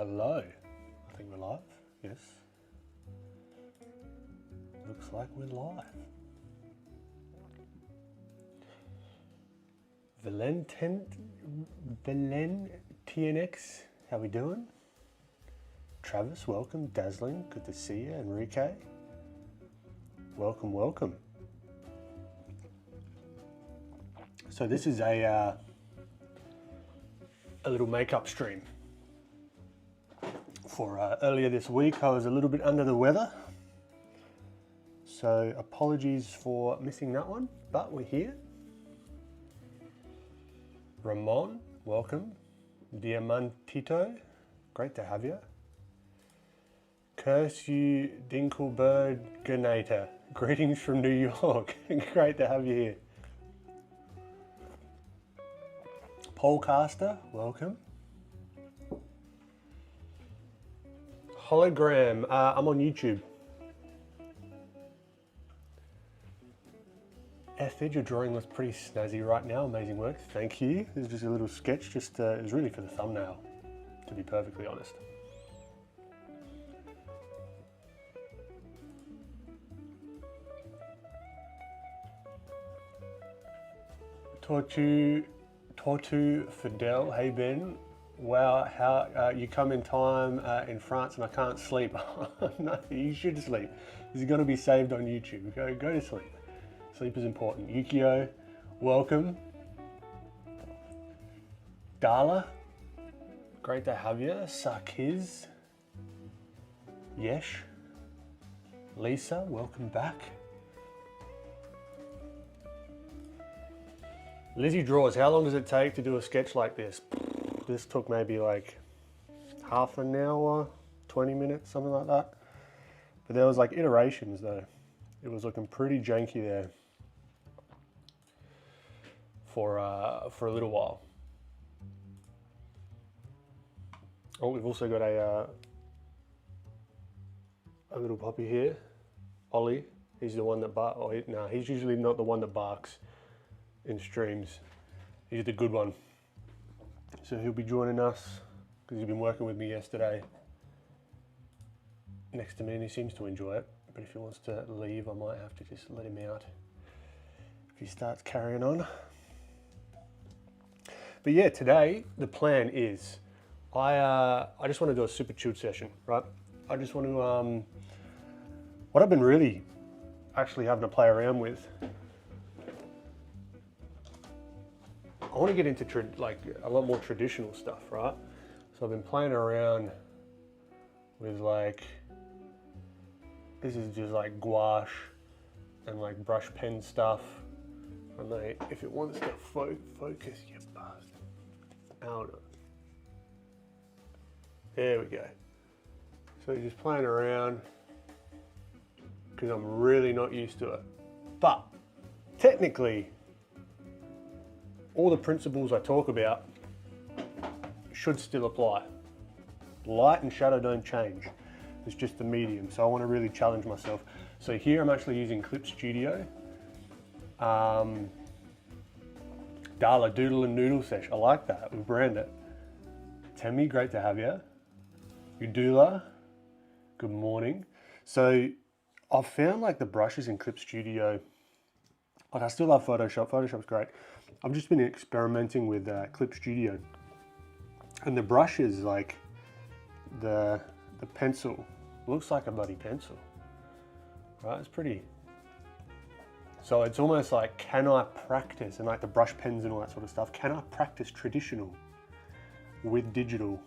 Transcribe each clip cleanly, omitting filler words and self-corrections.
Hello. I think we're live. Yes. Looks like we're live. TNX, how we doing? Travis, welcome. Dazzling, good to see you. Enrique, welcome, welcome. So this is a little makeup stream. For earlier this week, I was a little bit under the weather. So apologies for missing that one, but we're here. Ramon, welcome. Diamantito, great to have you. Curse you, Dinkelbird Grenata. Greetings from New York. Great to have you here. Polecaster, welcome. Hologram, I'm on YouTube. Effage, your drawing looks pretty snazzy right now. Amazing work, thank you. This is just a little sketch, it was really for the thumbnail, to be perfectly honest. Tortu Fidel, hey Ben. Wow, how you come in time in France and I can't sleep. No, you should sleep. This is going to be saved on YouTube. Go to sleep. Sleep is important. Yukio, welcome. Dala, great to have you. Sarkiz, Yesh, Lisa, welcome back. Lizzie Draws, how long does it take to do a sketch like this? This took maybe like half an hour, 20 minutes, something like that. But there was like iterations though. It was looking pretty janky there for a little while. Oh, we've also got a little puppy here, Ollie. He's the one that barks. Oh, no, he's usually not the one that barks in streams. He's the good one. So he'll be joining us because he's been working with me yesterday next to me and he seems to enjoy it. But if he wants to leave, I might have to just let him out if he starts carrying on. But yeah, today the plan is I just want to do a super chilled session, right? I just want to, what I've been really actually having to play around with, I want to get into like a lot more traditional stuff, right? So I've been playing around with like, this is just like gouache and like brush pen stuff. And like, if it wants to focus, you bastard. Out. There we go. So just playing around because I'm really not used to it. But technically, all the principles I talk about should still apply. Light and shadow don't change. It's just the medium. So I want to really challenge myself. So here I'm actually using Clip Studio. Dala Doodle and Noodle Sesh. I like that. We brand it. Temi, great to have you. Udula, good morning. So I've found like the brushes in Clip Studio, like I still love Photoshop. Photoshop's great. I've just been experimenting with Clip Studio, and the brushes, like the pencil, looks like a bloody pencil, right? It's pretty. So it's almost like, can I practice, and like the brush pens and all that sort of stuff, can I practice traditional with digital,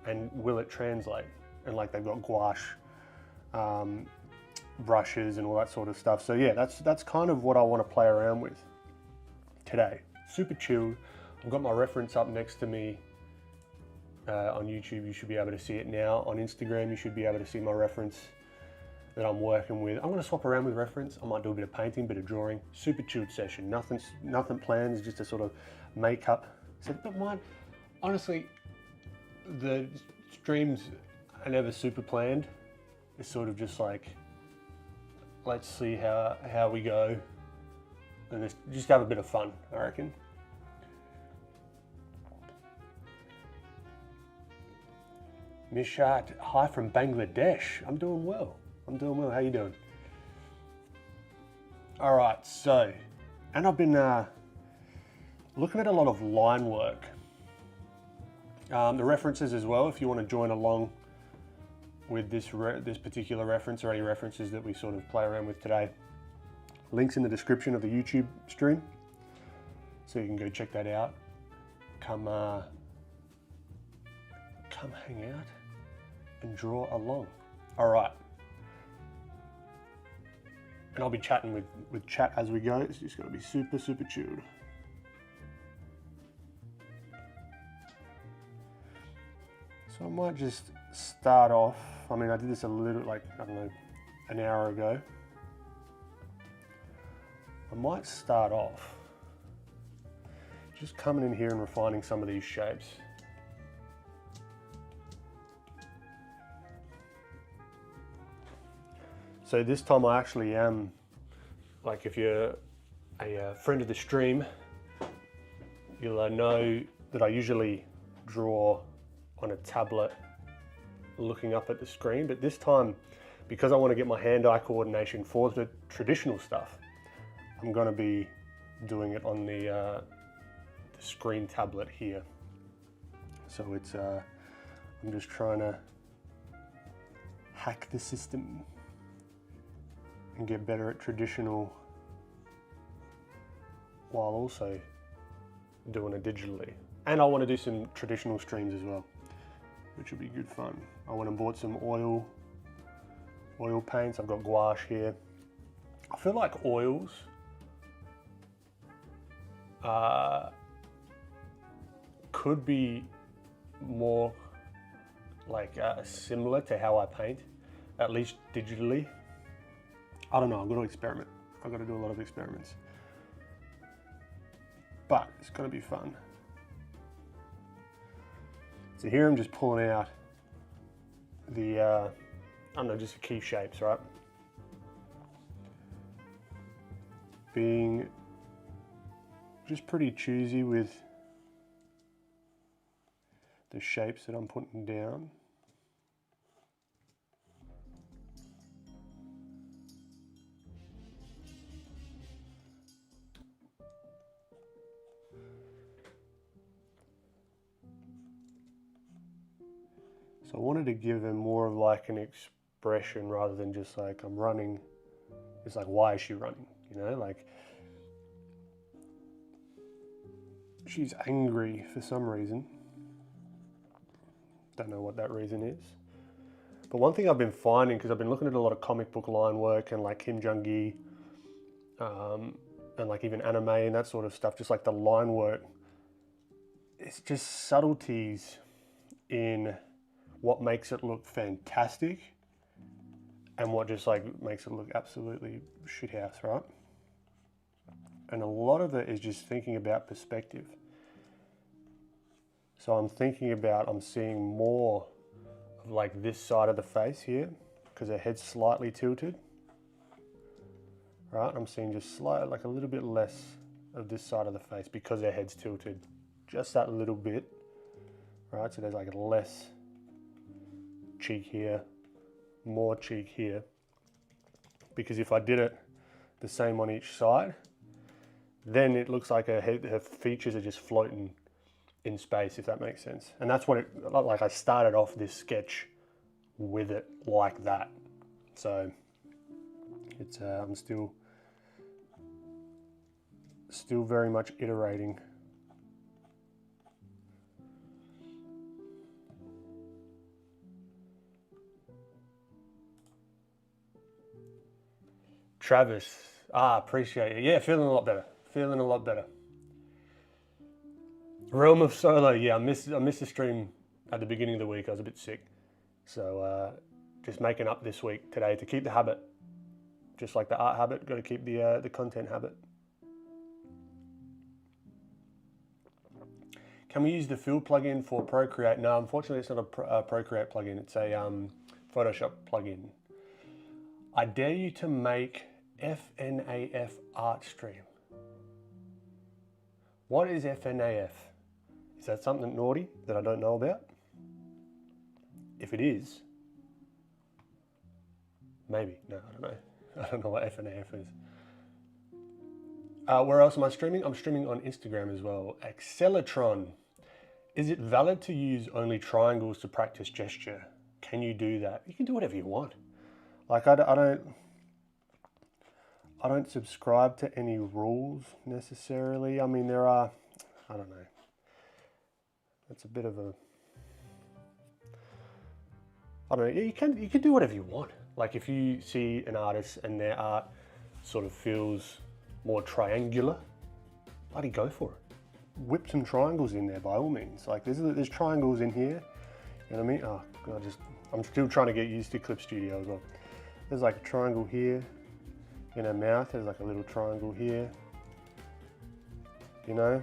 and will it translate? And like they've got gouache brushes and all that sort of stuff. So yeah, that's kind of what I want to play around with today. Super chilled. I've got my reference up next to me on YouTube. You should be able to see it now. On Instagram, you should be able to see my reference that I'm working with. I'm going to swap around with reference. I might do a bit of painting, bit of drawing. Super chilled session. Nothing planned. It's just a sort of makeup. So, but mine, honestly, the streams are never super planned. It's sort of just like, let's see how we go. And just have a bit of fun, I reckon. Mishat, hi from Bangladesh. I'm doing well. How you doing? All right, so, and I've been looking at a lot of line work. The references as well, if you want to join along with this particular reference or any references that we sort of play around with today. Links in the description of the YouTube stream, so you can go check that out. Come hang out and draw along. All right. And I'll be chatting with chat as we go. It's just going to be super, super chilled. So I might just start off. I mean, I did this a little, like, I don't know, an hour ago. I might start off just coming in here and refining some of these shapes. So this time I actually am, like, if you're a friend of the stream, you'll know that I usually draw on a tablet looking up at the screen, but this time, because I want to get my hand-eye coordination for the traditional stuff, I'm going to be doing it on the screen tablet here. So it's, I'm just trying to hack the system and get better at traditional while also doing it digitally. And I want to do some traditional streams as well, which will be good fun. I went and bought some oil paints. I've got gouache here. I feel like oils could be more like similar to how I paint, at least digitally. I don't know, I'm going to experiment. I've got to do a lot of experiments. But it's going to be fun. So here I'm just pulling out the, I don't know, just the key shapes, right? Being just pretty choosy with the shapes that I'm putting down. So I wanted to give them more of like an expression rather than just like I'm running. It's like, why is she running? You know, like she's angry for some reason. Don't know what that reason is. But one thing I've been finding, because I've been looking at a lot of comic book line work and like Kim Jong-gi, and like even anime and that sort of stuff, just like the line work, it's just subtleties in what makes it look fantastic and what just like makes it look absolutely shithouse, right? And a lot of it is just thinking about perspective. So I'm thinking about, I'm seeing more of like this side of the face here because her head's slightly tilted, right? I'm seeing just slightly, like a little bit less of this side of the face because her head's tilted, just that little bit, right? So there's like less cheek here, more cheek here, because if I did it the same on each side, then it looks like her features are just floating in space, if that makes sense. And that's what it, like I started off this sketch with it like that. So it's, I'm still very much iterating. Travis, appreciate it. Yeah, feeling a lot better. Realm of Solo, yeah, I missed the stream at the beginning of the week. I was a bit sick. So just making up this week today to keep the habit. Just like the art habit, got to keep the content habit. Can we use the fill plugin for Procreate? No, unfortunately it's not a Procreate plugin, it's a Photoshop plugin. I dare you to make FNAF art stream. What is FNAF? Is that something naughty that I don't know about? If it is, maybe. No, I don't know. I don't know what F and F is. Where else am I streaming? I'm streaming on Instagram as well. Acceleratron. Is it valid to use only triangles to practice gesture? Can you do that? You can do whatever you want. Like I don't subscribe to any rules necessarily. I mean, there are, I don't know. It's a bit of a, I don't know. You can do whatever you want. Like if you see an artist and their art sort of feels more triangular, bloody go for it. Whip some triangles in there by all means. Like there's triangles in here. You know what I mean? Oh, I'm still trying to get used to Clip Studio as well. There's like a triangle here in her mouth. There's like a little triangle here. You know?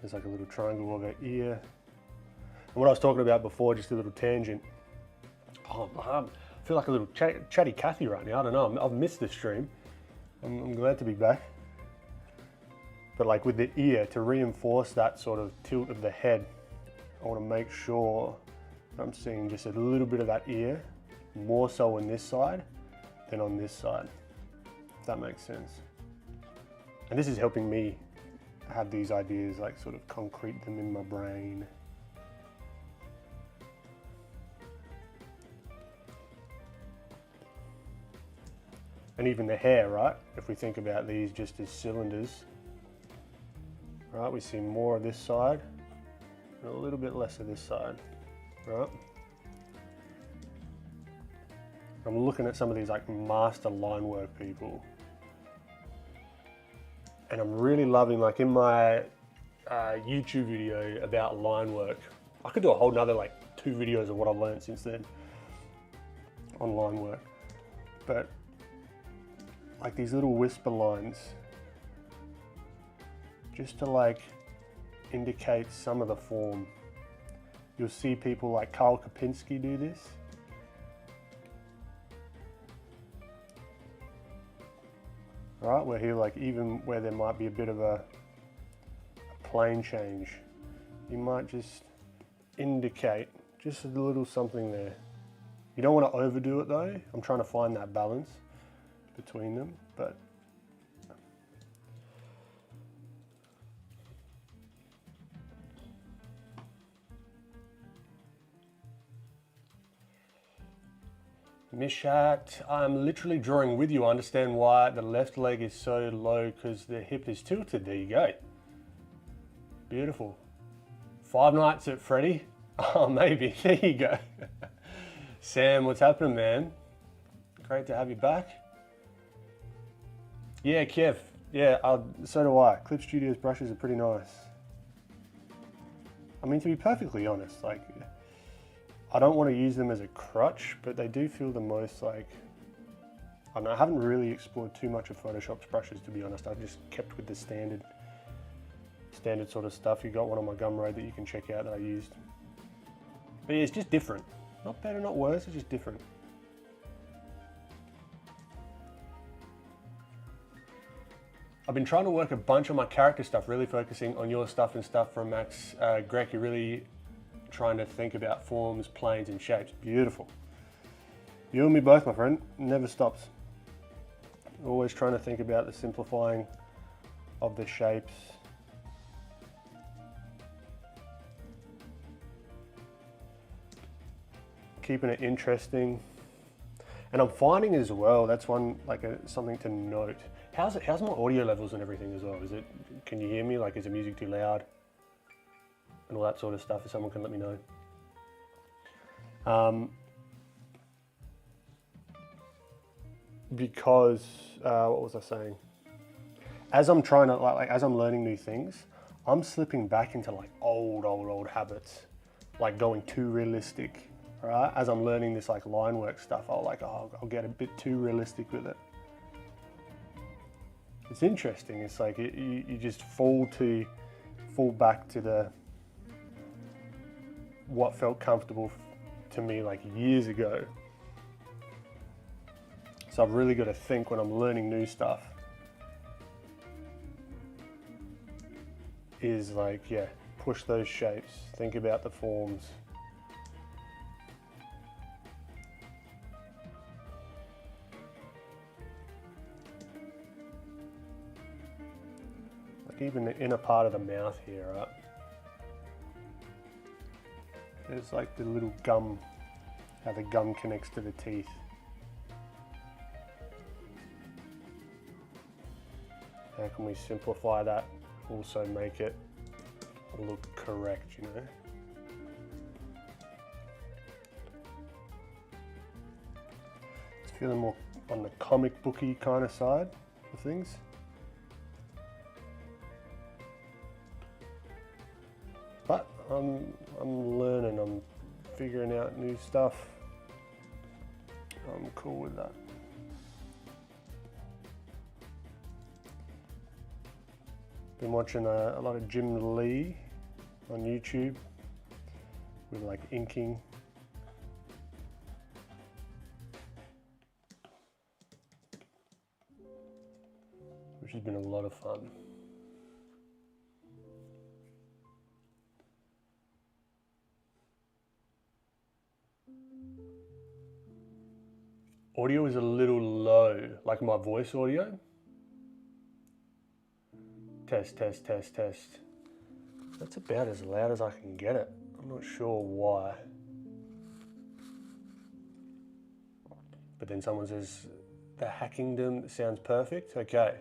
There's like a little triangle of her ear. And what I was talking about before, just a little tangent. Oh, I feel like a little chatty Cathy right now. I don't know. I've missed this stream. I'm glad to be back. But like with the ear, to reinforce that sort of tilt of the head, I want to make sure I'm seeing just a little bit of that ear, more so on this side than on this side, if that makes sense. And this is helping me have these ideas, like sort of concrete them in my brain. And even the hair, right? If we think about these just as cylinders, right? We see more of this side and a little bit less of this side, right? I'm looking at some of these like master line work people, and I'm really loving, like in my YouTube video about line work, I could do a whole nother like 2 videos of what I've learned since then on line work, but like these little whisper lines, just to like indicate some of the form. You'll see people like Karl Kopinski do this. Right, where he like, even where there might be a bit of a plane change, you might just indicate just a little something there. You don't want to overdo it though. I'm trying to find that balance between them, but Mishat, I'm literally drawing with you. I understand why the left leg is so low, because the hip is tilted. There you go. Beautiful. 5 Nights at Freddy? Oh, maybe. There you go. Sam, what's happening, man? Great to have you back. Yeah, Kev. Yeah, so do I. Clip Studio's brushes are pretty nice. I mean, to be perfectly honest, like, I don't want to use them as a crutch, but they do feel the most like, I don't know, I haven't really explored too much of Photoshop's brushes, to be honest. I've just kept with the standard sort of stuff. You got one on my Gumroad that you can check out that I used. But yeah, it's just different. Not better, not worse, it's just different. I've been trying to work a bunch on my character stuff, really focusing on your stuff and stuff from Max Grecke, really trying to think about forms, planes and shapes. Beautiful. You and me both, my friend. Never stops. Always trying to think about the simplifying of the shapes. Keeping it interesting. And I'm finding as well, that's one, like something to note. How's my audio levels and everything as well? Can you hear me? Like, is the music too loud? And all that sort of stuff, if someone can let me know. Because, what was I saying? As I'm trying to, like, as I'm learning new things, I'm slipping back into like old habits, like going too realistic, right? As I'm learning this like line work stuff, I'll get a bit too realistic with it. It's interesting. It's like you just fall back to what felt comfortable to me like years ago. So I've really got to think when I'm learning new stuff. Is like, yeah, push those shapes, think about the forms, even the inner part of the mouth here, right? There's like the little gum, how the gum connects to the teeth. How can we simplify that? Also make it look correct, you know? It's feeling more on the comic booky kind of side of things. But I'm learning, I'm figuring out new stuff. I'm cool with that. Been watching a lot of Jim Lee on YouTube with like inking. Which has been a lot of fun. Audio is a little low, like my voice audio. Test, test, test, test. That's about as loud as I can get it. I'm not sure why. But then someone says, the Hackingdom sounds perfect. Okay.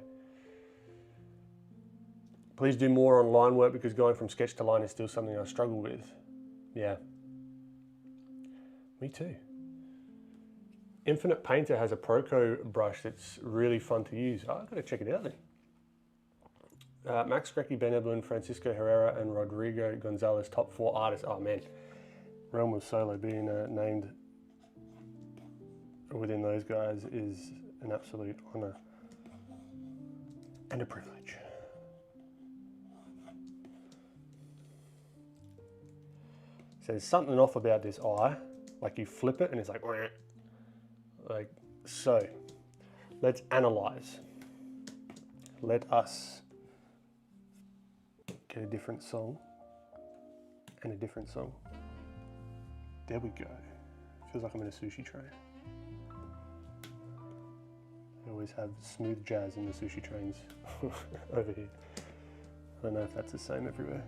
Please do more on line work because going from sketch to line is still something I struggle with. Yeah. Me too. Infinite Painter has a Proco brush that's really fun to use. Oh, I've got to check it out then. Max Grecke, Ben Eblin, Francisco Herrera, and Rodrigo Gonzalez, top 4 artists. Oh man, Realm of Solo being named within those guys is an absolute honor and a privilege. So there's something off about this eye, like you flip it and it's like so. Let's analyze. Let us get a different song and a different song. There we go. Feels like I'm in a sushi tray. They always have smooth jazz in the sushi trains over here. I don't know if that's the same everywhere.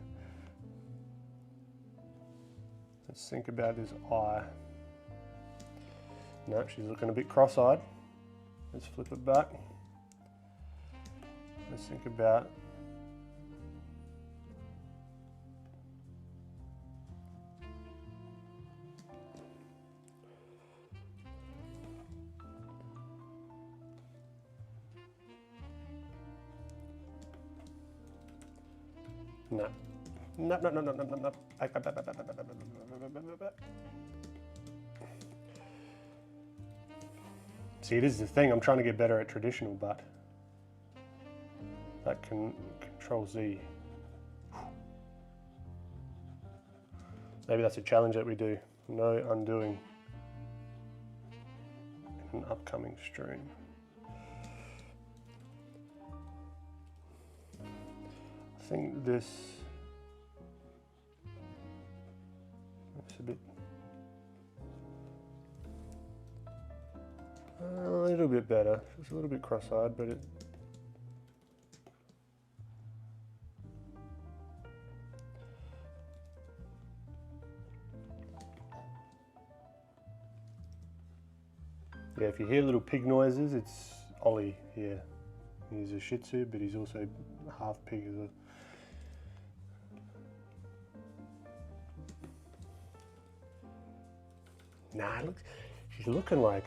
Let's think about his eye. No, she's looking a bit cross-eyed. Let's flip it back. Let's think about no. See, it is the thing. I'm trying to get better at traditional, but that can Control Z. Maybe that's a challenge that we do. No undoing in an upcoming stream. I think this a bit, a little bit better. It's a little bit cross-eyed, but it. Yeah, if you hear little pig noises, it's Ollie here. He's a Shih Tzu, but he's also half pig as well. Nah, look, she's looking like.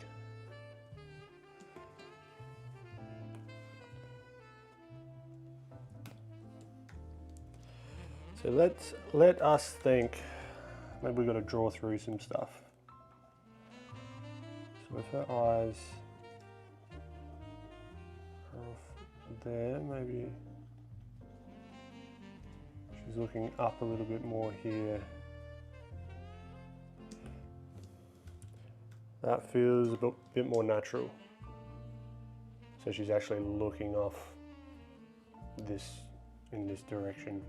So let us think. Maybe we've got to draw through some stuff. So if her eyes are off there, maybe she's looking up a little bit more here. That feels a bit more natural. So she's actually looking off this in this direction.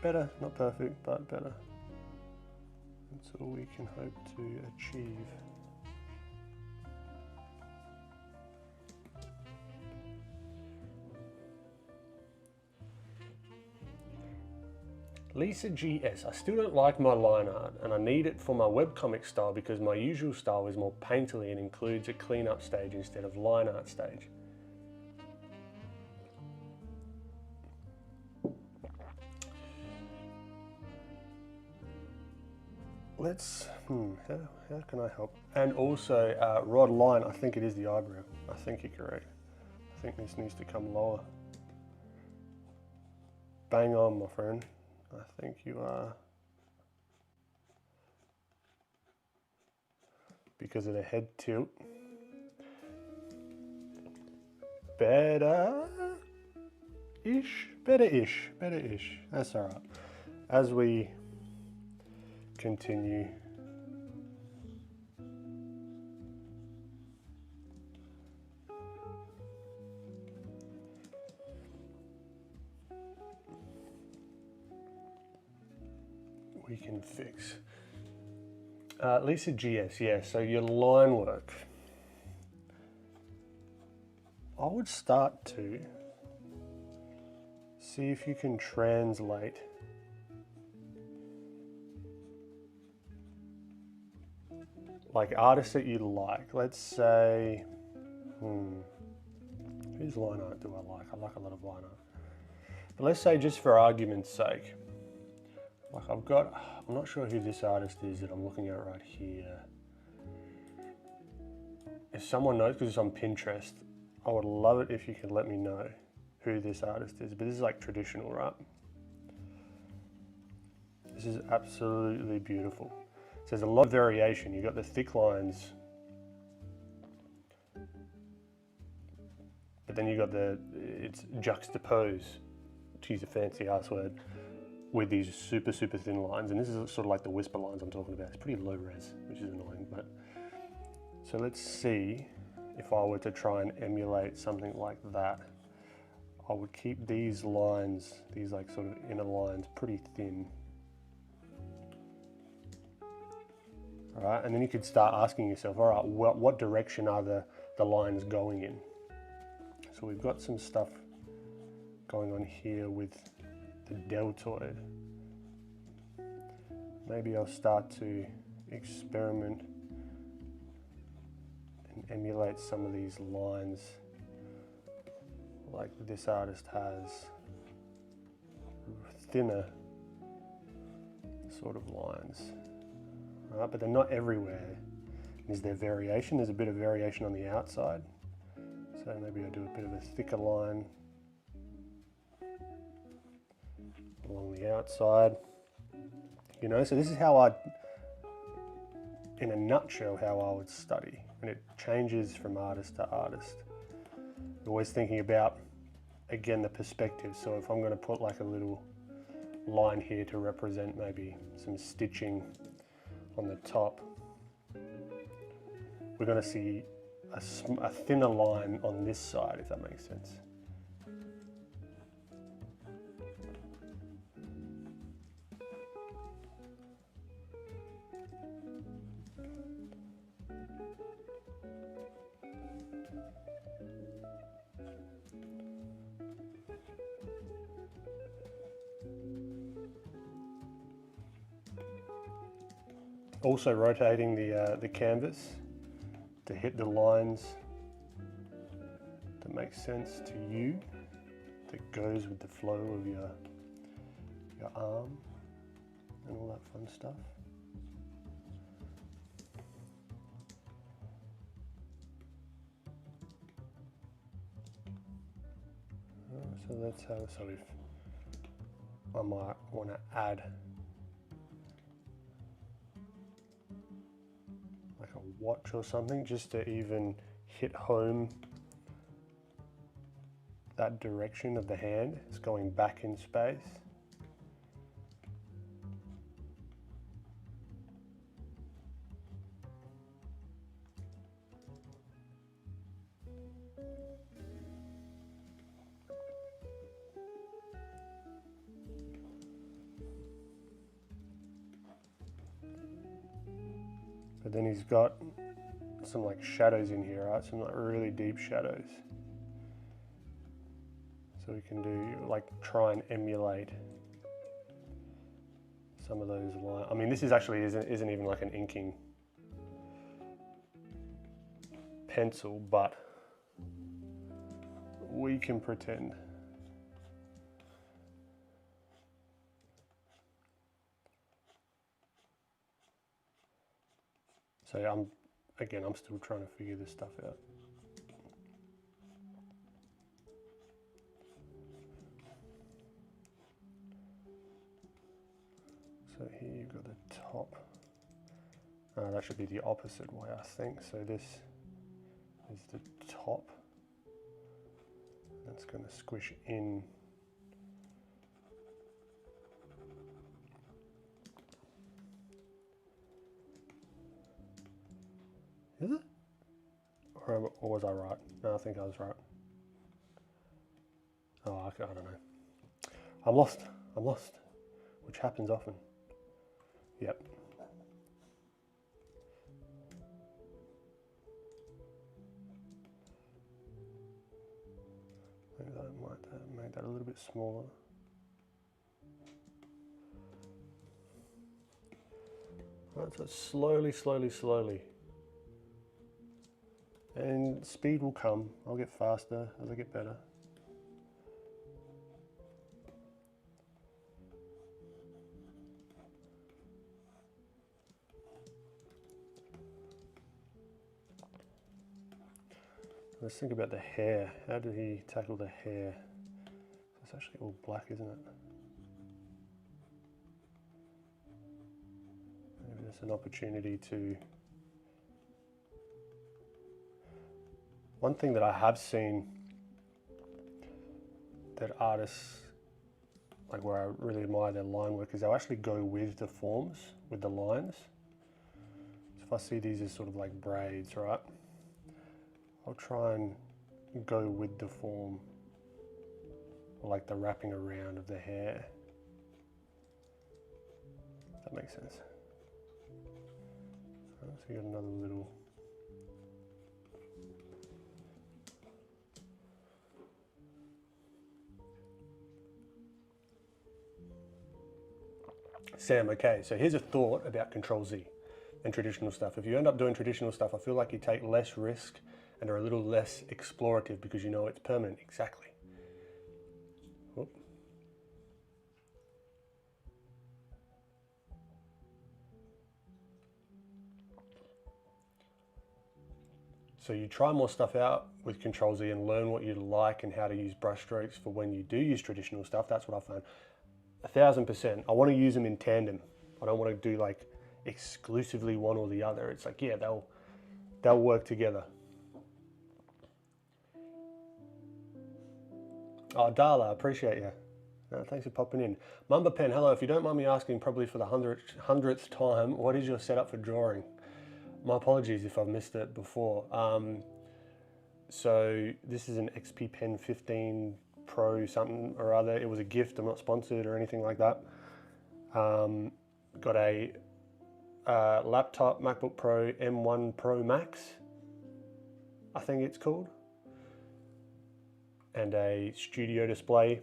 Better, not perfect, but better. That's all we can hope to achieve. Lisa GS, I still don't like my line art and I need it for my webcomic style because my usual style is more painterly and includes a cleanup stage instead of line art stage. Let's, how can I help? And also, Rod line, I think it is the eyebrow. I think you're correct. I think this needs to come lower. Bang on, my friend. I think you are. Because of the head tilt. Better-ish, better-ish, better-ish. That's all right. As we continue. We can fix. Lisa GS, yeah, so your line work. I would start to see if you can translate like artists that you like. Let's say, whose line art do I like? I like a lot of line art. But let's say just for argument's sake, like I'm not sure who this artist is that I'm looking at right here. If someone knows, because it's on Pinterest, I would love it if you could let me know who this artist is. But this is like traditional, right? This is absolutely beautiful. So there's a lot of variation. You've got the thick lines, but then you've got it's juxtaposed, to use a fancy ass word, with these super, super thin lines. And this is sort of like the whisper lines I'm talking about. It's pretty low res, which is annoying. But so let's see if I were to try and emulate something like that. I would keep these lines, these like sort of inner lines, pretty thin. All right, and then you could start asking yourself, all right, what direction are the lines going in? So we've got some stuff going on here with the deltoid. Maybe I'll start to experiment and emulate some of these lines like this artist has, thinner sort of lines. Right, but they're not everywhere. Is there variation? There's a bit of variation on the outside. So maybe I'll do a bit of a thicker line along the outside. You know, so this is how in a nutshell, how I would study. And it changes from artist to artist. I'm always thinking about, again, the perspective. So if I'm going to put like a little line here to represent maybe some stitching on the top, we're going to see a thinner line on this side, if that makes sense. Also rotating the canvas to hit the lines that make sense to you, that goes with the flow of your arm and all that fun stuff. So let's have, so if I might want to add like a watch or something, just to even hit home that direction of the hand. It's going back in space. But then he's got some like shadows in here, right? Some like really deep shadows. So we can do like try and emulate some of those lines. I mean, this is actually isn't even like an inking pencil, but we can pretend. So I'm still trying to figure this stuff out. So here you've got the top. That should be the opposite way, I think. So this is the top. That's going to squish in. Is it? Or was I right? No, I think I was right. Oh, okay, I don't know. I'm lost, which happens often. Yep. Maybe I might make that a little bit smaller. Right, so slowly. And speed will come. I'll get faster as I get better. Let's think about the hair. How did he tackle the hair? It's actually all black, isn't it? Maybe there's an opportunity to... One thing that I have seen that artists, like where I really admire their line work, is they'll actually go with the forms, with the lines. So if I see these as sort of like braids, right? I'll try and go with the form, or like the wrapping around of the hair. If that makes sense. So you got another little... Sam, okay, so here's a thought about Control Z and traditional stuff. If you end up doing traditional stuff, I feel like you take less risk and are a little less explorative because you know it's permanent. Exactly. Whoop. So you try more stuff out with Control Z and learn what you like and how to use brush strokes for when you do use traditional stuff. That's what I found. 1000%. I want to use them in tandem. I don't want to do like exclusively one or the other. It's like, yeah, they'll work together. Oh, Darla, appreciate you. Thanks for popping in. Mamba Pen, hello. If you don't mind me asking, probably for the hundredth time, what is your setup for drawing? My apologies if I've missed it before. So this is an XP Pen 15 Pro something or other. It was a gift. I'm not sponsored or anything like that. Got a laptop MacBook Pro M1 Pro Max, I think it's called, and a studio display.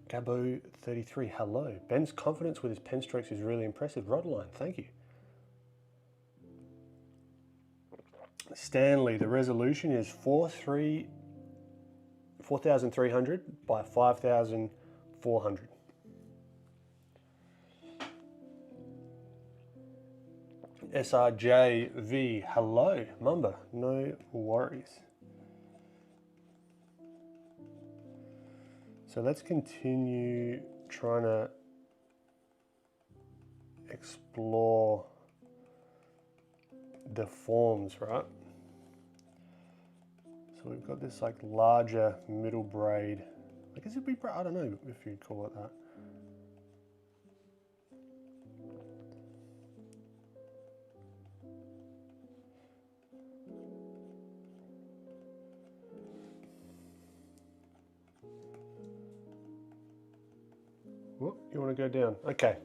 Gabo 33, hello. Ben's confidence with his pen strokes is really impressive. Rodline, thank you. Stanley, the resolution is 4,300 by 5,400. SRJV, hello. Mumba, no worries. So let's continue trying to explore the forms, right? So we've got this like larger middle braid. I guess it'd be, I don't know if you'd call it that. Whoop, you want to go down? Okay.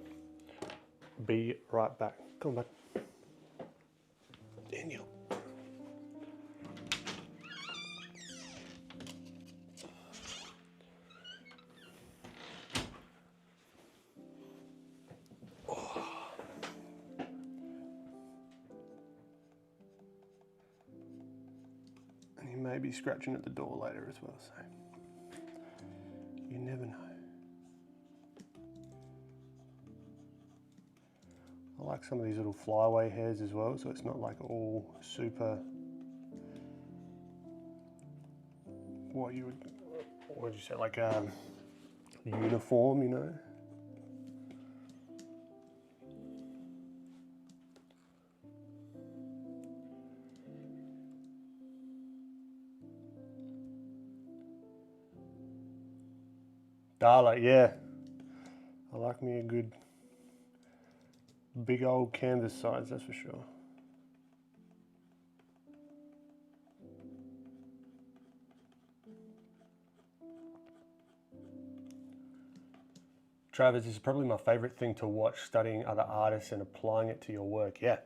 Be right back. Come on back. Daniel. may be scratching at the door later as well, so you never know. I like some of these little flyaway hairs as well, so it's not like all super, what would you say, like uniform, you know? Darla, yeah. I like me a good big old canvas size, that's for sure. Travis, this is probably my favorite thing to watch, studying other artists and applying it to your work. Yeah,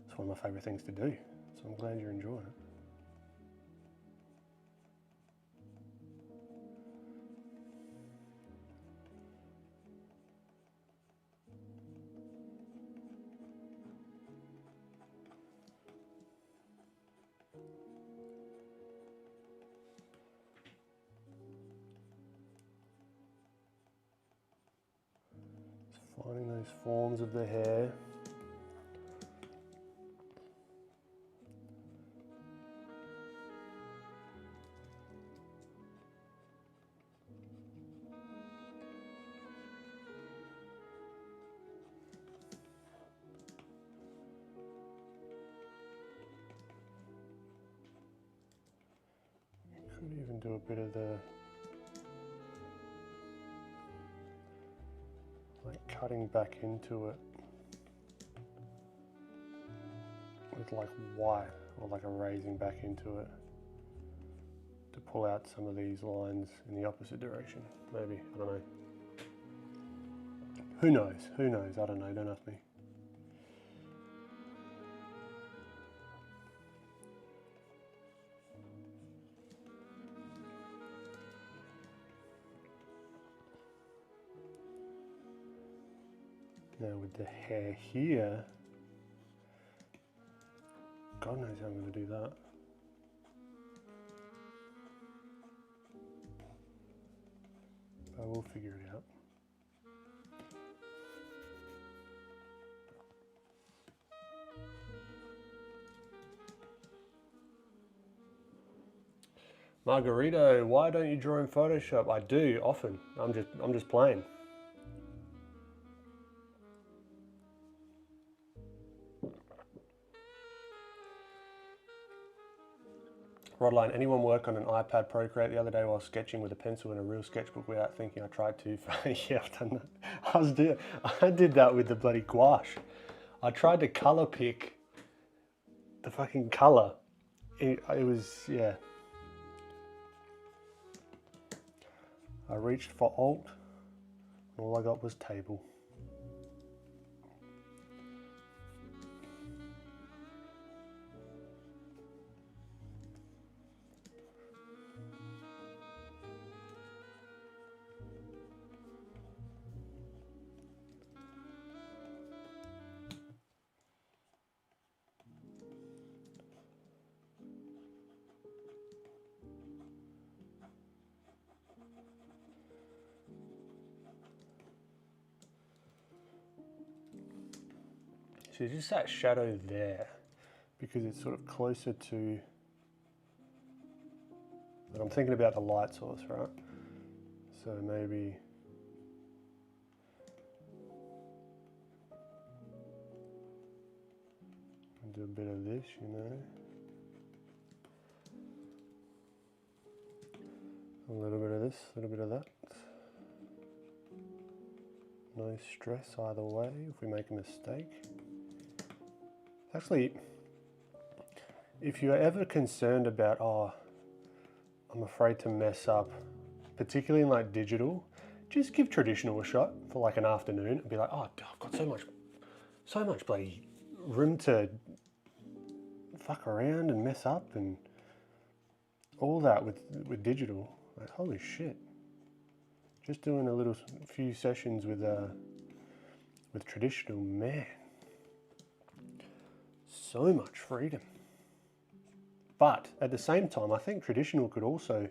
it's one of my favorite things to do, so I'm glad you're enjoying it. Finding those forms of the hair. Could even do a bit of the like cutting back into it with like white, or like erasing back into it to pull out some of these lines in the opposite direction. Maybe, I don't know. Who knows? Who knows? I don't know, don't ask me. Now with the hair here, God knows how I'm going to do that. But we'll figure it out. Margarito, why don't you draw in Photoshop? I do often. I'm just playing. Rodline, anyone work on an iPad Procreate the other day while sketching with a pencil in a real sketchbook without thinking? I tried to. Yeah, I've done that. I did that with the bloody gouache. I tried to color pick the fucking color. It was, yeah. I reached for Alt, and all I got was table. So just that shadow there, because it's sort of closer to, but I'm thinking about the light source, right? So maybe I'll do a bit of this, you know. A little bit of this, a little bit of that. No stress either way if we make a mistake. Actually, if you're ever concerned about, oh, I'm afraid to mess up, particularly in like digital, just give traditional a shot for like an afternoon and be like, oh, I've got so much bloody room to fuck around and mess up and all that with digital. Like, holy shit. Just doing a few sessions with traditional, man. So much freedom. But at the same time, I think traditional could also,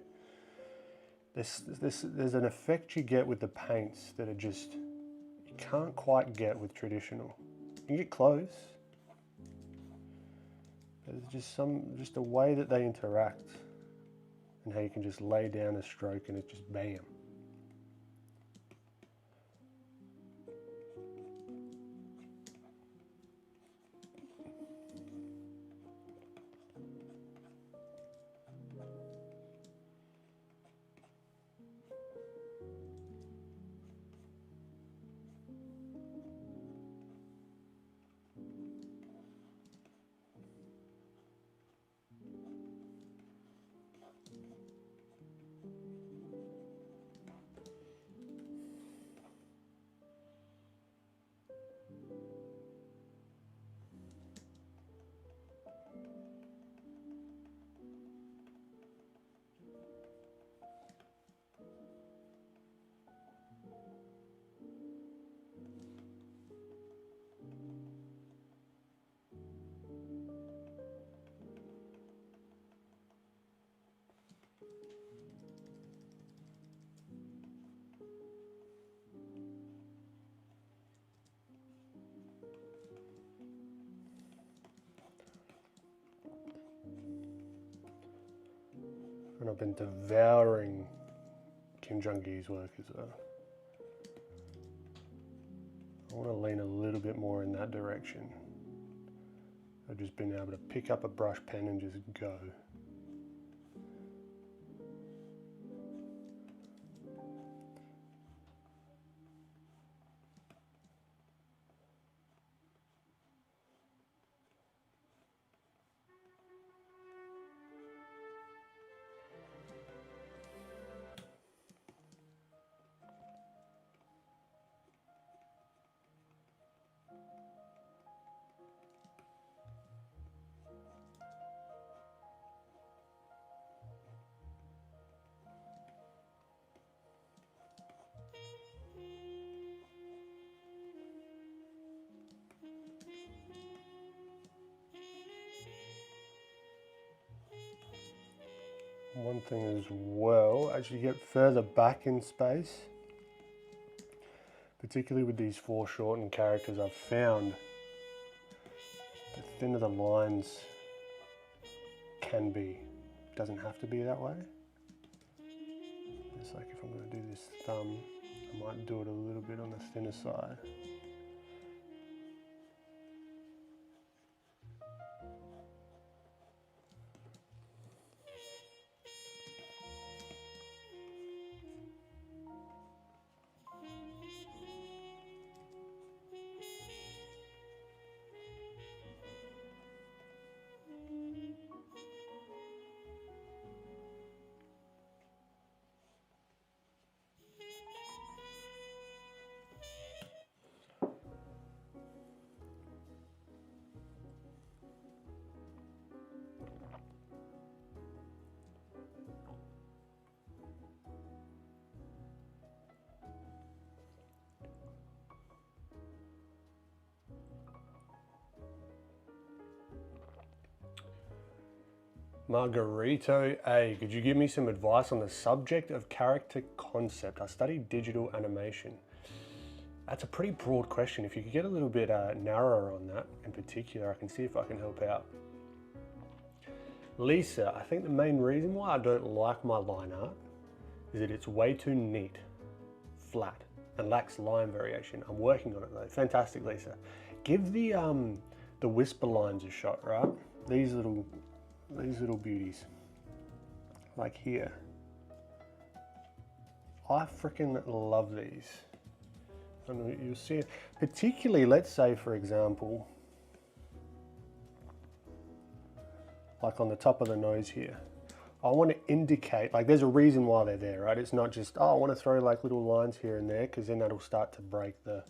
there's an effect you get with the paints that are just, you can't quite get with traditional. You can get close. But there's just a way that they interact and how you can just lay down a stroke and it's just bam. And I've been devouring Kim Jong-gi's work as well. I want to lean a little bit more in that direction. I've just been able to pick up a brush pen and just go. One thing as well, as you get further back in space, particularly with these foreshortened characters, I've found the thinner the lines can be. It doesn't have to be that way. It's like if I'm going to do this thumb, I might do it a little bit on the thinner side. Margarito A, could you give me some advice on the subject of character concept? I studied digital animation. That's a pretty broad question. If you could get a little bit narrower on that in particular, I can see if I can help out. Lisa, I think the main reason why I don't like my line art is that it's way too neat, flat, and lacks line variation. I'm working on it though. Fantastic, Lisa. Give the whisper lines a shot, right? These little beauties, like here. I freaking love these. And you'll see it, particularly, let's say for example, like on the top of the nose here. I want to indicate, like there's a reason why they're there, right? It's not just, oh, I want to throw like little lines here and there, because then that'll start to break the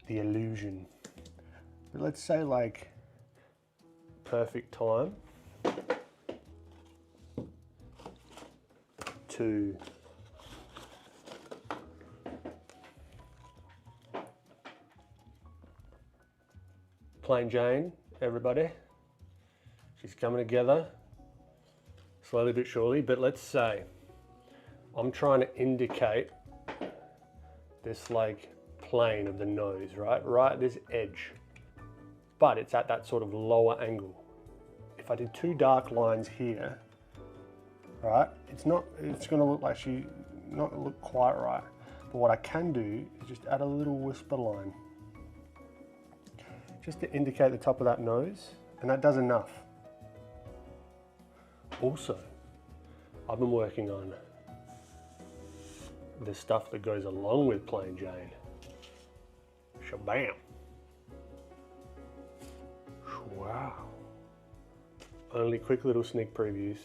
illusion. But let's say like perfect time to Plain Jane, everybody. She's coming together slowly but surely. But let's say I'm trying to indicate this like plane of the nose, right at this edge, but it's at that sort of lower angle. If I did two dark lines here, right, it's gonna look like not look quite right. But what I can do is just add a little whisper line, just to indicate the top of that nose, and that does enough. Also, I've been working on the stuff that goes along with plain Jane. Shabam. Wow. Only quick little sneak previews.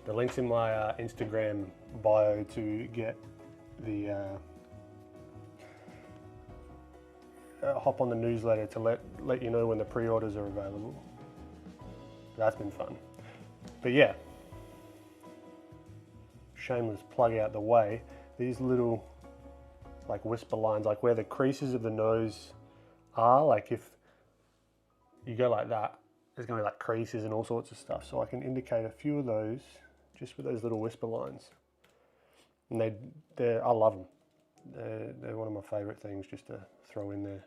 The link's in my Instagram bio to get the hop on the newsletter to let you know when the pre-orders are available. That's been fun. But yeah, shameless plug out the way. These little like whisper lines, like where the creases of the nose are, like if you go like that, there's gonna be like creases and all sorts of stuff. So I can indicate a few of those just with those little whisper lines. And I love them. They're one of my favorite things just to throw in there.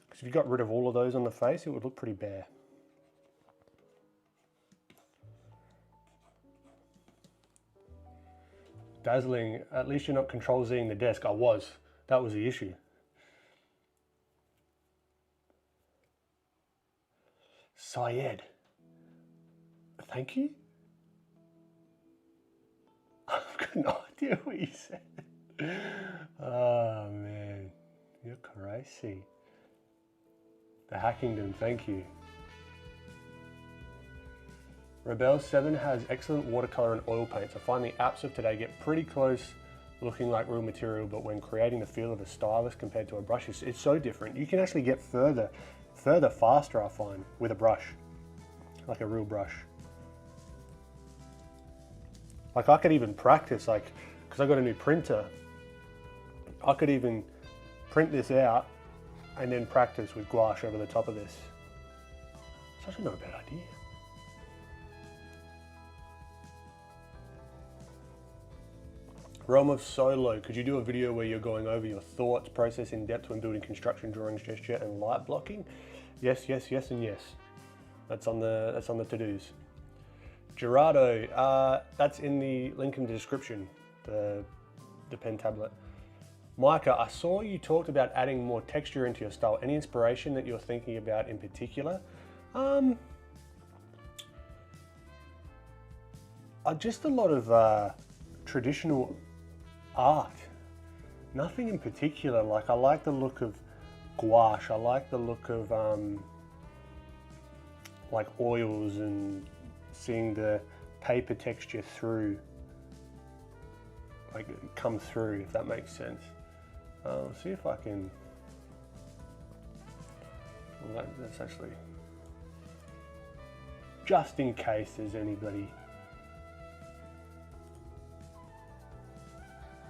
Because if you got rid of all of those on the face, it would look pretty bare. Dazzling, at least you're not Control-Zing the desk. I was. That was the issue. Syed, thank you? I've got no idea what you said. Oh man, you're crazy. The Hackingdon, thank you. Rebel 7 has excellent watercolor and oil paints. I find the apps of today get pretty close looking like real material, but when creating the feel of a stylus compared to a brush, it's so different. You can actually get further faster, I find, with a brush, like a real brush. Like I could even practice, like, because I got a new printer, I could even print this out and then practice with gouache over the top of this. It's actually not a bad idea. Realm of Solo, could you do a video where you're going over your thoughts, process in depth when building construction drawings, gesture and light blocking? Yes, yes, yes, and yes. That's on the to-dos. Gerardo, that's in the link in the description, the pen tablet. Micah, I saw you talked about adding more texture into your style. Any inspiration that you're thinking about in particular? Just a lot of traditional art. Nothing in particular. Like I like the look of gouache. I like the look of like oils and seeing the paper texture through, like come through, if that makes sense. See if I can. Well, that's actually just in case there's anybody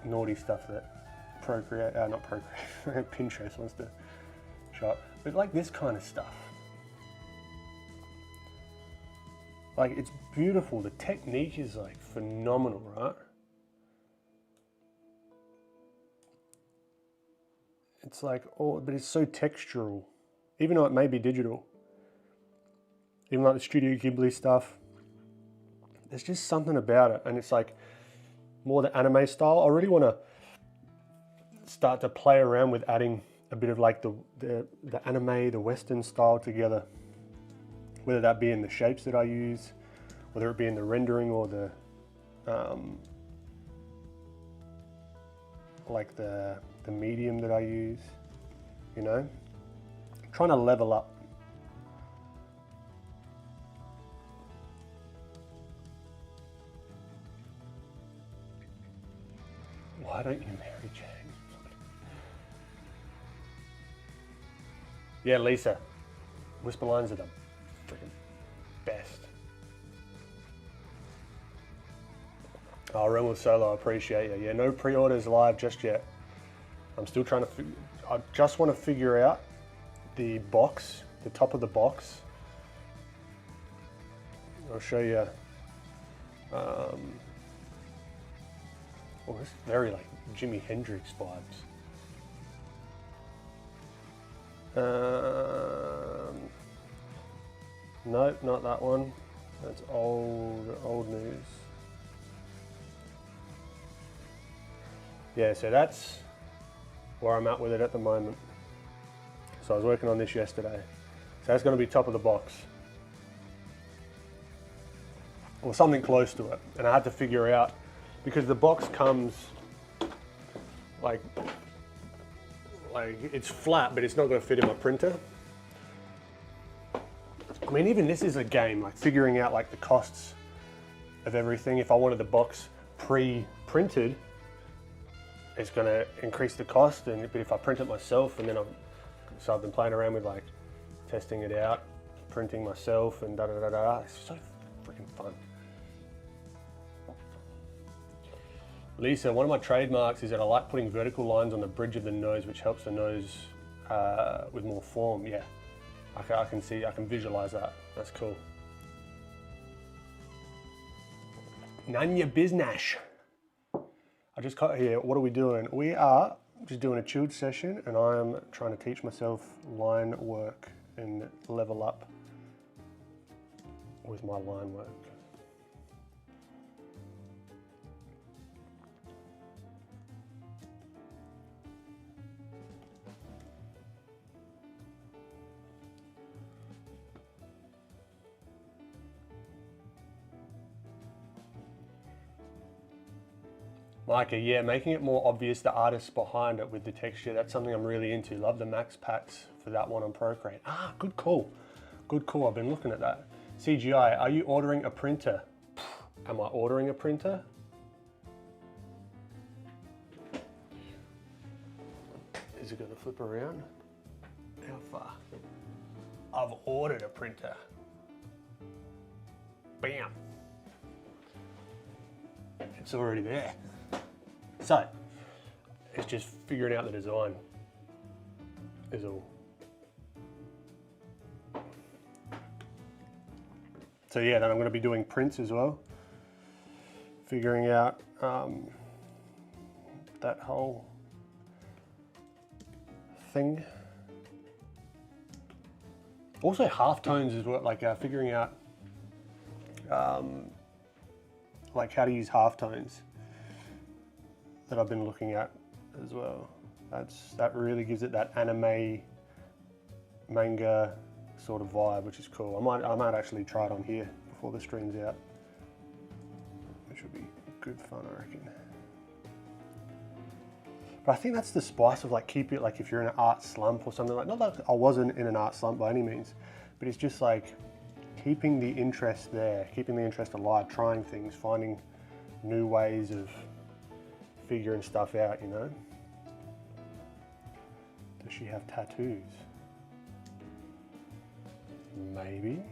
naughty stuff that Procreate, not Procreate, Pinterest wants to show up, but like this kind of stuff. Like it's beautiful. The technique is like phenomenal, right? It's like, oh, but it's so textural, even though it may be digital. Even like the Studio Ghibli stuff, there's just something about it, and it's like more the anime style. I really want to start to play around with adding a bit of like the anime, the Western style together, whether that be in the shapes that I use, whether it be in the rendering or the like the medium that I use, you know, trying to level up. Why don't you marry Jane? Yeah, Lisa, whisper lines are the freaking best. Oh, Realm of Solo, I appreciate you. Yeah, no pre-orders live just yet. I'm still trying to, I just want to figure out the box, the top of the box. I'll show you. Oh, this is very like Jimi Hendrix vibes. Nope, not that one. That's old news. Yeah, so that's where I'm at with it at the moment. So I was working on this yesterday. So that's going to be top of the box. Or something close to it. And I had to figure out, because the box comes like it's flat, but it's not going to fit in my printer. I mean, even this is a game, like figuring out like the costs of everything. If I wanted the box pre-printed, it's going to increase the cost. But if I print it myself, and then so I've been playing around with like testing it out, printing myself, and It's so freaking fun. Lisa, one of my trademarks is that I like putting vertical lines on the bridge of the nose, which helps the nose with more form. Yeah, I can see, I can visualize that. That's cool. None your business. I just got here. What are we doing? We are just doing a chilled session, and I am trying to teach myself line work and level up with my line work. Micah, yeah, making it more obvious the artist behind it with the texture. That's something I'm really into. Love the max packs for that one on Procreate. Ah, good call. Good call. I've been looking at that. CGI, are you ordering a printer? Am I ordering a printer? Is it going to flip around? How far? I've ordered a printer. Bam. It's already there. So, it's just figuring out the design is all. So yeah, then I'm going to be doing prints as well. Figuring out that whole thing. Also halftones as well, like figuring out like how to use halftones. That I've been looking at as well. That really gives it that anime manga sort of vibe, which is cool. I might actually try it on here before the stream's out, which would be good fun, I reckon. But I think that's the spice of like keep it like if you're in an art slump or something like. Not that I wasn't in an art slump by any means, but it's just like keeping the interest there, keeping the interest alive, trying things, finding new ways of figuring stuff out, you know? Does she have tattoos? Maybe.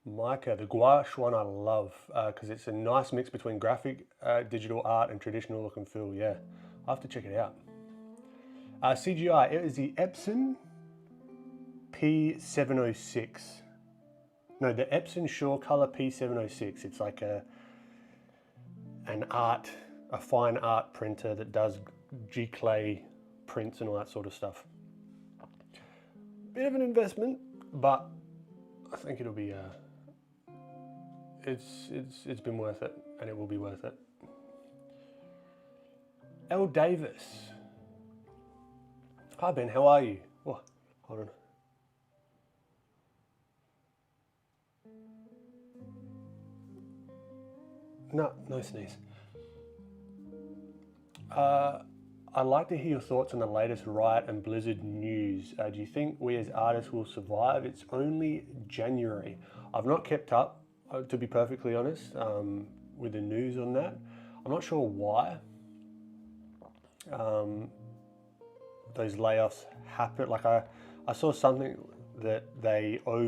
Micah, the gouache one I love because it's a nice mix between graphic, digital art and traditional look and feel. Yeah, I'll have to check it out. CGI, it is the Epson P706. No, the Epson Shore Color P706. It's like a fine art printer that does G-clay prints and all that sort of stuff. Bit of an investment, but I think it'll be it's been worth it, and it will be worth it. L Davis. Hi Ben, how are you? Oh, hold on. No sneeze. I'd like to hear your thoughts on the latest Riot and Blizzard news. Do you think we as artists will survive? It's only January. I've not kept up, to be perfectly honest, with the news on that. I'm not sure why those layoffs happen. Like I saw something that they I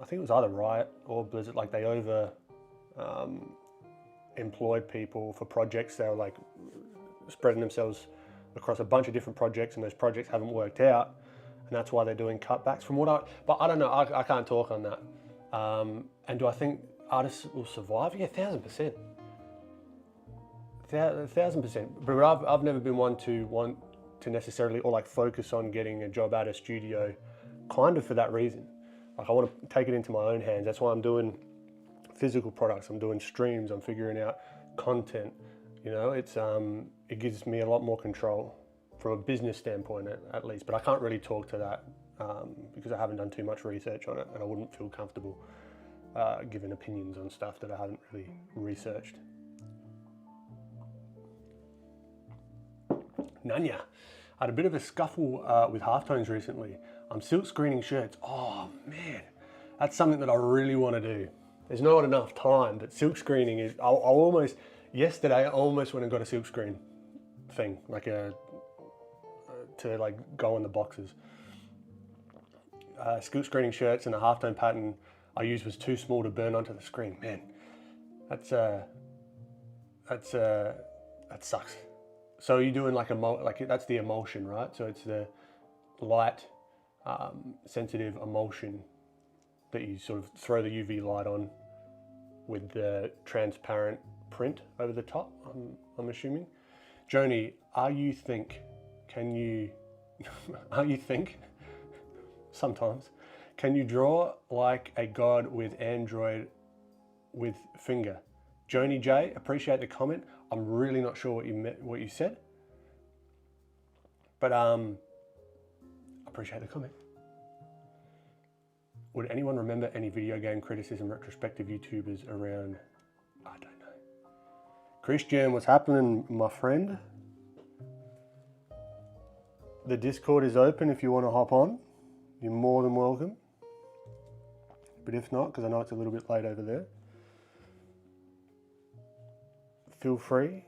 think it was either Riot or Blizzard, like they employed people for projects. They were like spreading themselves across a bunch of different projects, and those projects haven't worked out, and that's why they're doing cutbacks. But I don't know. I can't talk on that. And do I think artists will survive? Yeah, 1,000%. 1,000%. But I've never been one to want to necessarily or like focus on getting a job at a studio, kind of for that reason. Like I want to take it into my own hands. That's why I'm doing physical products. I'm doing streams. I'm figuring out content. You know, it gives me a lot more control from a business standpoint, at least. But I can't really talk to that because I haven't done too much research on it, and I wouldn't feel comfortable giving opinions on stuff that I haven't really researched. Nanya, I had a bit of a scuffle with halftones recently. I'm silk screening shirts. Oh man, that's something that I really want to do. There's not enough time, but silk screening is, yesterday I almost went and got a silk screen thing, like to like go on the boxes. Silk screening shirts and the halftone pattern I used was too small to burn onto the screen. Man, that sucks. So you're doing like that's the emulsion, right? So it's the light, sensitive emulsion that you sort of throw the UV light on with the transparent print over the top, I'm assuming. Joni, are you think? Sometimes. Can you draw like a god with Android with finger? Joni J, appreciate the comment. I'm really not sure what you said, but appreciate the comment. Would anyone remember any video game criticism retrospective YouTubers around? I don't know. Christian, what's happening, my friend? The Discord is open if you want to hop on. You're more than welcome. But if not, because I know it's a little bit late over there, feel free.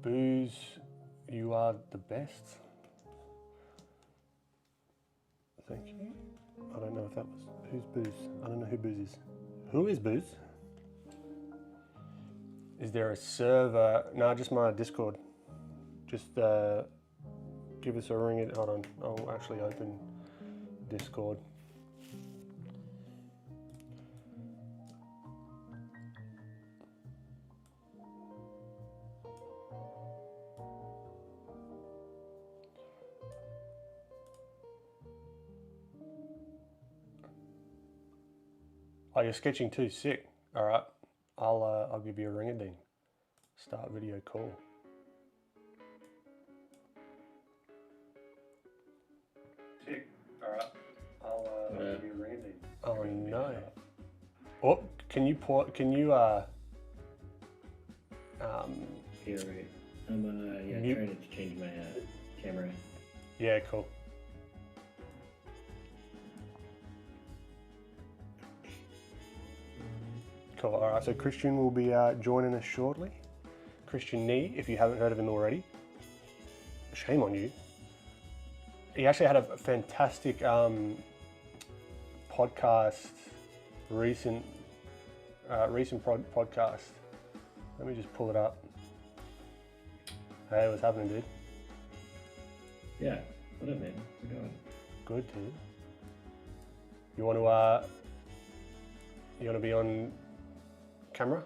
Booze, you are the best. Thank you. I don't know if that was, who's Booze? I don't know who Booze is. Who is Booze? Is there a server? No, just my Discord. Just give us a ring. Hold on, I'll actually open Discord. Oh, you're sketching too, sick. All right, I'll give you a ring-a-ding. Start video call. Sick. All right, I'll give you a ring-a-ding. Oh no. Oh, can you Here, right. I'm trying to change my camera. Yeah, cool. Cool. All right, so Christian will be joining us shortly. Christian Nee, if you haven't heard of him already, shame on you. He actually had a fantastic podcast, recent podcast. Let me just pull it up. Hey, what's happening, dude? Yeah, what up, man? How's it going? Good, dude. You want to be on camera?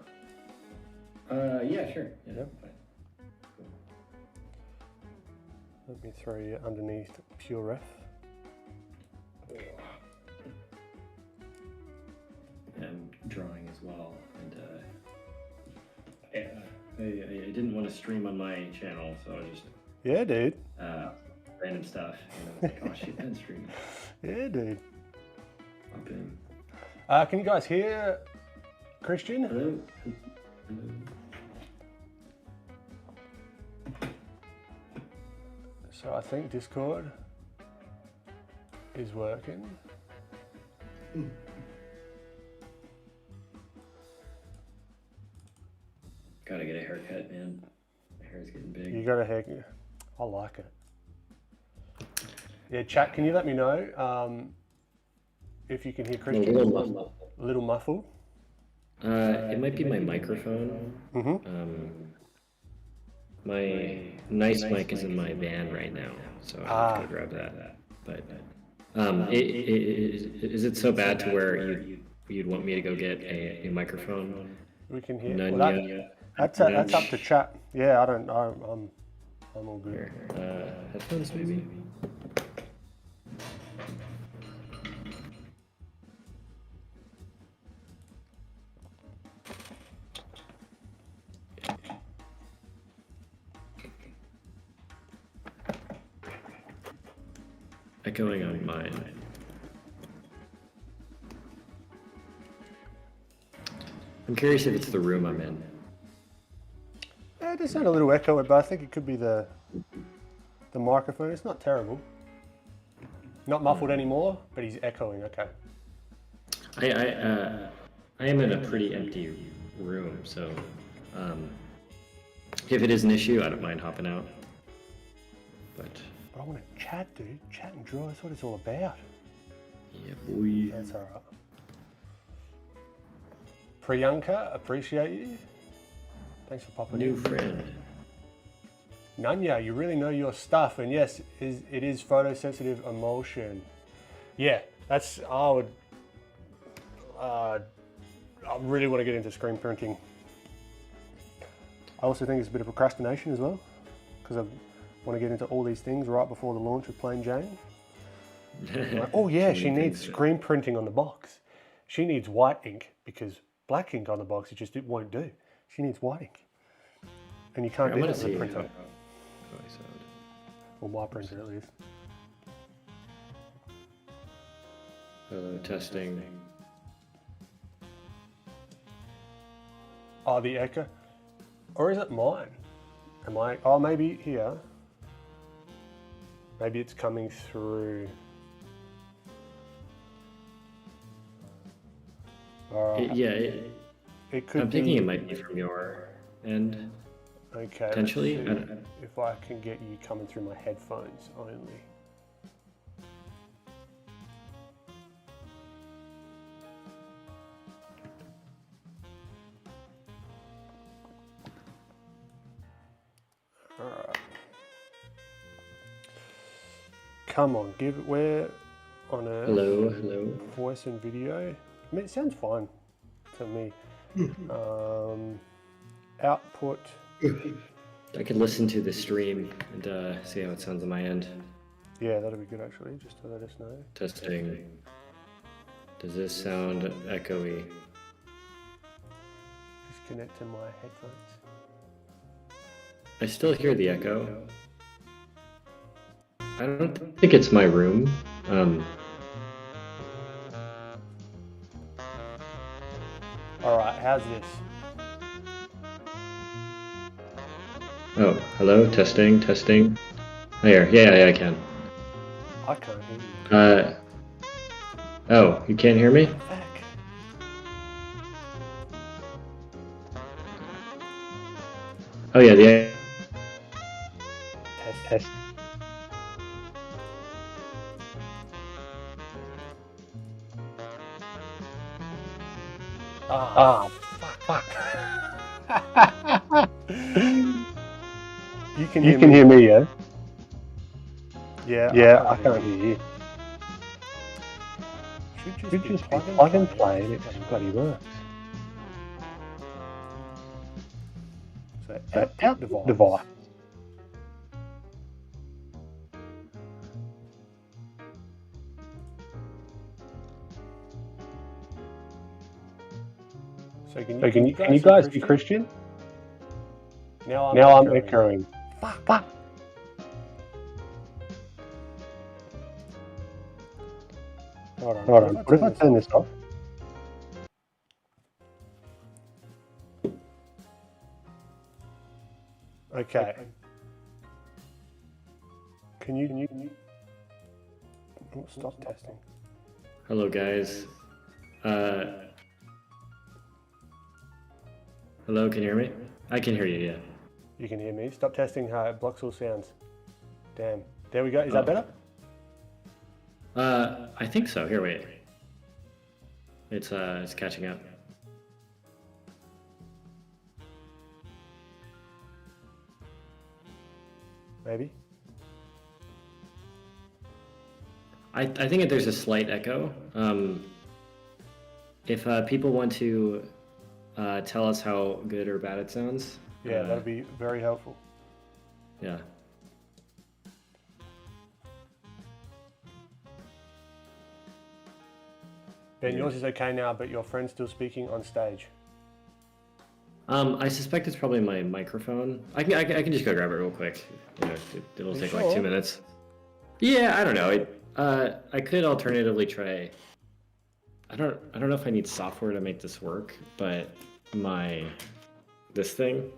Yeah, sure. Yeah. Fine. Cool. Let me throw you underneath Pure Ref. I'm drawing as well, and I didn't want to stream on my channel, so I just Yeah, dude. random stuff. And I was like, oh shit, I'm streaming. Yeah, dude. Hop in. Can you guys hear Christian? Hello. Hello. So I think Discord is working. Gotta get a haircut, man. My hair's getting big. You got a hair. I like it. Yeah, chat. Can you let me know if you can hear Christian? A A little muffled. It might be my microphone. My nice mic is in my van right now, so I have to go grab that. But is it so bad to where you'd want me to go get a microphone? We can hear. None Well, yet. that's up to chat. Yeah, I'm all good. Here, headphones maybe. Echoing on mine. I'm curious if it's the room I'm in. Yeah, there's not a little echo, but I think it could be the microphone. It's not terrible. Not muffled anymore, but he's echoing. Okay. I am in a pretty empty room, so if it is an issue, I don't mind hopping out. But I want to chat, dude. Chat and draw. That's what it's all about. yeah, boy. That's all right. Priyanka, appreciate you. Thanks for popping New in. friend. Nanya, you really know your stuff, and yes, it is photosensitive emulsion. Yeah, that's I really want to get into screen printing. I also think it's a bit of procrastination as well, because I want to get into all these things right before the launch of Plain Jane. Like, oh yeah, she needs screen printing on the box. She needs white ink because black ink on the box it won't do. She needs white ink, and you can't do that with a printer. How I sound. Well, my printer at least. Hello, testing. Oh, the echo, or is it mine? Am I? Oh, maybe here. Maybe it's coming through. It could. I'm thinking it might be from your end. Okay. Potentially. Let's see if I can get you coming through my headphones only. All right. Come on, give it where on a Hello. voice and video. I mean, it sounds fine to me. Output. I could listen to the stream and see how it sounds on my end. Yeah, that'd be good actually, just to let us know. Testing. Does this sound echoey? Just connect to my headphones. I still hear the echo. I don't think it's my room. All right, how's this? Oh, hello, testing. Here, yeah, I can. I can't hear you. Oh, you can't hear me? Back. Oh yeah, the Test. Ah, fuck. You can hear me, yeah? Yeah, I can't hear you. Should just be plug and play and it just bloody works. So output device. So can you guys be Christian? Now I'm echoing. Fuck. Hold on. What if I turn this off? Okay. Can you stop testing? Hello, guys. Hello, can you hear me? I can hear you, yeah. You can hear me. Stop testing how it blocks all sounds. Damn. There we go. Is that better? I think so. Here, wait. It's catching up. Maybe. I think that there's a slight echo. If people want to tell us how good or bad it sounds. Yeah, that'd be very helpful. Yeah. Ben, yours is okay now, but your friend's still speaking on stage. I suspect it's probably my microphone. I can just go grab it real quick. You know, it'll take like 2 minutes. Yeah, I don't know. I could alternatively try. I don't know if I need software to make this work, but this thing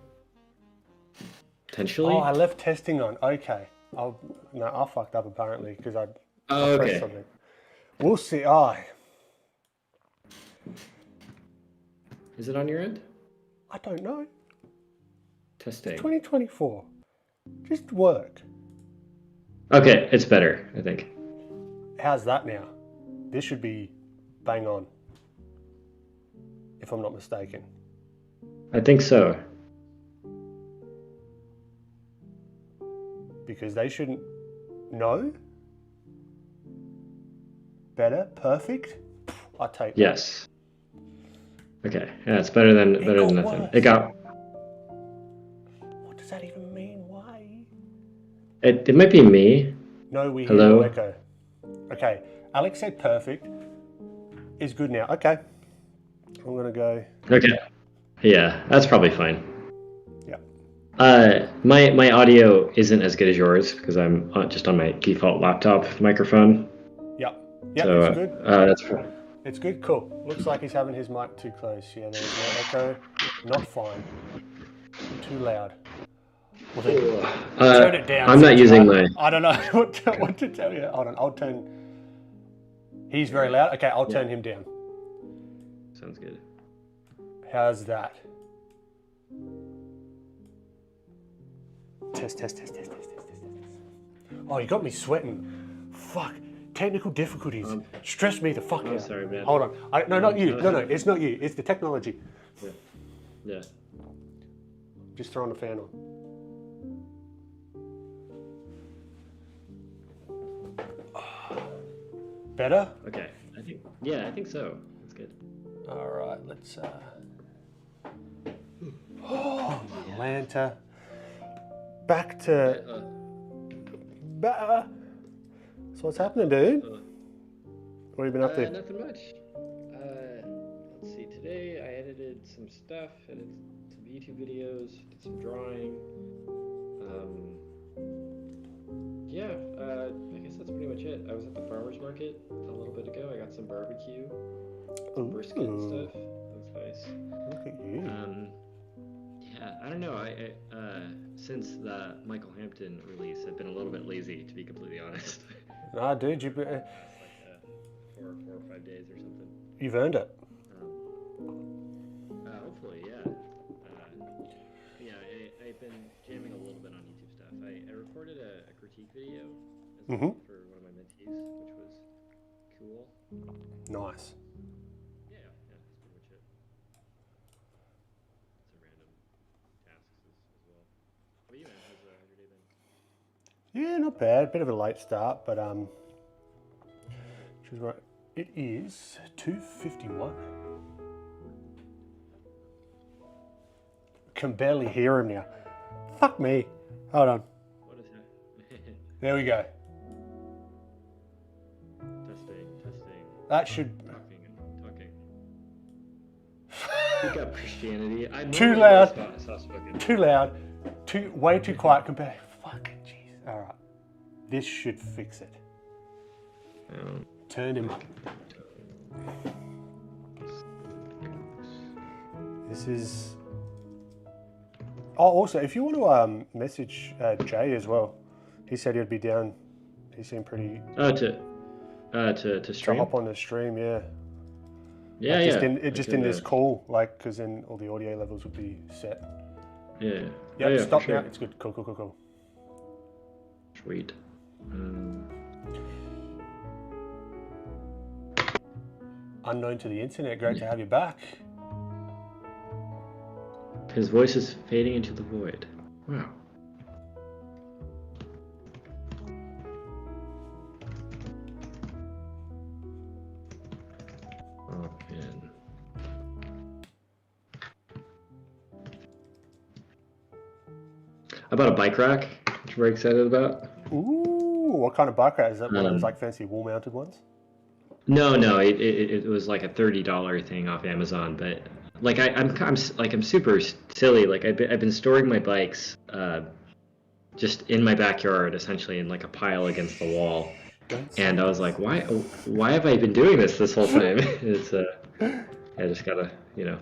potentially. Oh, I left testing on. Okay. I fucked up apparently because I pressed something. We'll see. Is it on your end? I don't know. Testing. It's 2024. Just work. Okay, it's better, I think. How's that now? This should be bang on, if I'm not mistaken. I think so. Because they shouldn't know. Better, perfect. I take that. Yes. Okay, yeah, it's better than nothing. Worse. It got. What does that even mean? Why? It might be me. No, we hear Hello? no echo. Okay, Alex said perfect. Is good now. Okay, I'm gonna go. Okay. Yeah, that's probably fine. Yeah. My audio isn't as good as yours because I'm just on my default laptop microphone. Yeah. So, it's good. That's fine. It's good. Cool. Looks like he's having his mic too close. Yeah, there's no echo. Not fine. Too loud. Well, then, turn it down. I'm not using my. I don't know what to tell you. Hold on. I'll turn. He's very loud. Okay, I'll turn him down. Sounds good. How's that? Test. Oh, you got me sweating. Fuck. Technical difficulties. Stress me the fuck out. Sorry, man. Hold on. No, not you. No, it's not you. It's the technology. Yeah. Just throwing the fan on. Better? Okay. I think so. That's good. All right, let's. Oh, Atlanta. Back to. So what's happening, dude? What have you been up to? Nothing much. Let's see. Today I edited some stuff, edited some YouTube videos, did some drawing. I guess that's pretty much it. I was at the farmer's market a little bit ago. I got some barbecue, brisket and stuff. That's nice. Look at you. I don't know. I since the Michael Hampton release, I've been a little bit lazy, to be completely honest. Nah, dude, It's like 4 or 5 days or something. you've earned it. Hopefully, yeah. I've been jamming a little bit on YouTube stuff. I recorded a critique video as well for one of my mentees, which was cool. Nice. Yeah, that's pretty much it. Some random tasks as well. How about you, man? How's your day been? Yeah, not bad. Bit of a late start, but which is right. It is 2:51. Can barely hear him now. Fuck me. Hold on. What is that? There we go. Testing. That should. Talking. Pick up Christianity. Too loud. Too loud. way too quiet compared. Fucking jeez. All right, this should fix it. Turn him up. This is. Oh, also, if you want to message Jay as well, he said he'd be down. He seemed pretty. Oh, to stream. To hop on the stream, yeah. Yeah, like just in this call, like, because then all the audio levels would be set. Yeah. Yeah. Stop now. It's good. Cool. Sweet. Unknown to the internet. Great to have you back. His voice is fading into the void. Wow. Oh, man. I bought a bike rack, which I'm very excited about. Ooh, what kind of bike rack? Is that one of those like fancy wall-mounted ones? No, it was like a $30 thing off Amazon, but like I'm super silly. Like I've been storing my bikes just in my backyard, essentially in like a pile against the wall. And I was like, why have I been doing this whole time? It's I just gotta, No,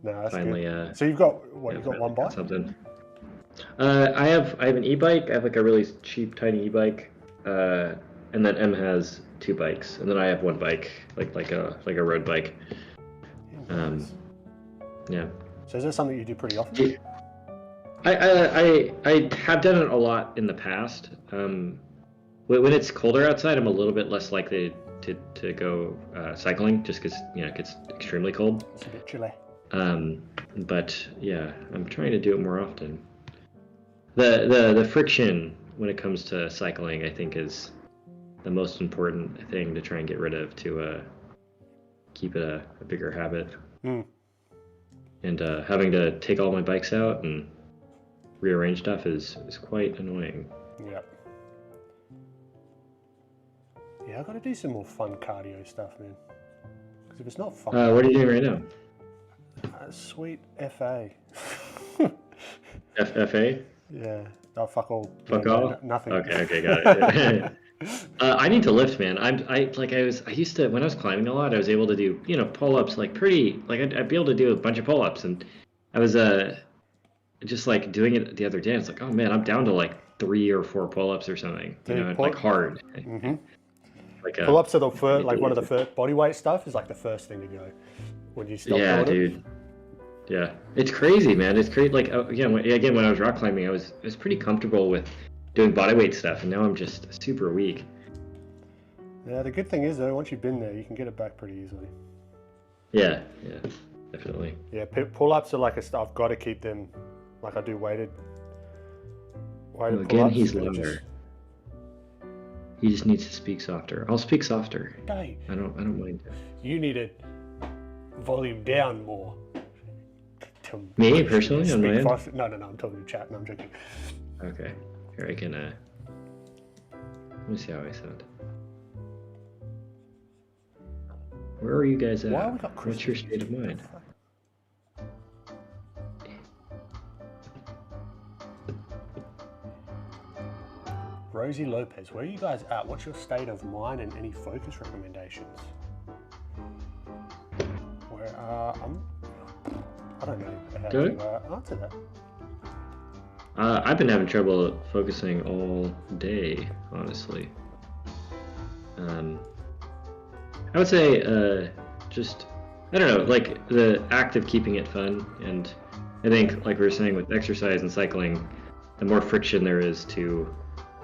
that's finally good. So you've got what? You've got one bike? Something. I have an e-bike. I have like a really cheap tiny e-bike, and then M has 2 bikes, and then I have one bike, like a road bike. Yeah. So is that something you do pretty often? I have done it a lot in the past. When it's colder outside, I'm a little bit less likely to go cycling, just because it gets extremely cold. It's a bit chilly. But yeah, I'm trying to do it more often. The friction when it comes to cycling, I think, is the most important thing to try and get rid of to keep it a bigger habit. And having to take all my bikes out and rearrange stuff is quite annoying. Yep. Yeah, I've got to do some more fun cardio stuff, man. Because if it's not fun... what are you doing right now? Sweet FA. FA? Yeah. Oh, fuck all. Fuck all? Nothing. Okay, got it. I need to lift, man. I used to, when I was climbing a lot, I was able to do, pull-ups I'd be able to do a bunch of pull-ups, and I was just like doing it the other day. It's like, oh man, I'm down to like 3 or 4 pull-ups or something. Like hard. Mm-hmm. Like pull-ups are the first, like one of the first body weight stuff is like the first thing to go when you stop doing dude. it. Yeah, it's crazy, man. It's crazy. Like again, when I was rock climbing, I was pretty comfortable with doing bodyweight stuff, and now I'm just super weak. Yeah, the good thing is though, once you've been there, you can get it back pretty easily. Yeah, definitely. Yeah, pull-ups are like I've got to keep them, like I do weighted pull-ups. Again, he's louder. He just needs to speak softer. I'll speak softer. Hey, I don't mind. You need to volume down more. Me personally, on my end? No, I'm talking to chat. No, I'm joking. Okay, here I can. Let me see how I sound. Where are you guys at? What's your state of mind? Rosie Lopez, where are you guys at? What's your state of mind and any focus recommendations? I don't know how to answer that. I've been having trouble focusing all day, honestly. I would say just, I don't know, like the act of keeping it fun. And I think, like we were saying with exercise and cycling, the more friction there is to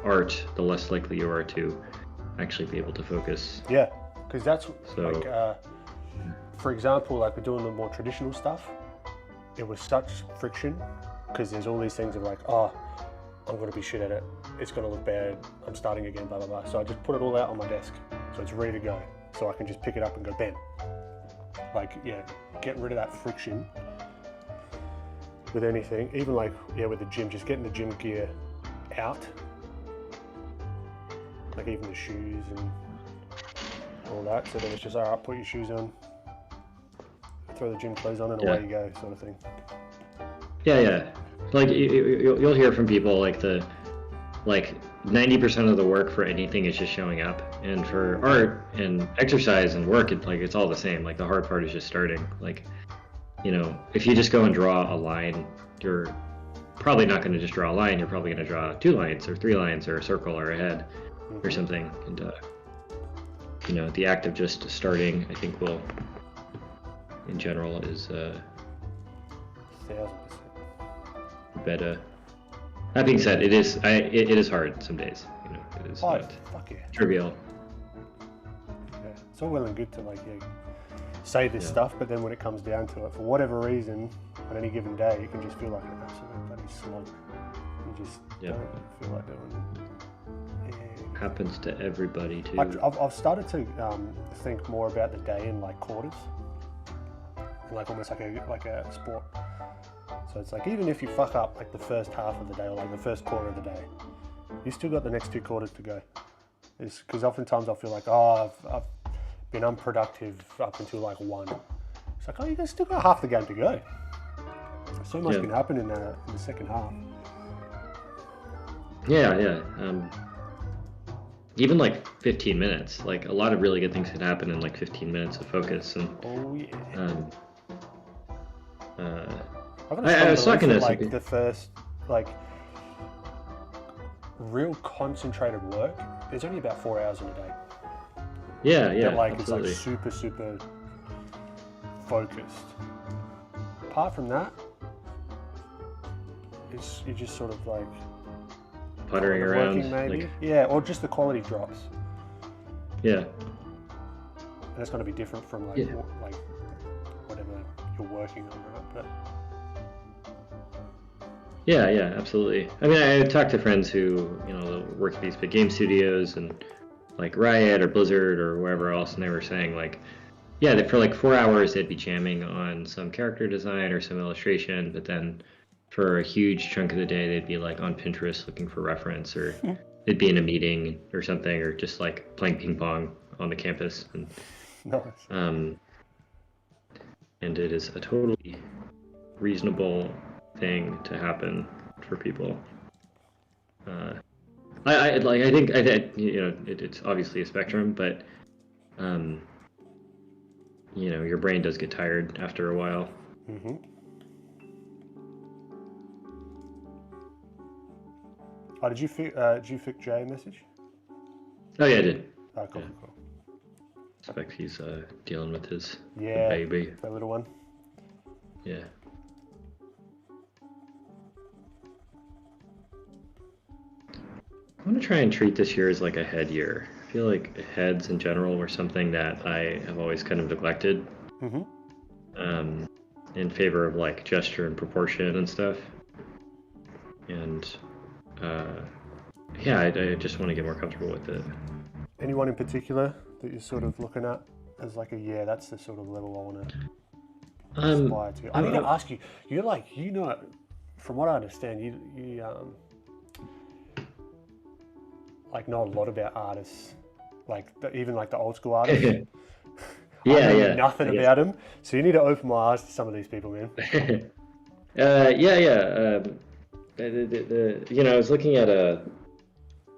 art, the less likely you are to actually be able to focus. Yeah, because that's like, for example, like we're doing the more traditional stuff. It was such friction because there's all these things of like, oh, I'm going to be shit at it. It's going to look bad. I'm starting again, blah, blah, blah. So I just put it all out on my desk. So it's ready to go. So I can just pick it up and go, bam. Like, yeah, get rid of that friction with anything. Even like, yeah, with the gym, just getting the gym gear out. Like even the shoes and all that. So then it's just, all right, put your shoes on. Throw the gym clothes on and away you go, sort of thing. Yeah. like you'll hear from people like 90% of the work for anything is just showing up, and for art and exercise and work, it's all the same. Like the hard part is just starting. Like, if you just go and draw a line, you're probably not going to just draw a line. You're probably going to draw 2 lines or 3 lines or a circle or a head or something. And the act of just starting, I think, will, in general, is 1000%. better. That being said, it is hard some days. It is not fuck yeah. trivial. Yeah, it's all well and good to say this stuff, but then when it comes down to it, for whatever reason, on any given day, you can just feel like an absolute bloody slog. You just don't feel like doing it. Yeah. Happens to everybody too. I've started to think more about the day in like quarters, and like almost like a sport. So it's like even if you fuck up like the first half of the day or like the first quarter of the day, you still got the next 2 quarters to go. It's because oftentimes I feel like I've been unproductive up until like 1. It's like you still got half the game to go. So much can happen in the second half. Yeah. Even like 15 minutes. Like a lot of really good things can happen in like 15 minutes of focus. And I was talking to like the first real concentrated work. There's only about 4 hours in a day. Yeah, absolutely. It's like super focused. Apart from that, you're just sort of like puttering around, working maybe. Like... Yeah, or just the quality drops. Yeah. And it's going to be different from like whatever you're working on, right? But yeah, absolutely. I mean, I talked to friends who work at these big game studios and like Riot or Blizzard or wherever else, and they were saying like, for like 4 hours they'd be jamming on some character design or some illustration, but then for a huge chunk of the day they'd be like on Pinterest looking for reference, or they'd be in a meeting or something, or just like playing ping pong on the campus. And nice. And it is a totally reasonable thing to happen for people. I think it's obviously a spectrum, but your brain does get tired after a while. Mm-hmm. Oh, did you fix Jay a message? Oh yeah, I did. Oh, cool. Suspect he's dealing with his baby, the little one. Yeah. I want to try and treat this year as like a head year. I feel like heads in general were something that I have always kind of neglected. Mm-hmm. In favor of like gesture and proportion and stuff. And I just want to get more comfortable with it. Anyone in particular that you're sort of looking at as like that's the sort of level I want to aspire to? I need to ask you. You're like, from what I understand, you like know a lot about artists, like even like the old school artists. I know nothing about them, so you need to open my eyes to some of these people, man. I was looking at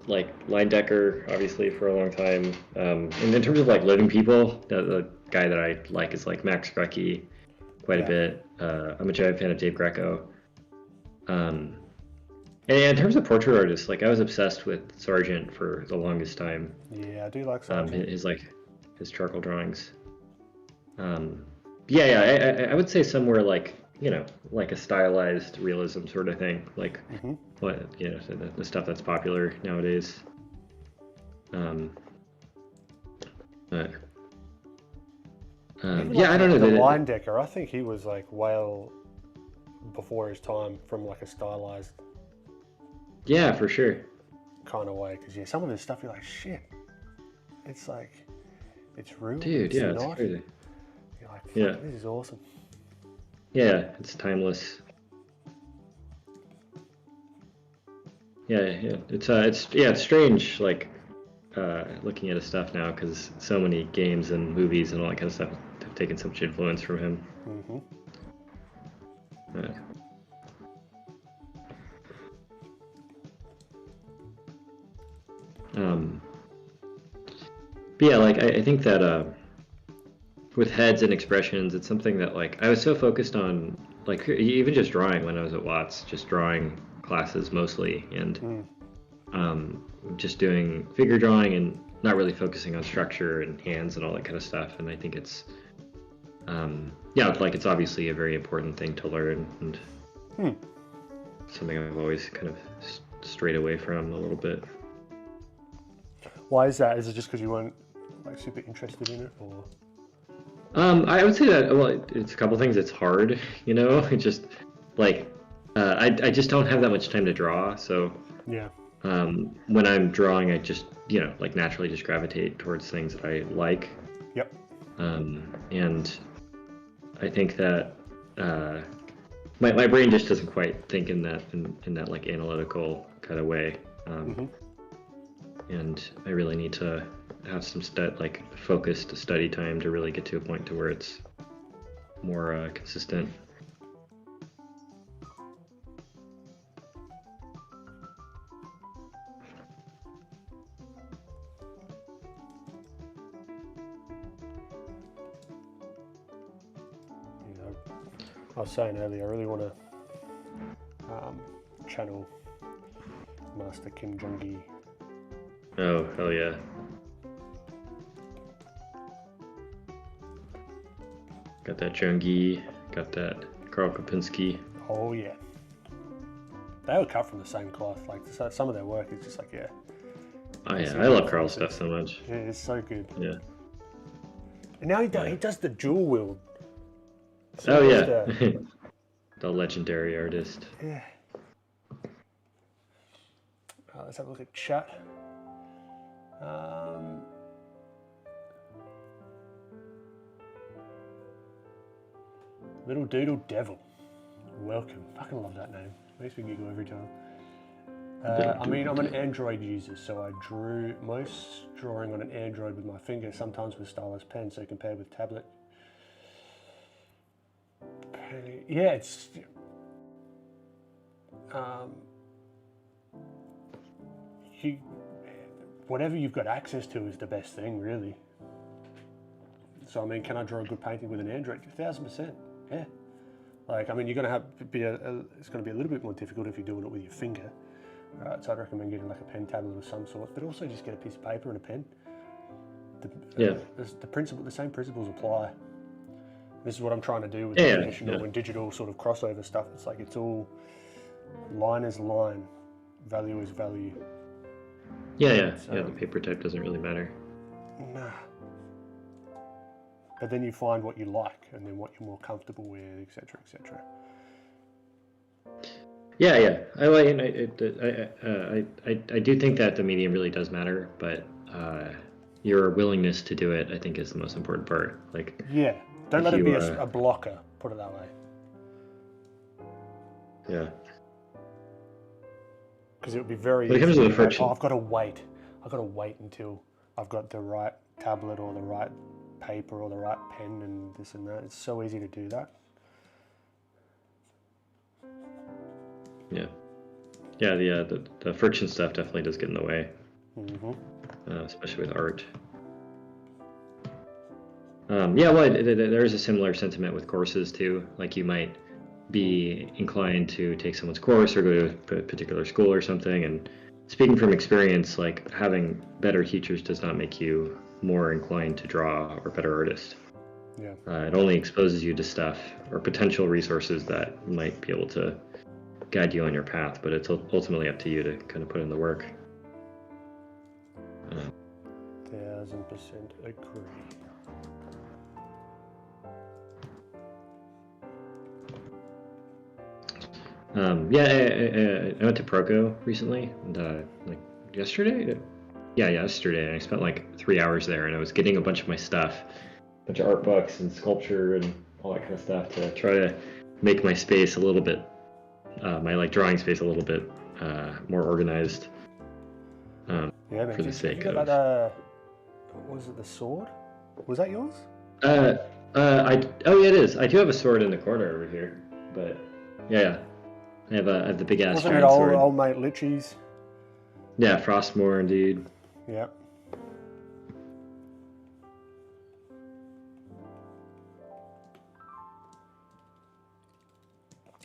Line Decker, obviously, for a long time. And in terms of like living people, the guy that I like is like Max Grecke quite a bit. I'm a giant fan of Dave Grecke. And in terms of portrait artists, like I was obsessed with Sargent for the longest time. Yeah, I do like Sargent. His charcoal drawings. I would say somewhere like a stylized realism sort of thing, like the stuff that's popular nowadays. I don't know. The Line Decker, I think he was like well before his time from like a stylized. Yeah, for sure. Kind of way, because some of his stuff you're like, shit. It's like, it's real. Dude, it's crazy. You're like, this is awesome. Yeah, it's timeless. It's strange, like looking at his stuff now, because so many games and movies and all that kind of stuff have taken so much influence from him. Mm-hmm. Um, but yeah, like I think that with heads and expressions, it's something that like I was so focused on, like even just drawing when I was at Watts, just drawing classes mostly, and just doing figure drawing and not really focusing on structure and hands and all that kind of stuff. And I think it's yeah, like it's obviously a very important thing to learn, and something I've always kind of strayed away from a little bit. Why is that? Is it just because you weren't like super interested in it, or? I would say that, well, it's a couple things. It's hard, you know. It's just like I just don't have that much time to draw, so Yeah. when I'm drawing, I just, you know, like naturally just gravitate towards things that I like. Yep. And I think that my brain just doesn't quite think in that like analytical kind of way. And I really need to have some like focused study time to really get to a point to where it's more consistent. I was saying earlier, I really want to channel Master Kim Jong-gi. Oh, hell yeah. Got that Jung-gi, got that Karl Kopinski. Oh yeah. They were cut from the same cloth. Like some of their work is just like, yeah. Oh yeah, I love Karl's stuff so much. Yeah, it's so good. Yeah. And now he does the dual wield. So oh yeah. The legendary artist. Yeah. Let's have a look at chat. Little Doodle Devil. Welcome. Fucking love that name. Makes me giggle every time. I mean, I'm an Android user, so I drew most drawing on an Android with my finger, sometimes with stylus pen, so compared with tablet. Yeah, it's... whatever you've got access to is the best thing, really. So, I mean, can I draw a good painting with an Android? 1,000%, yeah. Like, I mean, you're going to have it's going to be a little bit more difficult if you're doing it with your finger. Right, so I'd recommend getting like a pen tablet of some sort, but also just get a piece of paper and a pen. The same principles apply. This is what I'm trying to do with the traditional and digital sort of crossover stuff. It's like it's all line is line, value is value. Yeah. The paper type doesn't really matter. Nah. But then you find what you like, and then what you're more comfortable with, etc., etc. Yeah. I do think that the medium really does matter, but your willingness to do it, I think, is the most important part. Like, yeah, don't let it be a blocker. Put it that way. Yeah. Because it would be very easy. Comes to the friction. I've got to wait. I've got to wait until I've got the right tablet or the right paper or the right pen and this and that. It's so easy to do that. Yeah. The friction stuff definitely does get in the way, especially with art. There's a similar sentiment with courses too. Like, you might be inclined to take someone's course or go to a particular school or something, and speaking from experience, like, having better teachers does not make you more inclined to draw or better artist. Yeah. It only exposes you to stuff or potential resources that might be able to guide you on your path, but it's ultimately up to you to kind of put in the work. 1,000% agree. I went to Proco recently, and yesterday, and I spent like 3 hours there, and I was getting a bunch of my stuff, a bunch of art books and sculpture and all that kind of stuff to try to make my space a little bit, my like drawing space a little bit more organized. For the sake of. Was it the sword? Was that yours? It is. I do have a sword in the corner over here, but yeah. I have the big ass. Wasn't it sword. old mate Litchies? Yeah, Frostmourne, dude. Yeah.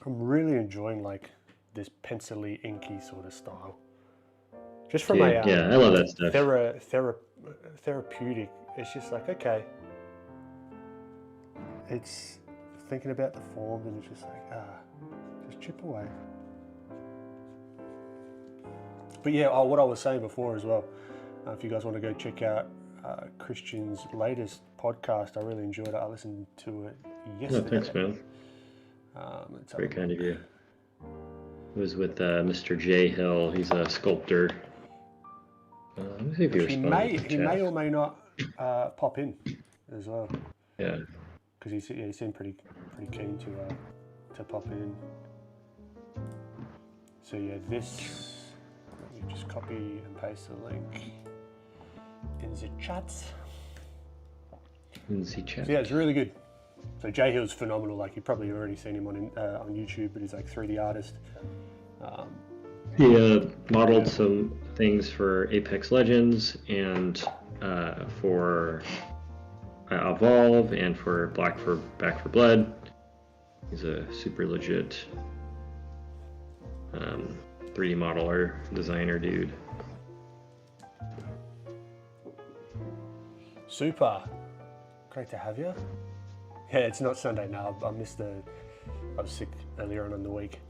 I'm really enjoying like this pencil-y, inky sort of style. Just from Dude, a yeah, I love that stuff. therapeutic. It's just like, okay, it's thinking about the forms and it's just like, just chip away. But yeah, what I was saying before as well, if you guys want to go check out Christian's latest podcast, I really enjoyed it. I listened to it yesterday. Oh, thanks, man. Very kind of you. It was with Mr. J. Hill. He's a sculptor. Let me see if he may or may not pop in as well. Yeah. Because he seemed pretty keen to pop in. So yeah, this. Let me just copy and paste the link in the chat. So yeah, it's really good. So Jay Hill's phenomenal. Like, you've probably already seen him on YouTube, but he's like 3D artist. He modeled some things for Apex Legends and for Evolve and for Back 4 Blood. He's a super legit 3D modeler, designer dude. Super. Great to have you. Yeah, it's not Sunday now. I was sick earlier on in the week.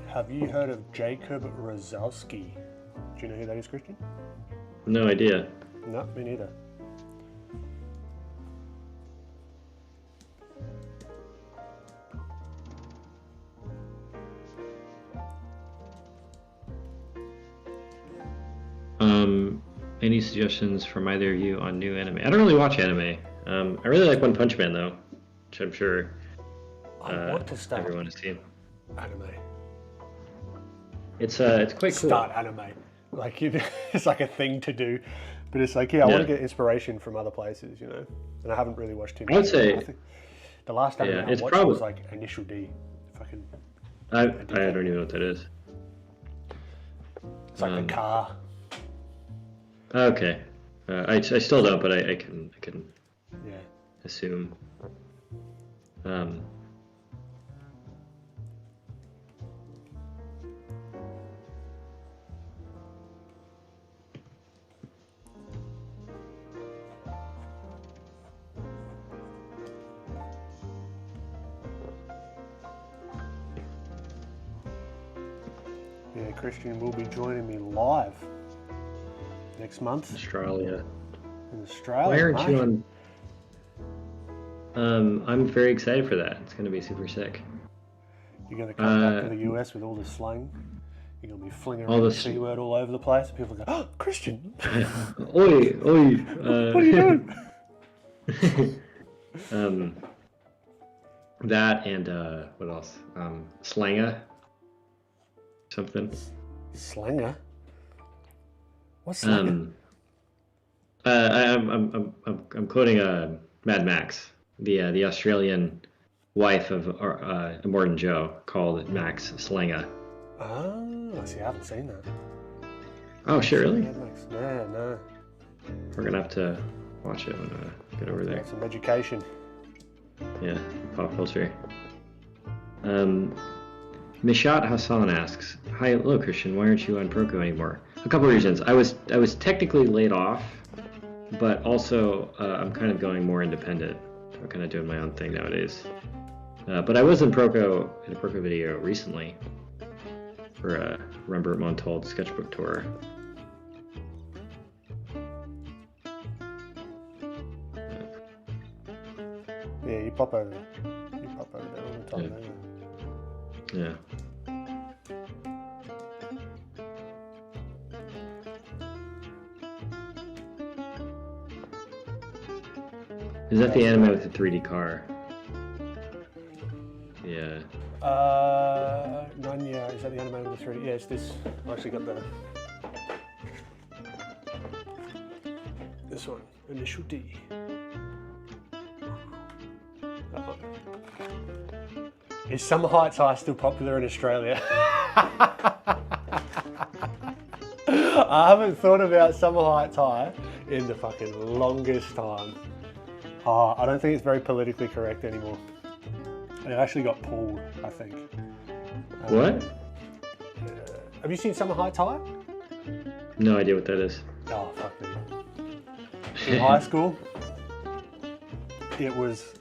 Have you heard of Jacob Rosowski? Do you know who that is, Christian? No idea. No, me neither. Any suggestions from either of you on new anime? I don't really watch anime. I really like One Punch Man though, which I'm sure I want to start everyone has seen. Anime. It's quite cool. Start anime. Like, it's like a thing to do, but it's like, I want to get inspiration from other places, you know. And I haven't really watched too much. I would say I think the last anime I watched was like Initial D. I don't even know what that is. It's like the car. Okay, I still don't, but I can assume. Yeah, Christian will be joining me live next month. Australia. In Australia. Why aren't you on? I'm very excited for that. It's going to be super sick. You're going to come back to the US with all this slang. You're going to be flinging around the C word all over the place. People go, oh, Christian! Oi! What are you doing? That and what else? Slanga. Something. Slanger? What's slanger? I'm quoting Mad Max, the Australian wife of Immortan Joe, called Max Slanga. Oh, I see. I haven't seen that. Oh, shit, really? No. We're gonna have to watch it when I get over there. Some education. Yeah, pop culture. Mishat Hassan asks, "Hi, hello Christian. Why aren't you on Proco anymore?" A couple of reasons. I was technically laid off, but also I'm kind of going more independent. I'm kind of doing my own thing nowadays. But I was in a Proco video recently for Rembert Montold sketchbook tour. Yeah, you pop over there. All the time, don't you? Yeah. Is that the anime with the 3D car? Yeah. Nanya, is that the anime with the 3D? Yeah, it's this. I actually got this one, Initial D. That one. Is Summer Heights High still popular in Australia? I haven't thought about Summer Heights High in the fucking longest time. I don't think it's very politically correct anymore. It actually got pulled, I think. What? Have you seen Summer Heights High? No idea what that is. Oh, fuck me. In high school, it was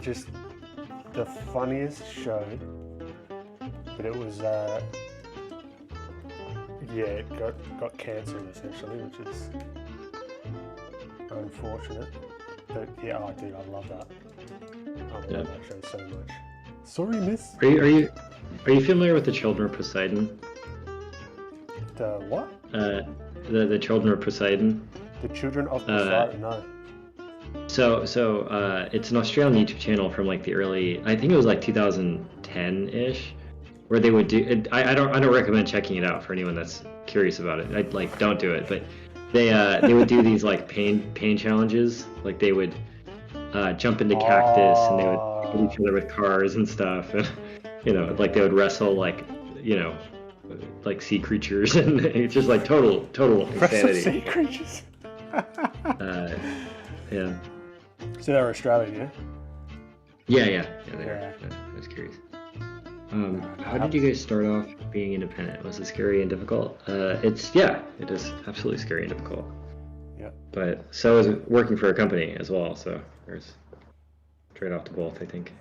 just the funniest show. But it was, it got cancelled essentially, which is unfortunate. But yeah, oh, dude, I love that. I love that show so much. Sorry, miss. Are you familiar with the Children of Poseidon? The what? The Children of Poseidon. The Children of Poseidon. No. So it's an Australian YouTube channel from like the early, I think it was like 2010-ish, where they would do. I don't recommend checking it out for anyone that's curious about it. Don't do it. But they would do these like pain challenges. Like they would jump into cactus and they would hit each other with cars and stuff. And like they would wrestle like sea creatures, and it's just like total insanity. Sea creatures. Yeah. So they're Australian, yeah? Yeah, they are. I was curious. How did you guys start off being independent? Was it scary and difficult? It is absolutely scary and difficult. Yeah. But so is working for a company as well, so there's trade-off to both, I think,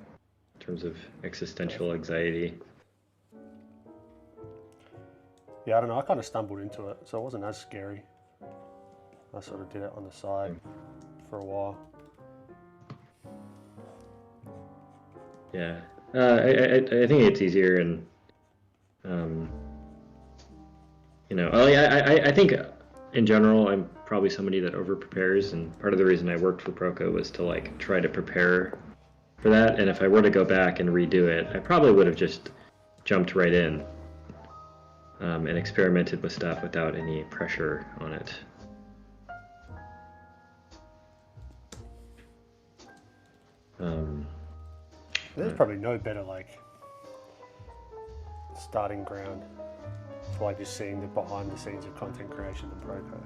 in terms of existential anxiety. Yeah, I don't know, I kind of stumbled into it, so it wasn't as scary. I sort of did it on the side for a while. Yeah, I think it's easier, and I think in general I'm probably somebody that over prepares, and part of the reason I worked for Proco was to like try to prepare for that. And if I were to go back and redo it, I probably would have just jumped right in and experimented with stuff without any pressure on it. There's probably no better like starting ground for like just seeing the behind the scenes of content creation than Proco,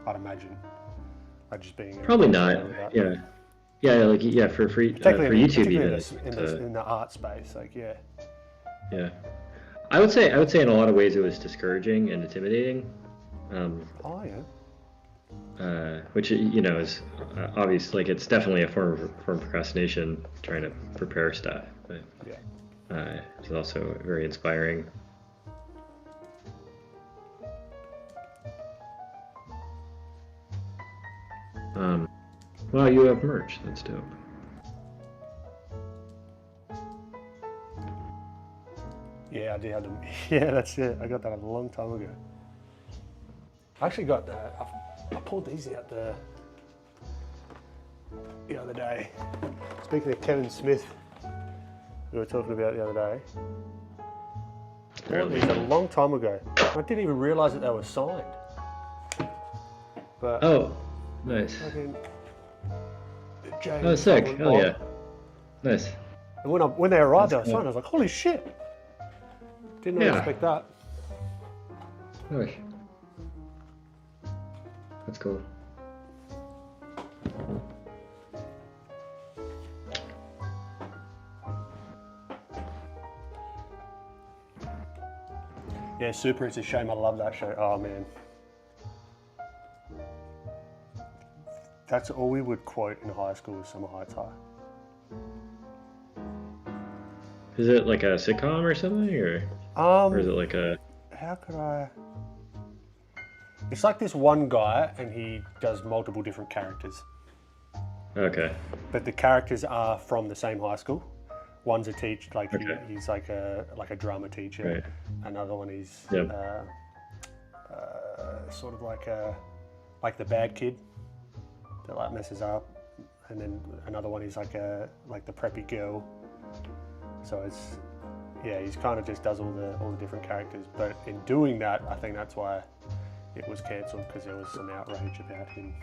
I'd imagine. Like just being probably not. For YouTube even in the art space, like yeah. I would say in a lot of ways it was discouraging and intimidating. Which is obvious. Like it's definitely a form of procrastination, trying to prepare stuff. But it's also very inspiring. Well, you have merch. That's dope. Yeah, I did have them. Yeah, that's it. I got that a long time ago. I actually got I pulled these out the other day. Speaking of Kevin Smith, we were talking about the other day. I bought these a long time ago. I didn't even realise that they were signed. But nice. Oh, sick. Hell yeah. Nice. And when they arrived, they were signed. I was like, holy shit. Didn't really expect that. Nice. That's cool. Yeah, super. It's a shame. I love that show. Oh, man. That's all we would quote in high school was Summer Heights High. Is it like a sitcom or something? Or is it like a... How could I... It's like this one guy, and he does multiple different characters. Okay. But the characters are from the same high school. One's a teacher, like he's like a drama teacher. Right. Another one is sort of like the bad kid that like messes up, and then another one is like the preppy girl. So it's he's kind of just does all the different characters. But in doing that, I think that's why it was cancelled, because there was some outrage about him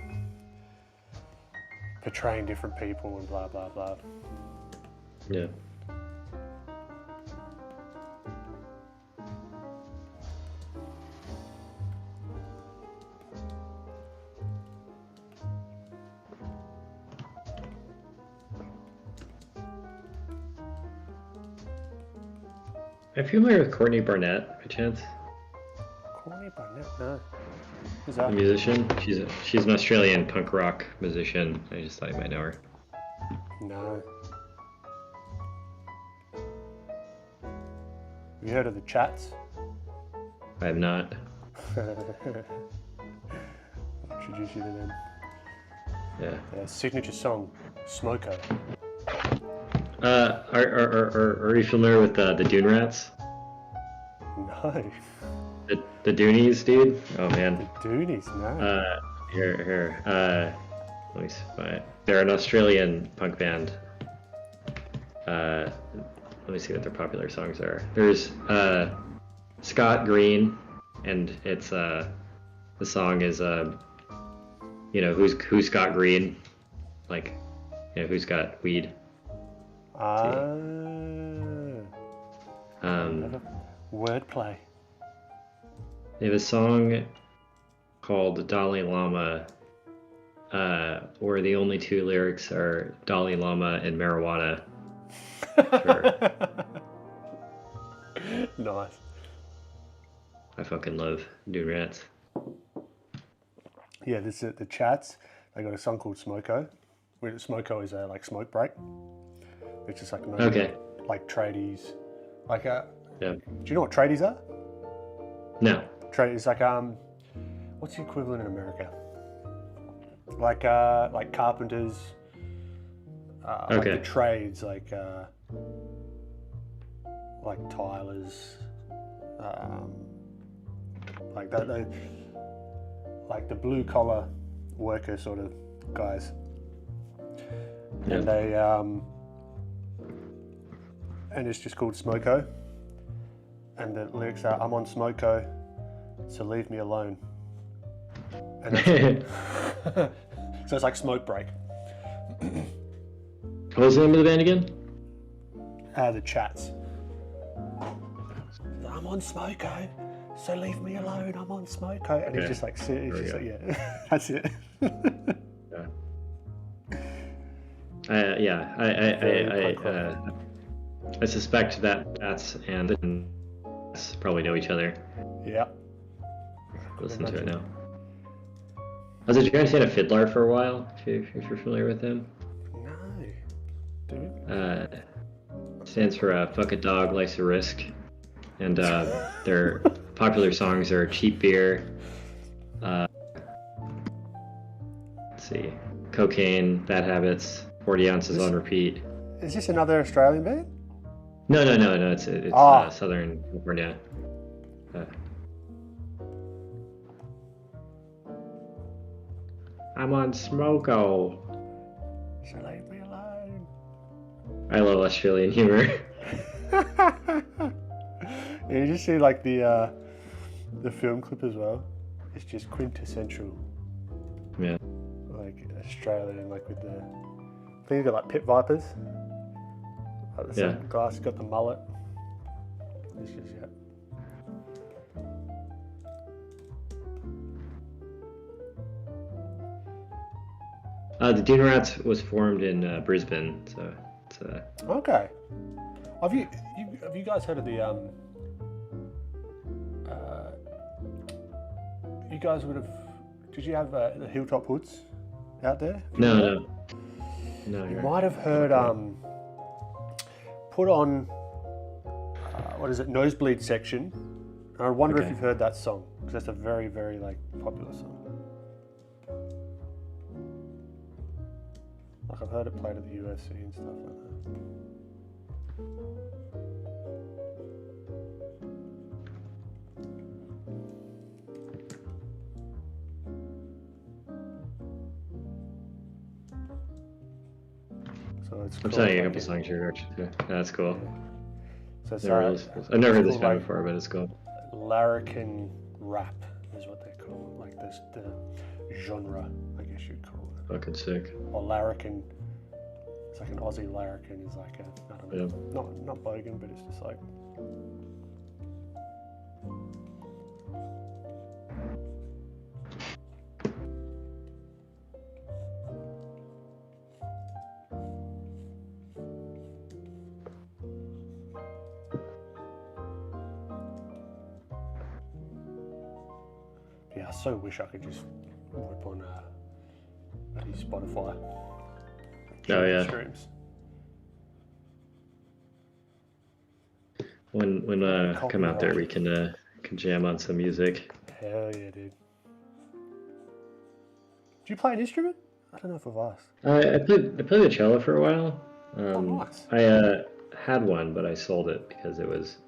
portraying different people and blah blah blah. Yeah. Are you familiar with Courtney Barnett, by chance? Corny Barnett, no. Who's A that? musician. She's an Australian punk rock musician. I just thought you might know her. No. Have you heard of the Chats? I have not. I'll introduce you to them. Yeah. Their signature song, Smoko. Are you familiar with the Dune Rats? No. The Doonies, dude? Oh man. The Doonies, no. Here. Let me see. They're an Australian punk band. Let me see what their popular songs are. There's Scott Green, and it's the song is who's Scott Green, like who's got weed. Wordplay. They have a song called Dalai Lama, where the only two lyrics are Dalai Lama and marijuana. Sure. Nice. I fucking love Dune Rats. Yeah, this is the Chats. They got a song called Smoko. Smoko is a like smoke break. It's just like like tradies. Like Yeah. do you know what tradies are? No. Tradies like what's the equivalent in America? Like carpenters. Like the trades, like tilers, like that. Like the blue collar worker sort of guys. Yeah. And they and it's just called Smoko. And the lyrics are, "I'm on Smoko, so leave me alone." And that's so it's like smoke break. What was the name of the band again? The Chats. "I'm on Smoko, so leave me alone. I'm on Smoko," and he's just like, yeah, that's it. I suspect that Bats and the probably know each other. Yeah. Listen to it now. I was a giant fan of Fiddler for a while, if you're familiar with him. No. Dude. Stands for Fuck a Dog Likes a Risk. And their popular songs are Cheap Beer, let's see, Cocaine, Bad Habits, 40 Ounces on Repeat. Is this another Australian band? No, it's Southern California. I'm on Smoko. So leave me alone. I love Australian humor. Yeah, you just see like the film clip as well. It's just quintessential. Yeah. Like Australian, like with the. I think you got like pit vipers. Like the sunglasses, got the mullet. It's just The Dune Rats was formed in Brisbane, so it's Okay. Have you guys heard of the you guys would have. Did you have the Hilltop Hoods out there? No. You might have heard put on what is it, Nosebleed Section. And I wonder if you've heard that song, because that's a very, very like popular song. Like I've heard it played at the UFC and stuff like that. So it's I'm telling you a couple songs here actually too. Yeah, that's cool. So it's, I've never heard this band before, but it's cool. Larrikin rap is what they call it, like this the genre, I guess you'd call it. Fucking sick. Or larrikin, it's like an Aussie larrikin is like a, I don't know, not bogan, but it's just like. Yeah, I so wish I could just whip on Spotify. Oh yeah. Streams. When come out there, we can jam on some music. Hell yeah, dude. Do you play an instrument? I don't know if I've asked. I played the cello for a while. Nice. I had one, but I sold it because it was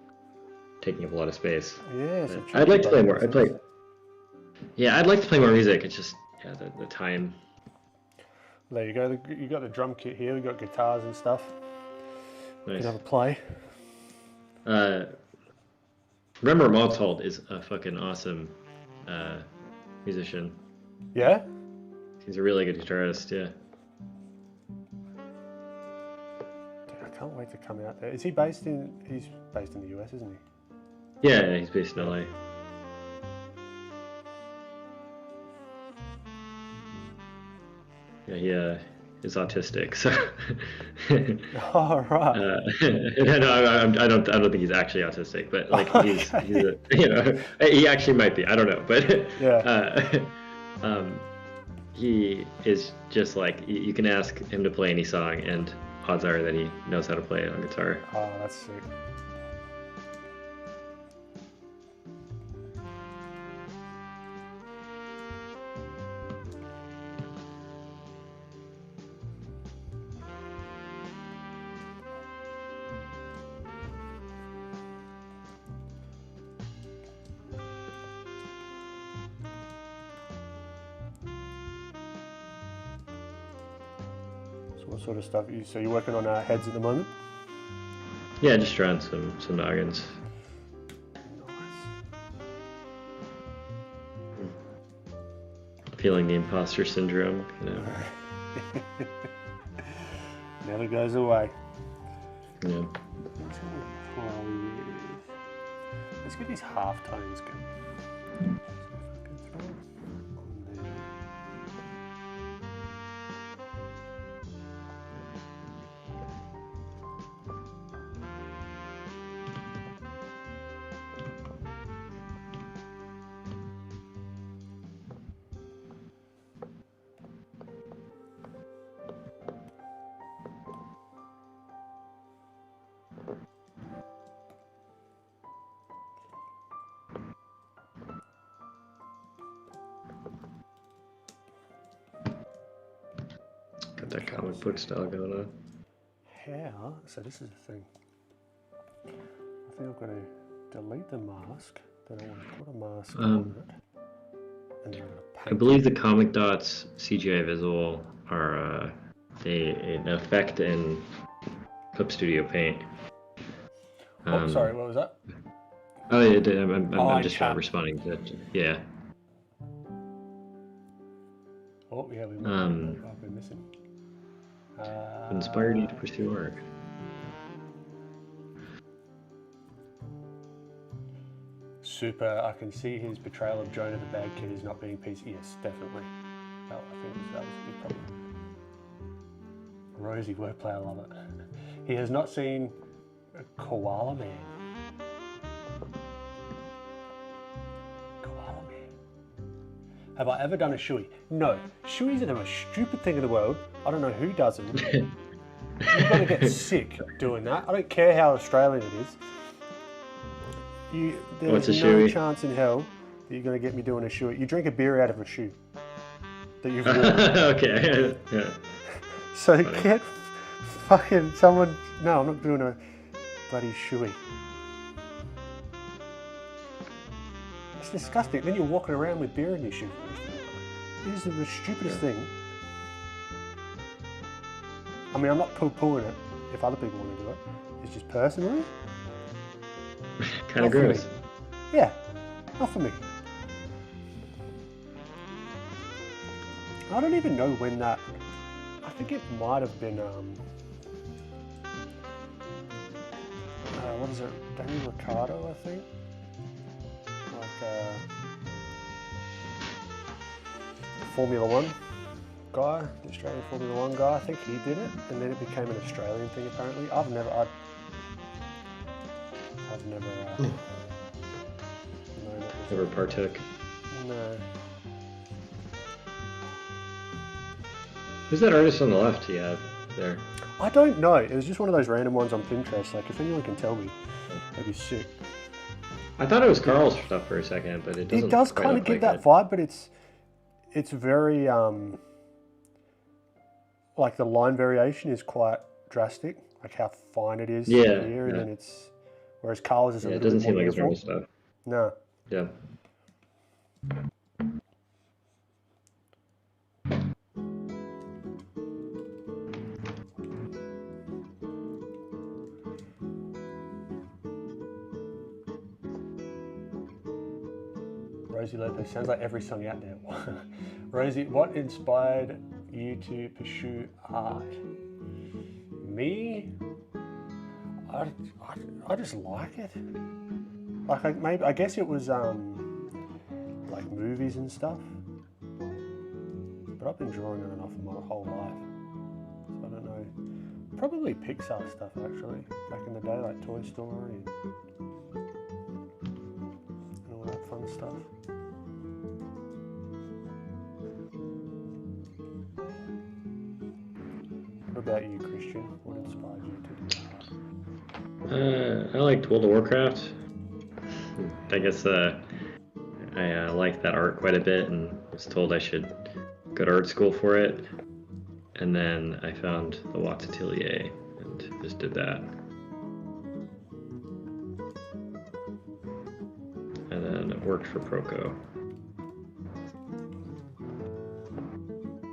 taking up a lot of space. Yeah, I'd like to play more. I'd like to play more music. It's just the time. There you go. You got the drum kit here. We got guitars and stuff. Nice. You can have a play. Remember Malthold is a fucking awesome musician. Yeah? He's a really good guitarist, yeah. Dude, I can't wait to come out there. Is he based in... He's based in the US, isn't he? Yeah, he's based in LA. Yeah, he is autistic, so... Oh, right. No, I don't think he's actually autistic, but like he's he actually might be. I don't know, but yeah. He is just like you can ask him to play any song, and odds are that he knows how to play it on guitar. Oh, that's sick. What sort of stuff? So you're working on heads at the moment? Yeah, just drawing some noggins. Nice. Feeling the imposter syndrome, you know. Never goes away. Yeah. Let's get these half tones going. Got that comic book style going on. How? So this is the thing. I think I've got to delete the mask. Then I want to put a mask on it. And then I'm going to paint I believe the Comic Dots CGI visual are an effect in Clip Studio Paint. Sorry, what was that? Oh, yeah, I'm just responding to it. Yeah. Oh, yeah, we might have been missing. Inspired you to pursue art. Super. I can see his portrayal of Jonah the Bad Kid as not being PC. Yes, definitely. I think that was a big problem. Rosy wordplay, I love it. He has not seen a Koala Man. Koala Man. Have I ever done a shoey? No. Shoeys are the most stupid thing in the world. I don't know who does them. You've got to get sick doing that. I don't care how Australian it is. There's no chance in hell that you're going to get me doing a shoe. You drink a beer out of a shoe that you've worn. Okay. Yeah. So get fucking someone. No, I'm not doing a bloody shoey. It's disgusting. Then you're walking around with beer in your shoes. This is the stupidest thing. I mean, I'm not poo-pooing it if other people want to do it. It's just personally. Kind of gross. Yeah, not for me. I don't even know when that. I think it might have been. What is it? Daniel Ricciardo, I think. Like Formula One guy, the Australian Formula One guy. I think he did it, and then it became an Australian thing. Apparently, I've never Never partook. No. Who's that artist on the left you have there? I don't know. It was just one of those random ones on Pinterest. Like, if anyone can tell me, that'd be sick. I thought it was Carl's stuff for a second, but it doesn't. It does quite kind of look give like that vibe, but it's very like the line variation is quite drastic, like how fine it is here, and then it's whereas Carl's is a little bit more it doesn't seem like his uniform. normal stuff. No. Yeah. Rosie Lopez sounds like every song out there. Rosie, what inspired you to pursue art? Me? I just like it. Like I guess it was like movies and stuff. But I've been drawing on and off my whole life. So I don't know. Probably Pixar stuff actually. Back in the day, like Toy Story and all that fun stuff. What about you, Christian? What inspired you to do art? I liked World of Warcraft. I guess I liked that art quite a bit and was told I should go to art school for it. And then I found the Watts Atelier and just did that. And then it worked for Proco.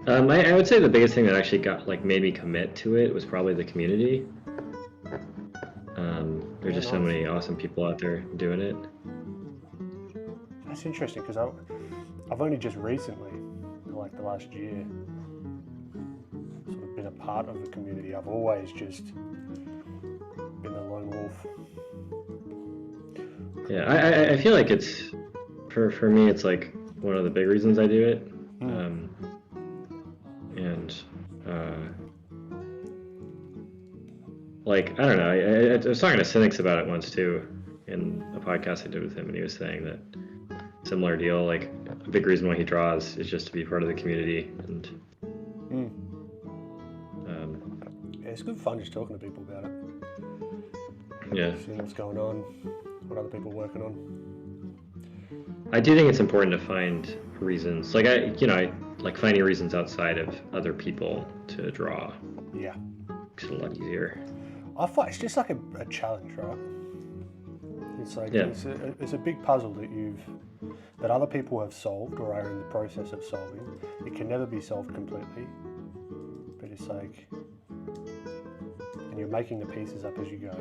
I would say the biggest thing that actually made me commit to it was probably the community. There's just so many awesome people out there doing it. That's interesting because I've only just recently, like the last year, sort of been a part of the community. I've always just been a lone wolf. Yeah, I feel like it's for me it's like one of the big reasons I do it. Like, I don't know, I was talking to Cynics about it once too, in a podcast I did with him, and he was saying that similar deal, like, a big reason why he draws is just to be part of the community, and yeah, it's good fun just talking to people about it. Yeah. Seeing what's going on, what other people are working on. I do think it's important to find reasons, like, I like finding reasons outside of other people to draw. Yeah. Makes it a lot easier. I find it's just like a challenge, right? It's like it's a big puzzle that other people have solved or are in the process of solving. It can never be solved completely, but it's like, and you're making the pieces up as you go.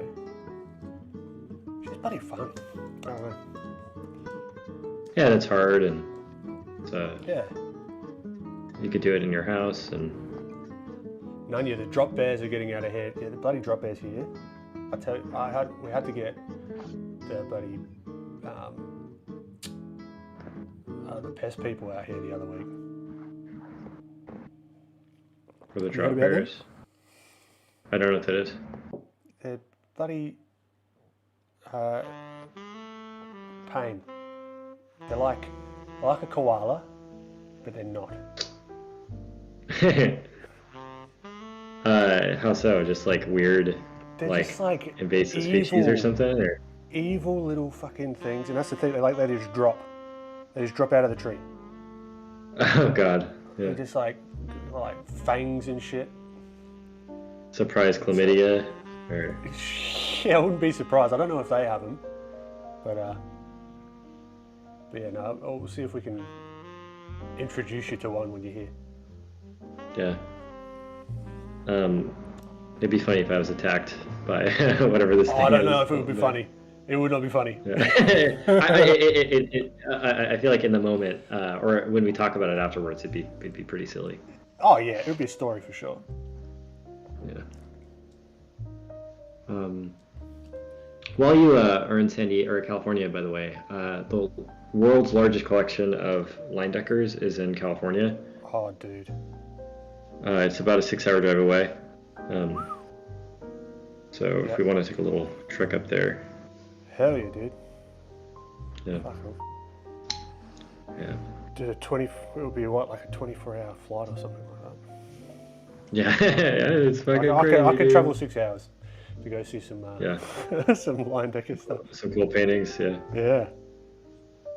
It's just bloody fun. I don't know. Yeah, and it's hard, and yeah. You could do it in your house, and None of the drop bears are getting out of hand. Yeah, the bloody drop bears here. I tell you, we had to get the bloody the pest people out here the other week. For the drop bears. I don't know what that is. They're bloody pain. They're like a koala, but they're not. How so? Just like weird, they're just like invasive species or something, or evil little fucking things. And that's the thing. They just drop. They just drop out of the tree. Oh god. Yeah. They're just like fangs and shit. Surprise chlamydia, or yeah, I wouldn't be surprised. I don't know if they have them, but yeah, no. We'll see if we can introduce you to one when you're here. Yeah. It'd be funny if I was attacked by whatever this thing is. I don't know if it would be funny. It would not be funny. Yeah. I feel like in the moment, or when we talk about it afterwards, it'd be pretty silly. Oh yeah, it would be a story for sure. Yeah. While you are in San Diego or California, by the way, the world's largest collection of line deckers is in California. Oh, dude. It's about a 6-hour drive away. So if we want to take a little trek up there. Hell yeah, dude. Yeah. Fuck Yeah. Did a 20, it'll be what, like a 24-hour flight or something like that. Yeah, it's fucking I crazy, could travel dude. 6 hours to go see some Yeah, some line decker stuff. some cool paintings. Yeah, Yeah,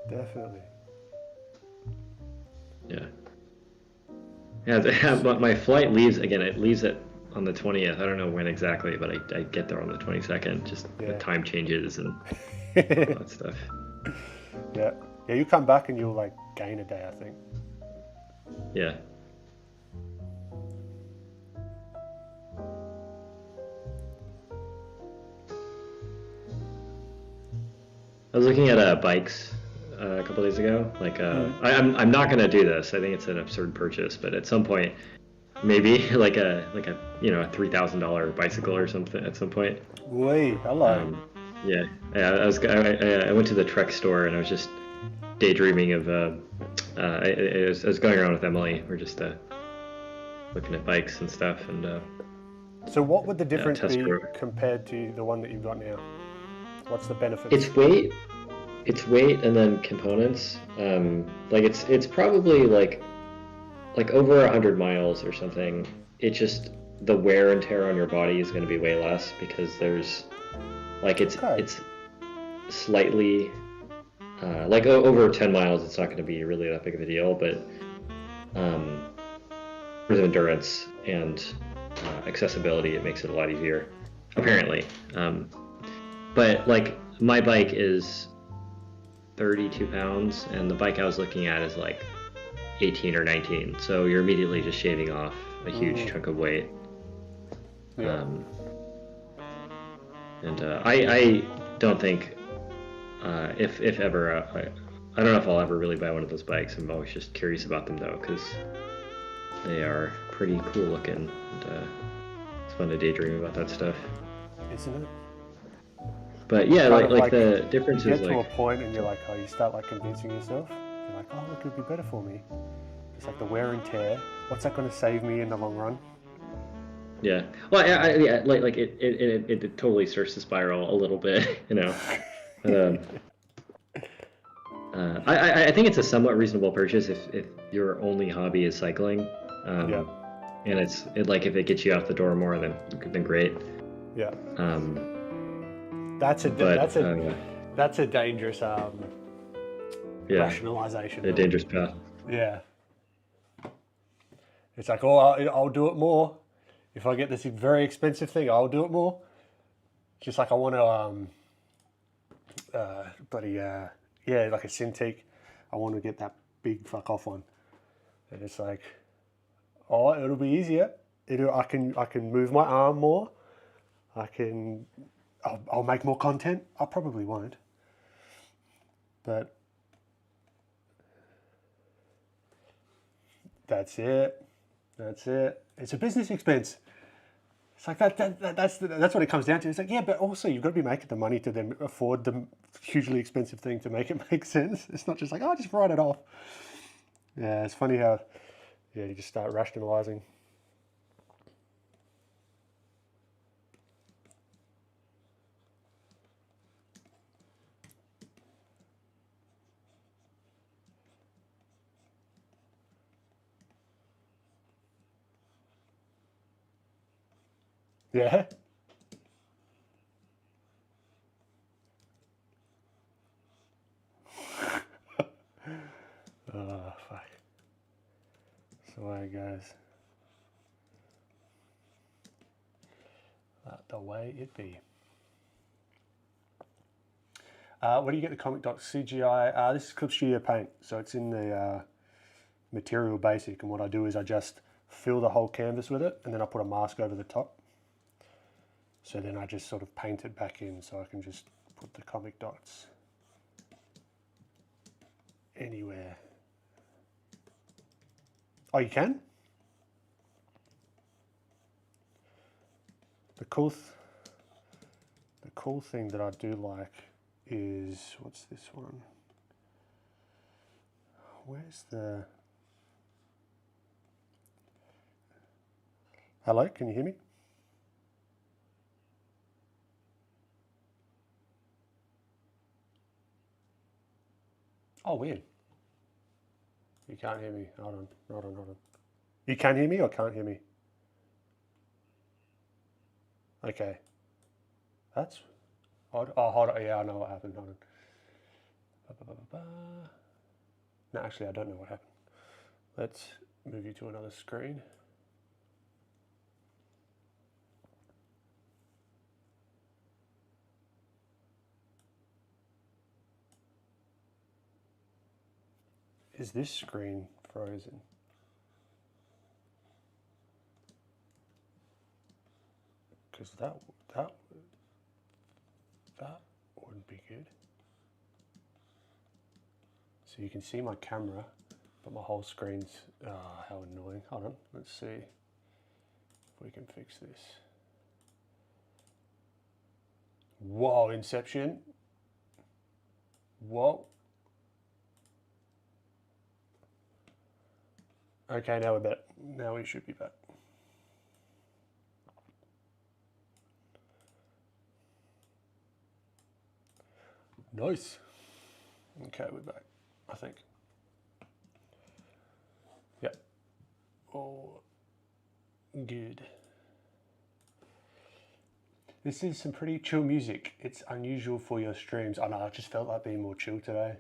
definitely. yeah, yeah. But my flight leaves again. It leaves at on the 20th. I don't know when exactly, but I get there on the 22nd. Just the Yeah. time changes and all that stuff. Yeah. Yeah, you come back and you'll like gain a day, I think. Yeah. I was looking at bikes a couple days ago. Like, I'm not gonna do this. I think it's an absurd purchase, but at some point, maybe like a a $3,000 bicycle or something. At some point, Wait, hello. yeah, yeah. I went to the Trek store and I was just daydreaming of. I was going around with Emily. We're just looking at bikes and stuff and So what would the difference test be road. compared to the one that you've got now? What's the benefits? It's weight and then components. Like it's probably like over 100 miles or something. It just the wear and tear on your body is going to be way less because there's like it's slightly like over 10 miles. It's not going to be really that big of a deal, but for endurance and accessibility, it makes it a lot easier. Apparently, but like my bike is 32 pounds, and the bike I was looking at is like 18 or 19. So you're immediately just shaving off a huge chunk of weight. Yeah. And I don't think if ever I don't know if I'll ever really buy one of those bikes. I'm always just curious about them though, because they are pretty cool looking. And it's fun to daydream about that stuff. Isn't it? But yeah, like the difference you is get to like a point and you're like, oh, you start like convincing yourself. You're like, oh, look, it would be better for me. It's like the wear and tear. What's that going to save me in the long run? yeah. Well, yeah, like it totally starts to spiral a little bit, you know. But, I think it's a somewhat reasonable purchase if your only hobby is cycling. Yeah. And like if it gets you out the door more, then great. Yeah. That's a dangerous rationalization. a dangerous path. Yeah. It's like, oh, I'll do it more. If I get this very expensive thing, I'll do it more. Just like I want to, like a Cintiq. I want to get that big fuck off one. And it's like, oh, it'll be easier. I can move my arm more. I'll make more content. I probably won't. But that's it. It's a business expense. It's like that's what it comes down to. It's like, yeah, but also you've got to be making the money to then afford the hugely expensive thing to make it make sense. It's not just like, oh, just write it off. Yeah, it's funny how, you just start rationalizing. Yeah. Oh, fuck. That's the way it goes. The way it be. Where do you get the comic docs? CGI. This is Clip Studio Paint. So it's in the Material Basic. And what I do is I just fill the whole canvas with it. And then I put a mask over the top. So then I just sort of paint it back in. So I can just put the comic dots anywhere. Oh, you can? The cool thing that I do like is, what's this one? Where's the... Hello, can you hear me? Oh, weird. You can't hear me. Hold on, hold on, hold on. You can hear me or can't hear me? Okay. That's odd. Oh, hold on. Yeah, I know what happened. Hold on. No, actually, I don't know what happened. Let's move you to another screen. Is this screen frozen? Because that wouldn't be good. So you can see my camera, but my whole screen's, how annoying. Hold on, let's see if we can fix this. Whoa, Inception. Whoa. Okay, now we're back. Now we should be back. Nice. Okay, we're back, I think. Yep. Oh, good. This is some pretty chill music. It's unusual for your streams. I know, I just felt like being more chill today.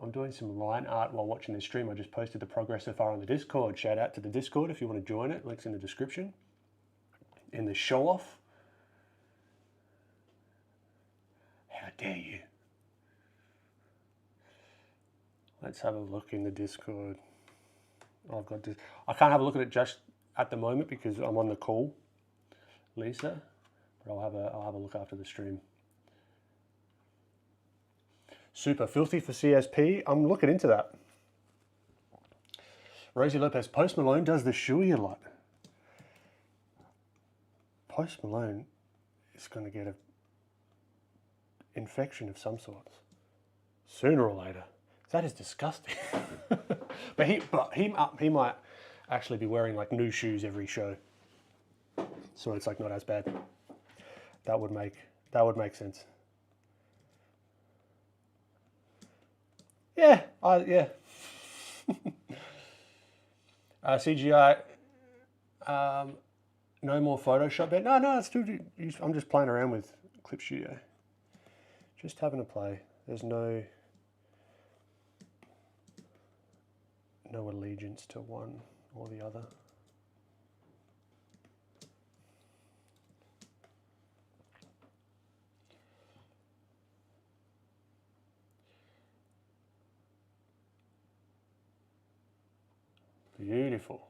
I'm doing some line art while watching this stream. I just posted the progress so far on the Discord. Shout out to the Discord if you want to join it. Link's in the description. In the show off. How dare you? Let's have a look in the Discord. I've got this. I can't have a look at it just at the moment because I'm on the call, Lisa. But I'll have a look after the stream. Super filthy for CSP. I'm looking into that. Rosie Lopez. Post Malone does the shoey a lot. Post Malone is going to get an infection of some sort sooner or later. That is disgusting. but he might actually be wearing like new shoes every show, so it's like not as bad. That would make sense. Yeah, yeah. CGI. No more Photoshop bit. No, it's still. I'm just playing around with Clip Studio. Just having a play. There's no allegiance to one or the other. Beautiful.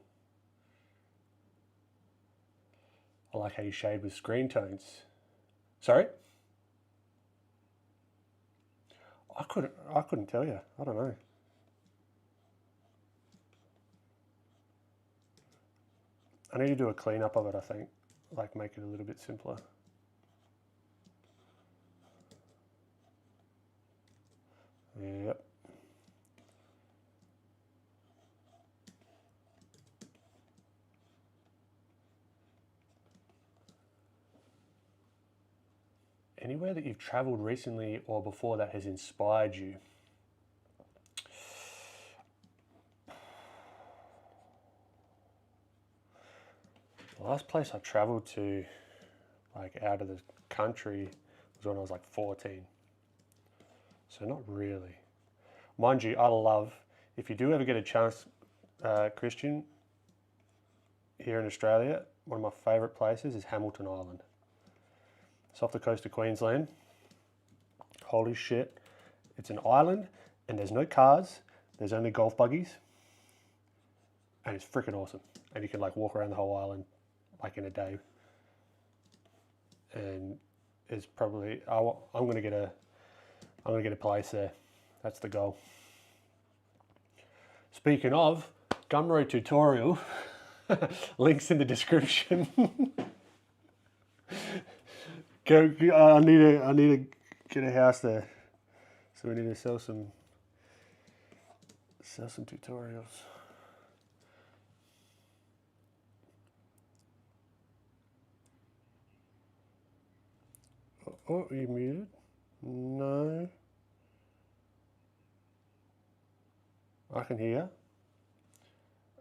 I like how you shade with screen tones. Sorry? I couldn't tell you. I don't know. I need to do a cleanup of it, I think. Like make it a little bit simpler. Yep. Anywhere that you've traveled recently or before that has inspired you? The last place I traveled to, like out of the country, was when I was like 14. So not really. Mind you, I love, if you do ever get a chance, Christian, here in Australia, one of my favourite places is Hamilton Island. It's off the coast of Queensland. Holy shit. It's an island and there's no cars, there's only golf buggies. And it's freaking awesome. And you can like walk around the whole island like in a day. And it's probably, I'm gonna get a place there. That's the goal. Speaking of, Gumroad tutorial, links in the description. I need to get a house there, so we need to sell some tutorials. Oh, are you muted? No. I can hear you.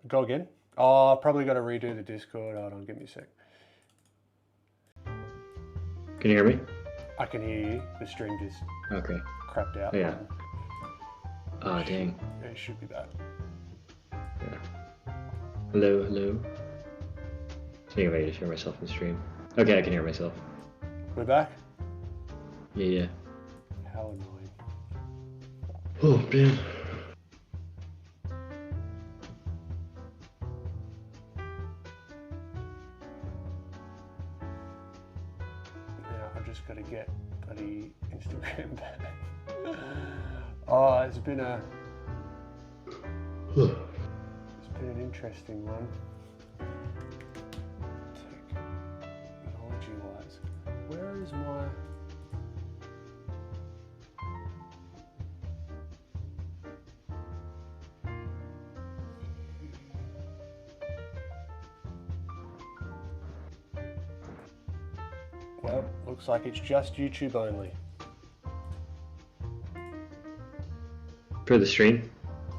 Go again. Oh, I've probably got to redo the Discord. Hold on, give me a sec. Can you hear me? I can hear you. The stream just Okay. crapped out. Yeah. Oh, dang. It should be back. Yeah. Hello, hello. See if I can hear myself in the stream. Okay, I can hear myself. We're back? Yeah, yeah. How annoying. Oh, man. Now I've just got to get bloody Instagram back. Oh, it's been an interesting one. Technology wise. Where is my Well, looks like it's just YouTube only. For the stream?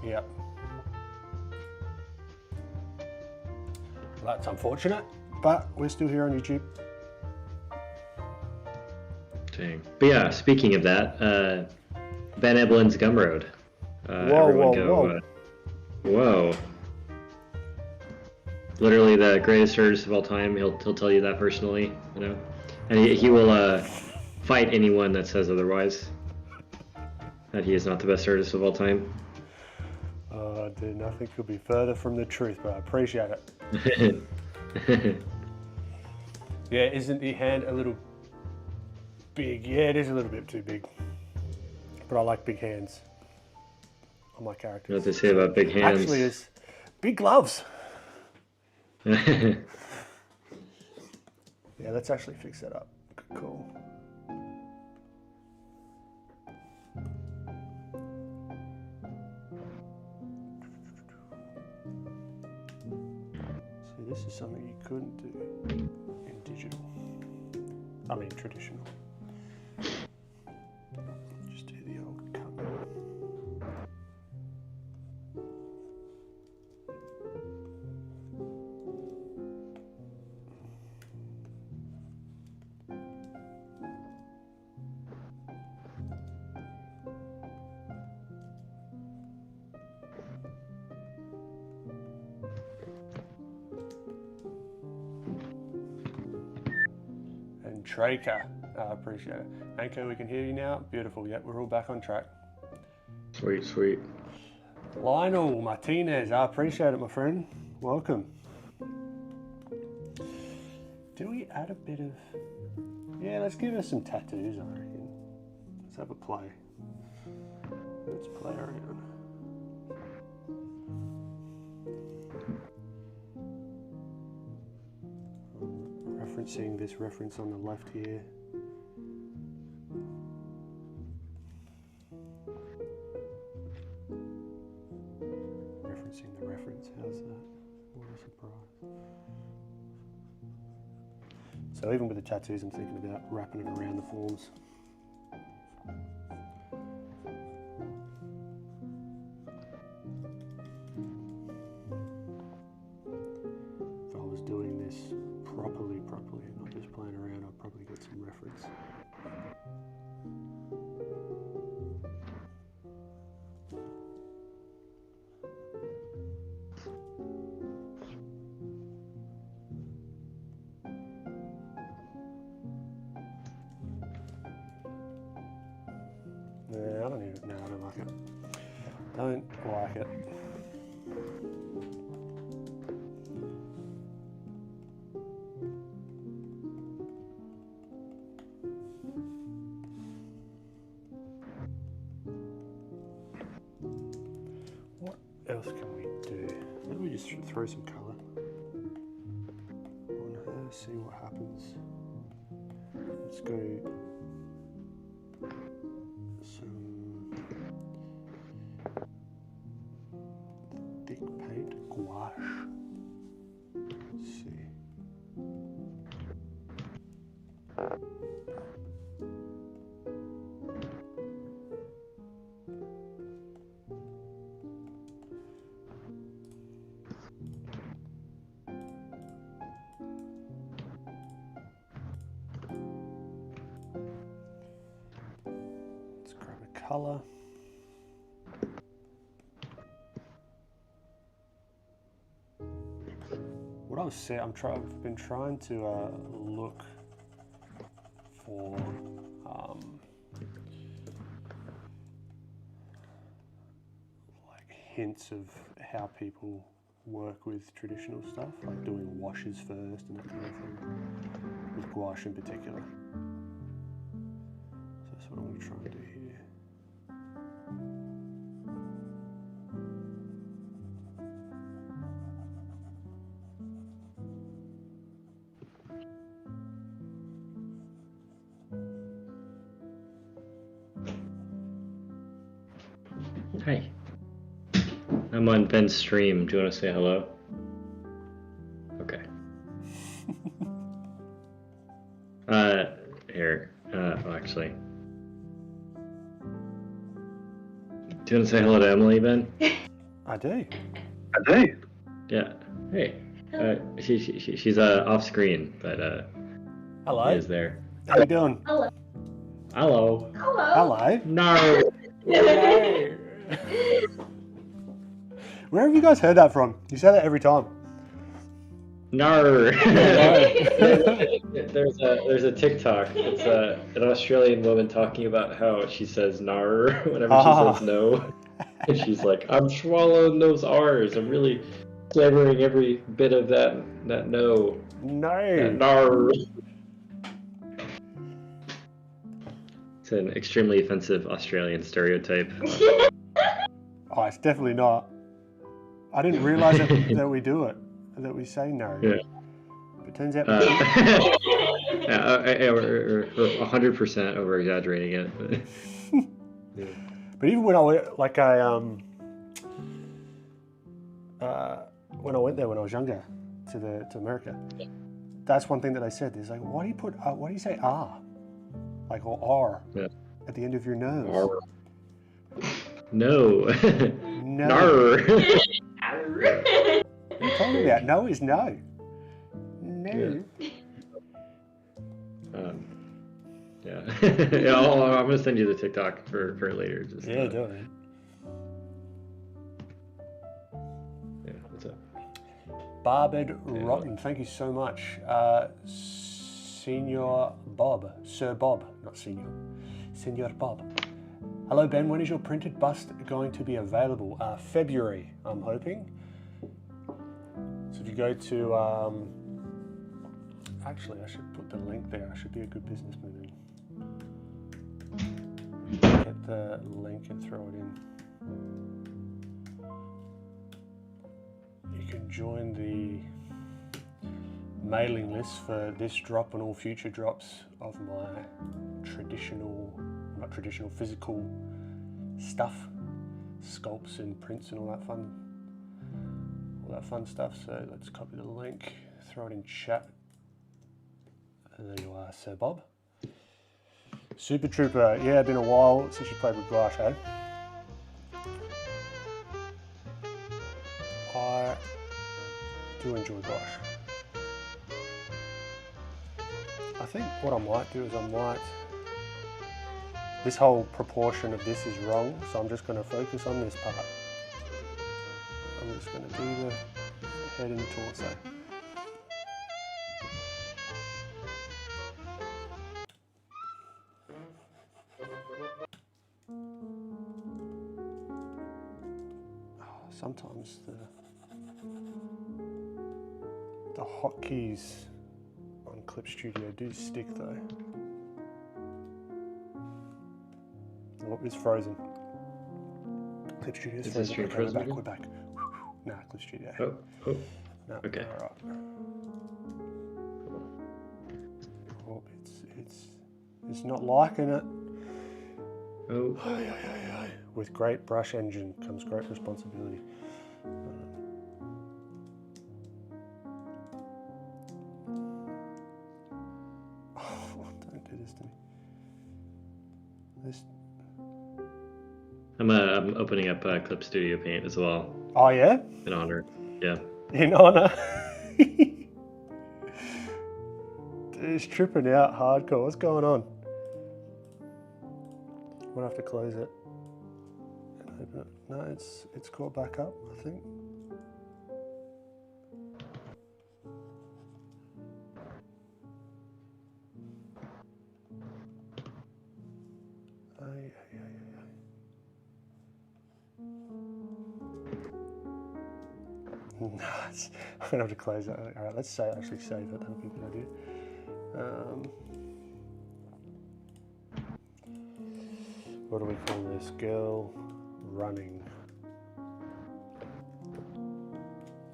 Yep. Well, that's unfortunate, but we're still here on YouTube. Dang. But yeah, speaking of that, Ben Eblin's Gumroad. Whoa. Whoa. Literally the greatest artist of all time. He'll tell you that personally, you know. And he will fight anyone that says otherwise. That he is not the best artist of all time. Oh, dude, nothing could be further from the truth, but I appreciate it. Yeah, isn't the hand a little big? Yeah, it is a little bit too big. But I like big hands on my characters. What to say about big hands? Actually, it's big gloves. Yeah, let's actually fix that up. Cool. See, this is something you couldn't do in digital. I mean, traditional. Just do the old cut. Grecke, I appreciate it. Anko, we can hear you now. Beautiful. Yep, we're all back on track. Sweet, sweet. Lionel Martinez, I appreciate it, my friend. Welcome. Do we add a bit of... Yeah, let's give her some tattoos, I reckon. Let's have a play. Let's play around. Referencing this reference on the left here. Referencing the reference, how's that? What a surprise. So even with the tattoos, I'm thinking about wrapping it around the forms. If I was doing this properly, not just playing around, I'd probably get some reference. I don't like it. Don't like it. What else can we do? Maybe we just throw some colour on her, see what happens. Let's go some thick paint gouache. Let's see. color. What I was saying, I've been trying to look for like hints of how people work with traditional stuff, like doing washes first and that kind of thing, with gouache in particular. So that's what I'm going to try and do here. Hi. I'm on Ben's stream. Do you want to say hello? Okay. Here. Oh, actually. Do you want to say hello to Emily, Ben? I do. Yeah. Hey. She's off screen, but Hello. she is there. How you doing? Hello. Hello. Hello. No. Hello. Where have you guys heard that from? You say that every time. No. There's a TikTok. It's an Australian woman talking about how she says nar whenever she says no. And she's like, I'm swallowing those R's. I'm really savoring every bit of that no. No. That nar. It's an extremely offensive Australian stereotype. Oh, it's definitely not. I didn't realise that we do it, that we say no. Yeah. It turns out. Yeah, we're 100% over exaggerating it. But, yeah. But even when I went, like when I went there when I was younger to America, that's one thing that they said. There's like, why do you say R, like or R at the end of your nose? No. No. Nar. What are you talking about? No is no. No. Yeah. Yeah. I'm gonna send you the TikTok for later. Just, Yeah, do it. Yeah. What's up? Barbed Rotten, thank you so much. Senior Bob, Sir Bob, not Senior. Senior Bob. Hello Ben, when is your printed bust going to be available? February, I'm hoping. So if you go to, actually I should put the link there. I should be a good businessman and get the link and throw it in. You can join the mailing list for this drop and all future drops of my physical stuff, sculpts and prints and all that fun stuff. So let's copy the link, throw it in chat. And there you are, Sir Bob. Super Trooper, yeah, been a while since you played with gouache, eh? I do enjoy gouache. I think what I might do is this whole proportion of this is wrong, so I'm just going to focus on this part. I'm just going to do the head and torso. Sometimes the hotkeys on Clip Studio do stick though. Oh, it's frozen. Clip Studio's Is frozen. the stream Okay, frozen we're back, again? we're back. Nah, Clip Studio. Oh. No, Okay. all right. Oh, it's not liking it. Oh. With great brush engine comes great responsibility. Don't do this to me. I'm opening up Clip Studio Paint as well. Oh yeah? In honor. Yeah. In honor. It's tripping out hardcore. What's going on? We'll have to close it and open it. No, it's caught back up, I think. Nice. I'm gonna have to close that. All right, let's actually save it. That'll be a good idea. What do we call this? Girl running.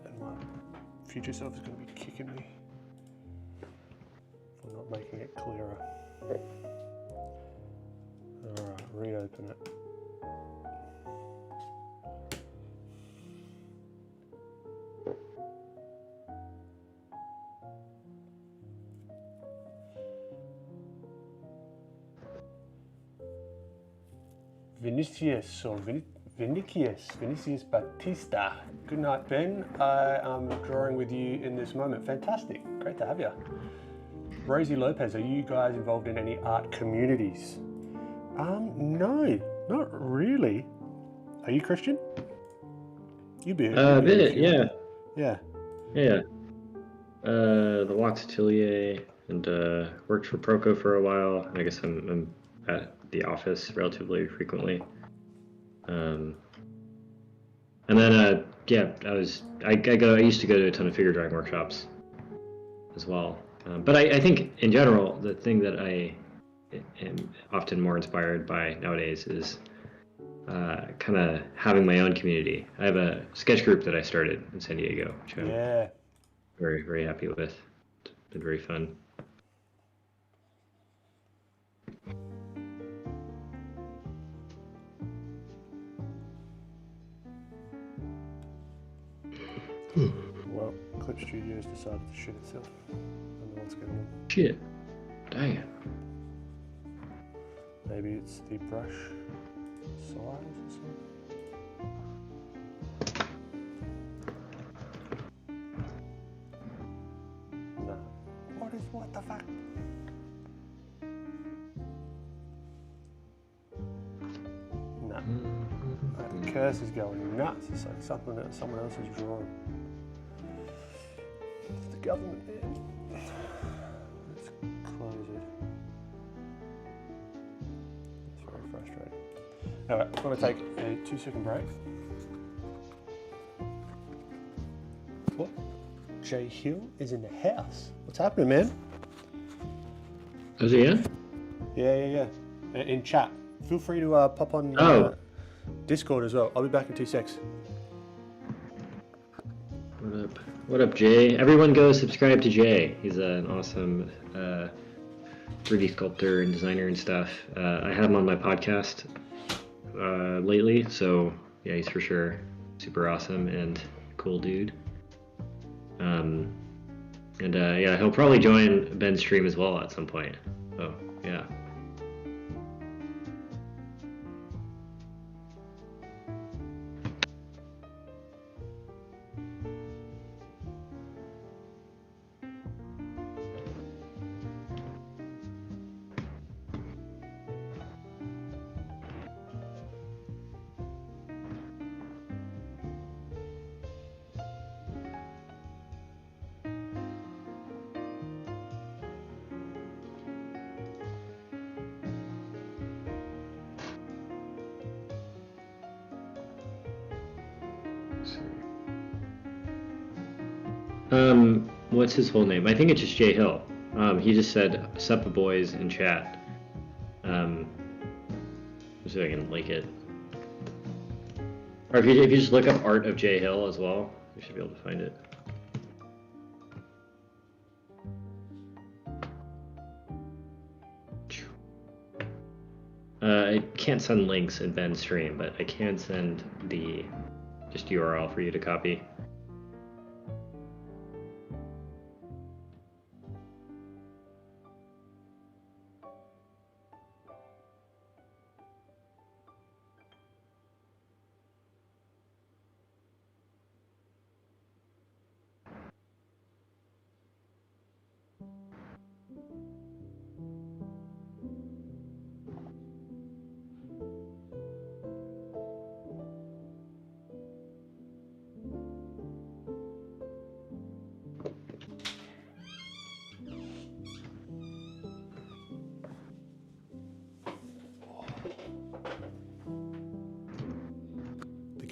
And my future self is going to be kicking me for not making it clearer. All right, reopen it. Vinicius Batista. Good night, Ben. I am drawing with you in this moment. Fantastic. Great to have you. Rosie Lopez, are you guys involved in any art communities? No, not really. Are you Christian? You be a bit, yeah. Yeah. Yeah. The Wax Atelier, and worked for Proco for a while. I guess I'm at the office relatively frequently. And then yeah, I used to go to a ton of figure drawing workshops as well. But I think in general, the thing that I am often more inspired by nowadays is kind of having my own community. I have a sketch group that I started in San Diego, which I'm very, very happy with. It's been very fun. Well, Clip Studios decided to shit itself. I don't know what's going on. Shit. Dang it. Maybe it's the brush size or something. No. What the fuck? No. The curse is going nuts. It's like something that someone else has drawn. It's the government, man. Let's close it. It's very frustrating. Alright, I'm going to take a 2-second break. What? Jay Hill is in the house. What's happening, man? Is he in? Yeah. In chat. Feel free to pop on Discord as well. I'll be back in 2 secs. What up? What up, Jay? Everyone go subscribe to Jay. He's an awesome 3D sculptor and designer and stuff. I had him on my podcast lately, so yeah, he's for sure super awesome and cool dude. Yeah, he'll probably join Ben's stream as well at some point. Oh, yeah. What's his full name? I think it's just Jay Hill. He just said "Suppa boys" in chat. So I can link it. Or if you just look up art of Jay Hill as well, you should be able to find it. I can't send links in Ben's stream, but I can send the just URL for you to copy.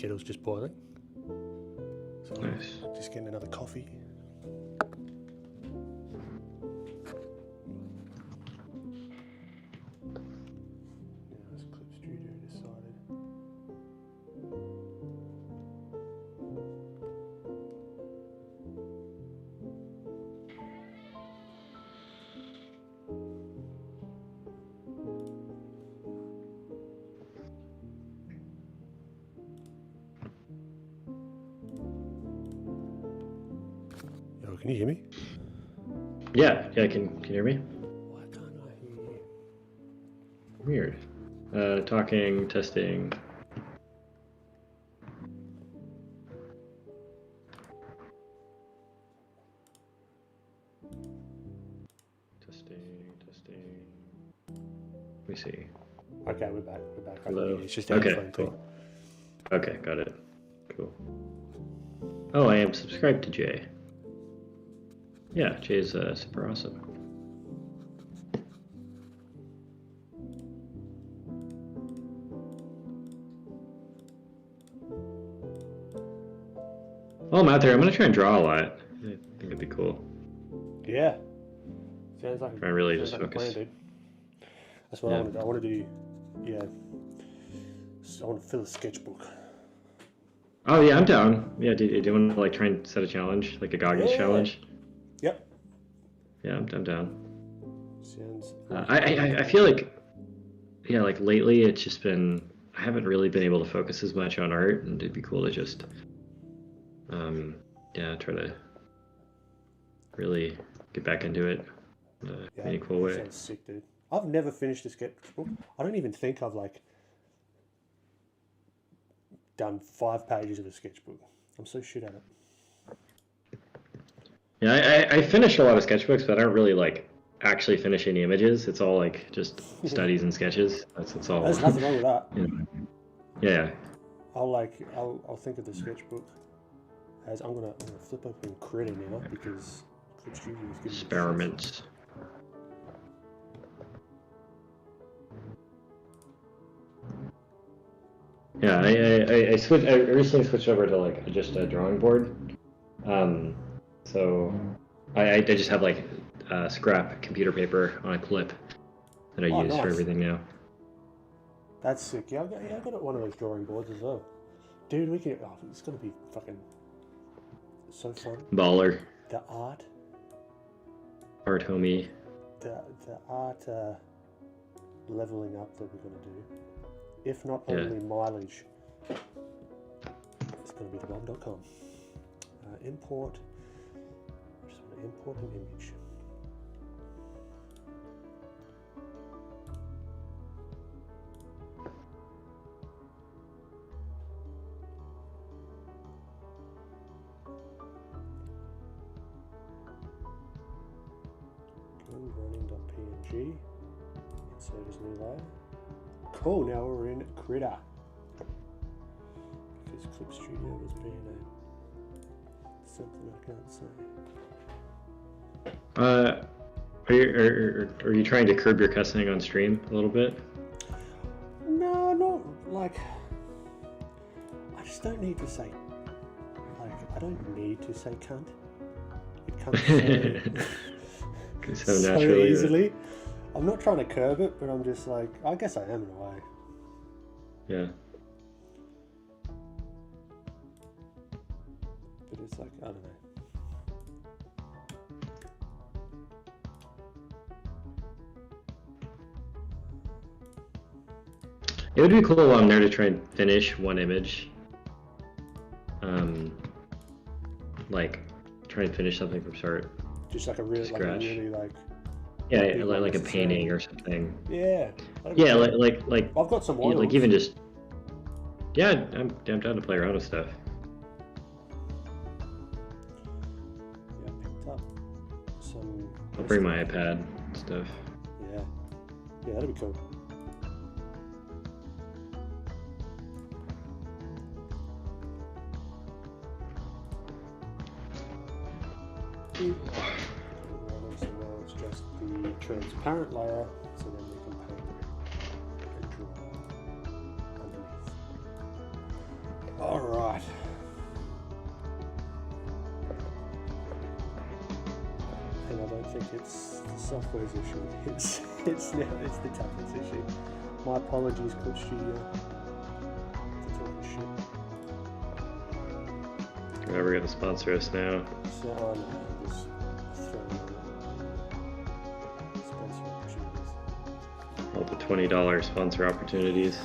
kettle's just boiling. So Nice. just getting another coffee. Nice Clip Studio decided. Yo, can you hear me? Yeah, can you hear me? Why can't I hear you? Weird. Talking, testing. Testing. Let me see. Okay, we're back. I can Hello. hear you. It's just a Okay, headphone thing. cool. Okay, got it. Cool. Oh, I am subscribed to Jay. Yeah, Jay's super awesome. Well, I'm out there. I'm gonna try and draw a lot. I think it'd be cool. Yeah. Sounds like I really sounds just like a plan, focus. dude. That's what I want to do. I want to do, yeah. So I want to fill a sketchbook. Oh yeah, I'm down. Yeah, do you want to like try and set a challenge, like a goggles challenge? Yep. Yeah, I'm down. Sounds. I feel like, yeah, like lately it's just been, I haven't really been able to focus as much on art, and it'd be cool to just, yeah, try to really get back into it in a meaningful way. Sounds sick, dude. I've never finished a sketchbook. I don't even think I've like done 5 pages of a sketchbook. I'm so shit at it. Yeah, I finish a lot of sketchbooks, but I don't really like actually finish any images. It's all like just studies and sketches. That's all. There's nothing wrong with that. You know. Yeah. I'll think of the sketchbook as I'm gonna flip open Grecke now because Clip Studio is giving me Experiments. Yeah, I recently switched over to like just a drawing board. So I just have like scrap computer paper on a clip that I use for everything now. That's sick. Yeah, I've got one of those drawing boards as well. Dude, we can. Oh, it's gonna be fucking so fun. Baller. The art, homie. the art leveling up that we're gonna do. If not only mileage, it's gonna be the bomb.com. Import. I just want to import an image. Running.png. Insert as new layer. Cool, now we're in Grecke. Because Clip Studio was being something I can't say. Are you trying to curb your cussing on stream a little bit? No, not like. I just don't need to say. Like, I don't need to say cunt. It comes so, so naturally. easily. I'm not trying to curb it, but I'm just like, I guess I am in a way. Yeah. But it's like, I don't know. It would be cool while I'm there to try and finish one image. Like, try and finish something from start. Just like a really, Yeah, like a painting or something. Yeah. Yeah, like I've got some oils. like even just. Yeah, I'm down to play around with stuff. Yeah, I picked up some. I'll bring my iPad and stuff. Yeah. Yeah, that'd be cool. So now it's just the transparent layer, so then we can paint and draw underneath. All right. And I don't think it's the software's issue. It's the tablet's issue. My apologies, Clip Studio. For talking shit. We're gonna sponsor us now. So I'm just throwing sponsor opportunities. All the $20 sponsor opportunities.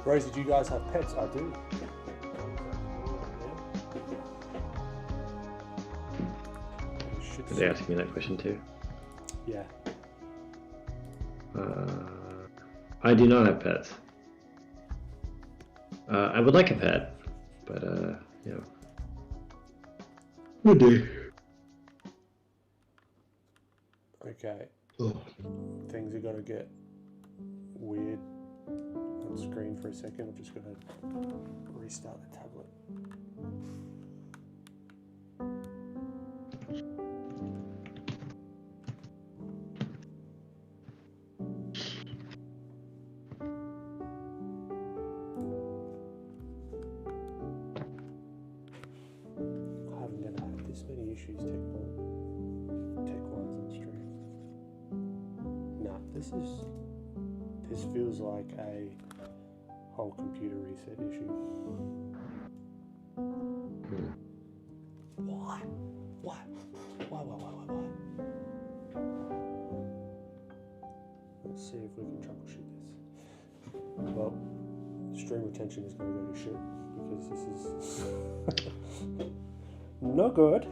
Rose, did you guys have pets? I do. Did they ask me that question too? Yeah. I do not have pets. I would like a pet, but you know, one day. Okay. Oh. Things are gonna get weird on screen for a second. I'm just gonna restart the tablet. I haven't never had this many issues tech-wise on stream. Nah, this feels like a whole computer reset issue. Why? Why? Why? Let's see if we can troubleshoot this. Well, stream retention is going to go to shit because this is no good.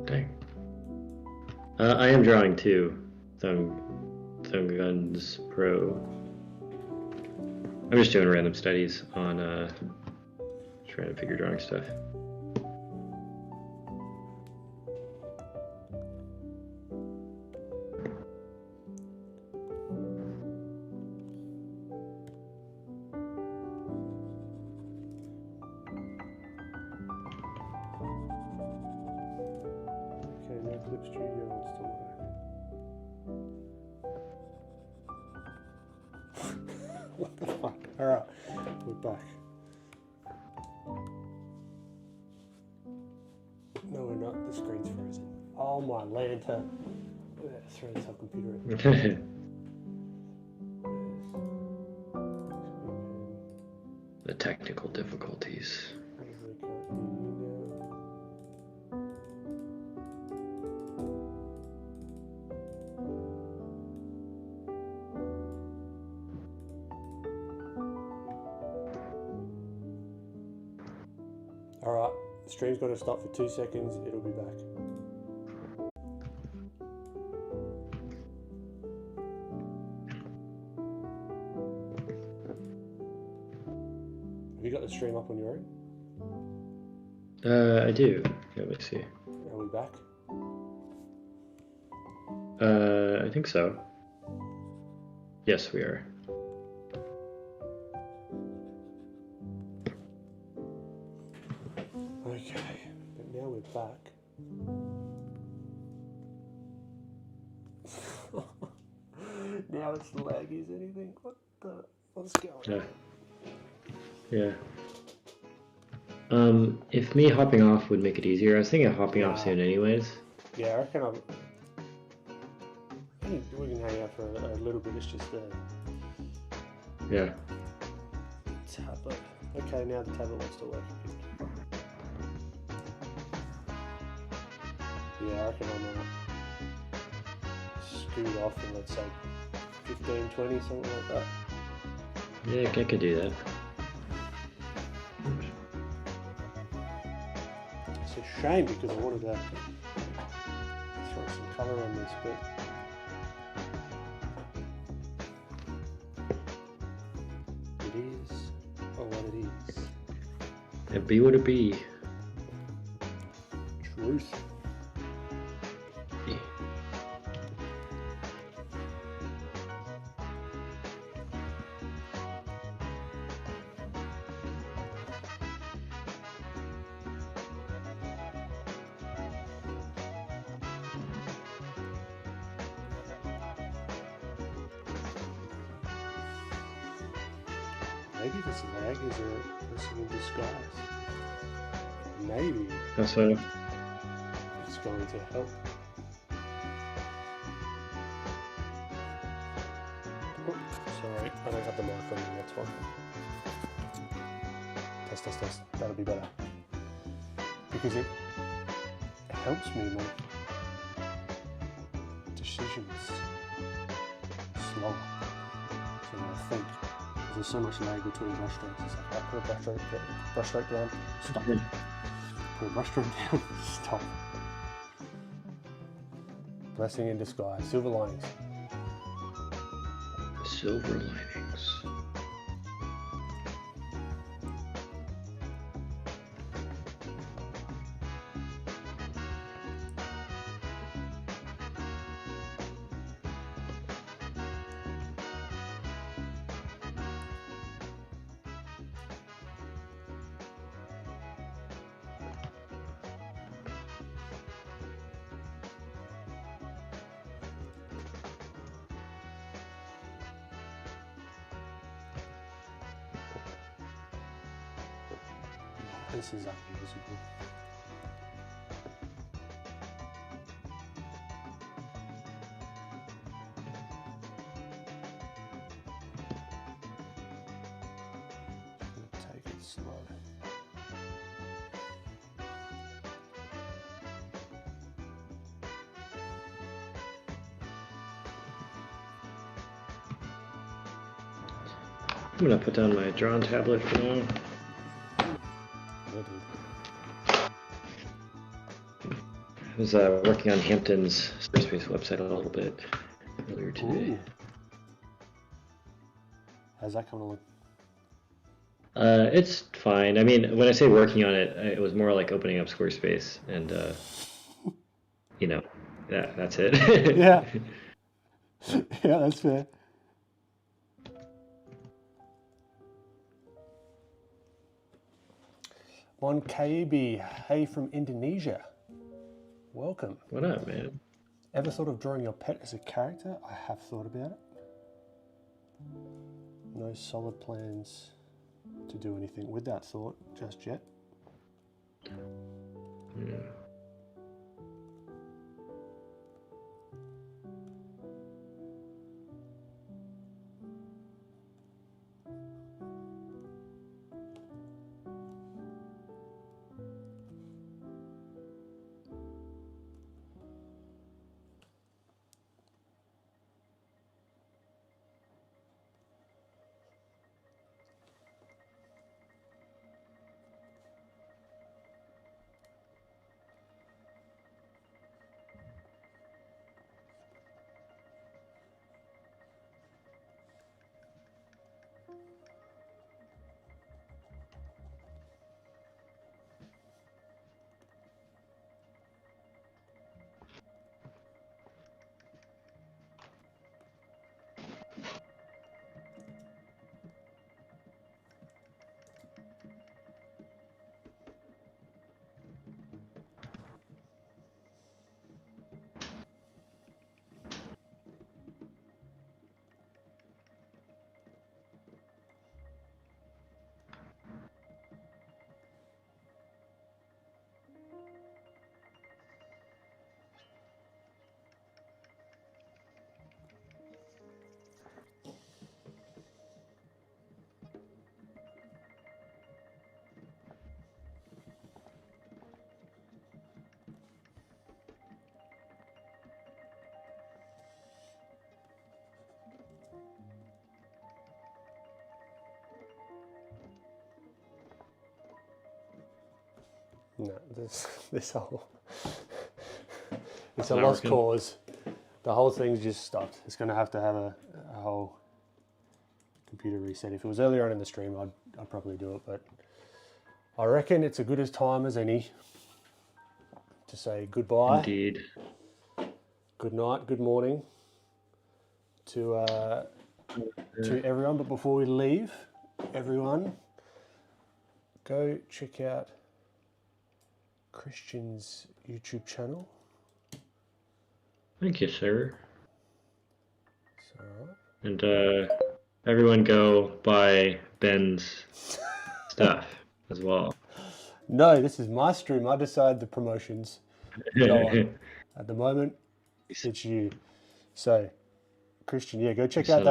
Dang. I am drawing too. Thumb Guns Pro. I'm just doing random studies on just random figure drawing stuff. Okay, now Clip Studio wants to work. What the fuck? Alright, we're back. No, we're not. The screen's frozen. Oh my lanta. Let's throw this whole computer in. The technical difficulties. Alright, the stream's going to stop for 2 seconds. It'll be back. Have you got the stream up on your own? I do. Yeah, let me see. Are we back? I think so. Yes, we are. Okay, but now we're back. Now it's laggy as anything. What's going on? Yeah. If me hopping off would make it easier, I was thinking of hopping off soon anyways. Yeah, I reckon we can hang out for a little bit. It's just Yeah. tablet. Okay, now the tablet wants to work. Yeah, I reckon I might scoot off in, let's say, 15, 20, something like that. Yeah, I could do that. It's a shame because I wanted to throw some colour on this, but it is what it is. It be what it be. Truth. Maybe this lag is a blessing in disguise. Maybe That's so. it's going to help. Oh, sorry, I don't have the mic on me, that's fine. Test. That'll be better. Because it helps me make decisions slower. So I think there's so much lag between brush strokes. It's like, put a brush stroke down, stop. Put a brush stroke down, stop. Blessing in disguise. Silver linings. Silver linings. This is unusable. Take it slow. I'm gonna put down my drawn tablet for now. I was working on Hampton's Squarespace website a little bit earlier today. Ooh. How's that coming along? It's fine. I mean, when I say working on it, it was more like opening up Squarespace and, you know, that's it. Yeah. Yeah, that's fair. Mon Kaibi, hey from Indonesia. Welcome. What up, man? Ever thought of drawing your pet as a character? I have thought about it. No solid plans to do anything with that thought just yet. Yeah. No, this whole it's a lost cause. The whole thing's just stopped. It's going to have a whole computer reset. If it was earlier on in the stream, I'd probably do it, but I reckon it's as good as time as any to say goodbye. Indeed. Good night, good morning to everyone. But before we leave, everyone, go check out Christian's YouTube channel. Thank you, sir. So, And everyone go buy Ben's stuff as well. No, this is my stream. I decide the promotions go on. At the moment, it's you. So, Christian, yeah, go check out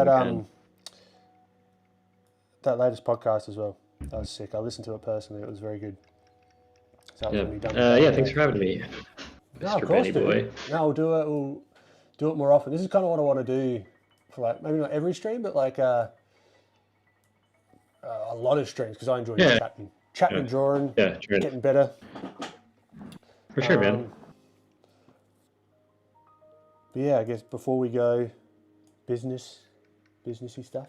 that latest podcast as well. That was sick. I listened to it personally. It was very good. So that was when you done thanks for having me, No, Mr. of course, Benny Boy. dude. No, we'll do it. We'll do it more often. This is kind of what I want to do for like maybe not every stream, but like a lot of streams because I enjoy chatting, and drawing, getting better. For sure, man. But yeah, I guess before we go, businessy stuff.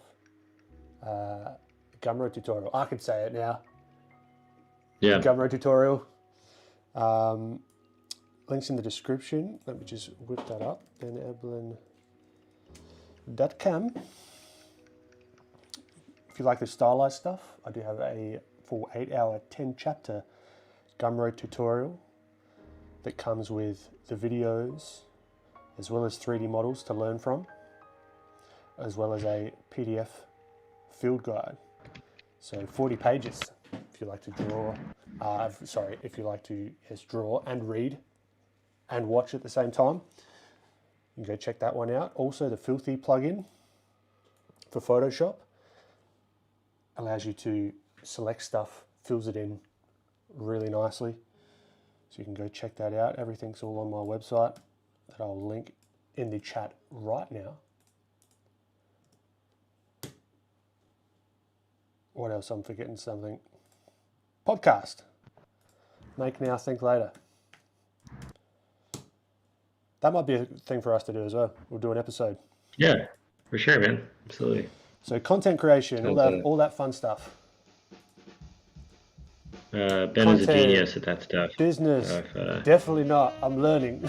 Gumroad tutorial. I could say it now. Yeah. Gumroad tutorial. Links in the description. Let me just whip that up. beneblin.com. If you like the stylized stuff, I do have a full 8-hour, 10-chapter Gumroad tutorial that comes with the videos as well as 3D models to learn from, as well as a PDF field guide. So 40 pages if you like to draw. If you like to draw and read and watch at the same time. You can go check that one out. Also, the Filthy plugin for Photoshop allows you to select stuff, fills it in really nicely. So you can go check that out. Everything's all on my website that I'll link in the chat right now. What else? I'm forgetting something. Podcast. Make now, think later. That might be a thing for us to do as well. We'll do an episode. Yeah, for sure, man. Absolutely. So content creation, all that fun stuff. Ben is a genius at that stuff. Business, definitely not. I'm learning.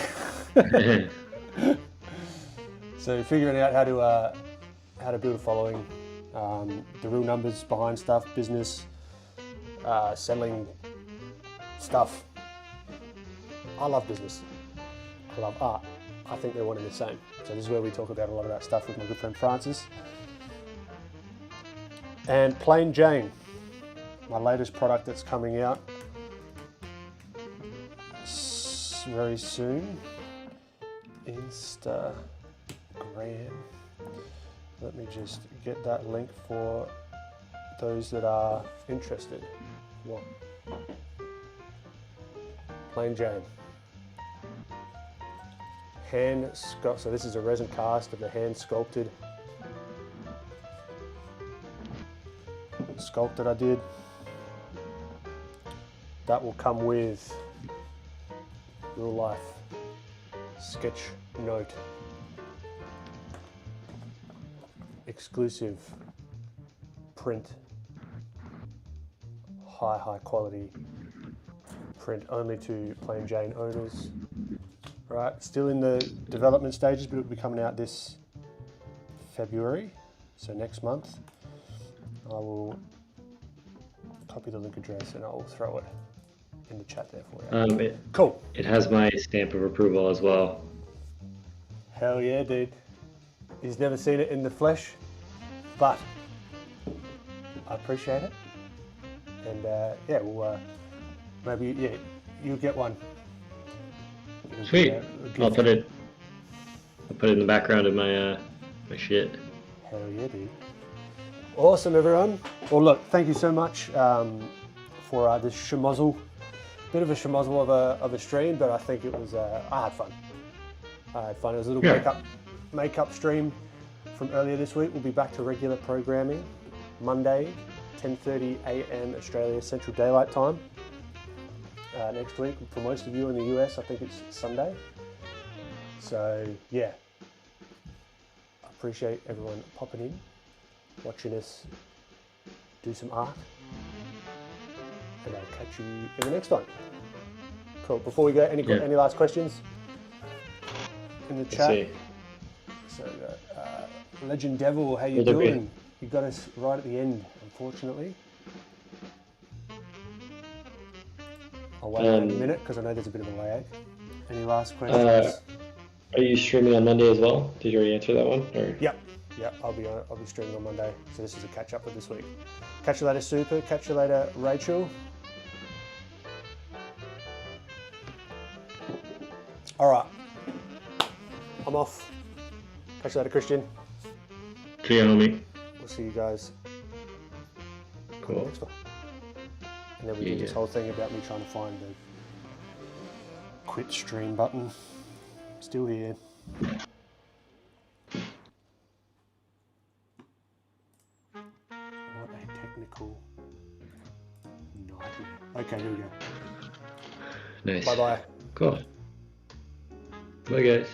So figuring out how to build a following, the real numbers behind stuff, business, selling stuff. I love business. I love art. I think they're one and the same. So this is where we talk about a lot of that stuff with my good friend Francis. And Plain Jane, my latest product that's coming out very soon. Instagram. Let me just get that link for those that are interested. What? Plain Jane. So this is a resin cast of the hand sculpt that I did. That will come with real life sketch note, exclusive print, high quality print only to Plain Jane owners. Right, still in the development stages, but it'll be coming out this February, so next month. I will copy the link address and I will throw it in the chat there for you. Cool. It has my stamp of approval as well. Hell yeah, dude. He's never seen it in the flesh, but I appreciate it. And maybe you'll get one. Sweet. I'll put it in the background of my shit. Hell yeah, dude. Awesome, everyone. Well, look, thank you so much for this schmozzle. Bit of a schmozzle of a stream, but I think it was. I had fun. It was a little makeup stream from earlier this week. We'll be back to regular programming Monday, 10:30 a.m. Australia Central Daylight Time. Next week, for most of you in the US, I think it's Sunday. So yeah, I appreciate everyone popping in, watching us do some art, and I'll catch you in the next one. Cool. Before we go, any last questions in the chat? So, Legend Devil, how you doing? You got us right at the end, unfortunately. I'll wait a minute because I know there's a bit of a lag. Any last questions? Are you streaming on Monday as well? Did you already answer that one? Or? Yep. Yeah, I'll be streaming on Monday. So this is a catch up for this week. Catch you later, Super. Catch you later, Rachel. All right, I'm off. Catch you later, Christian. See ya, homie. We'll see you guys. Cool. Next one. And then we do this whole thing about me trying to find the quit stream button. Still here. What a technical nightmare. Okay, here we go. Nice. Bye-bye. Cool. Bye, guys.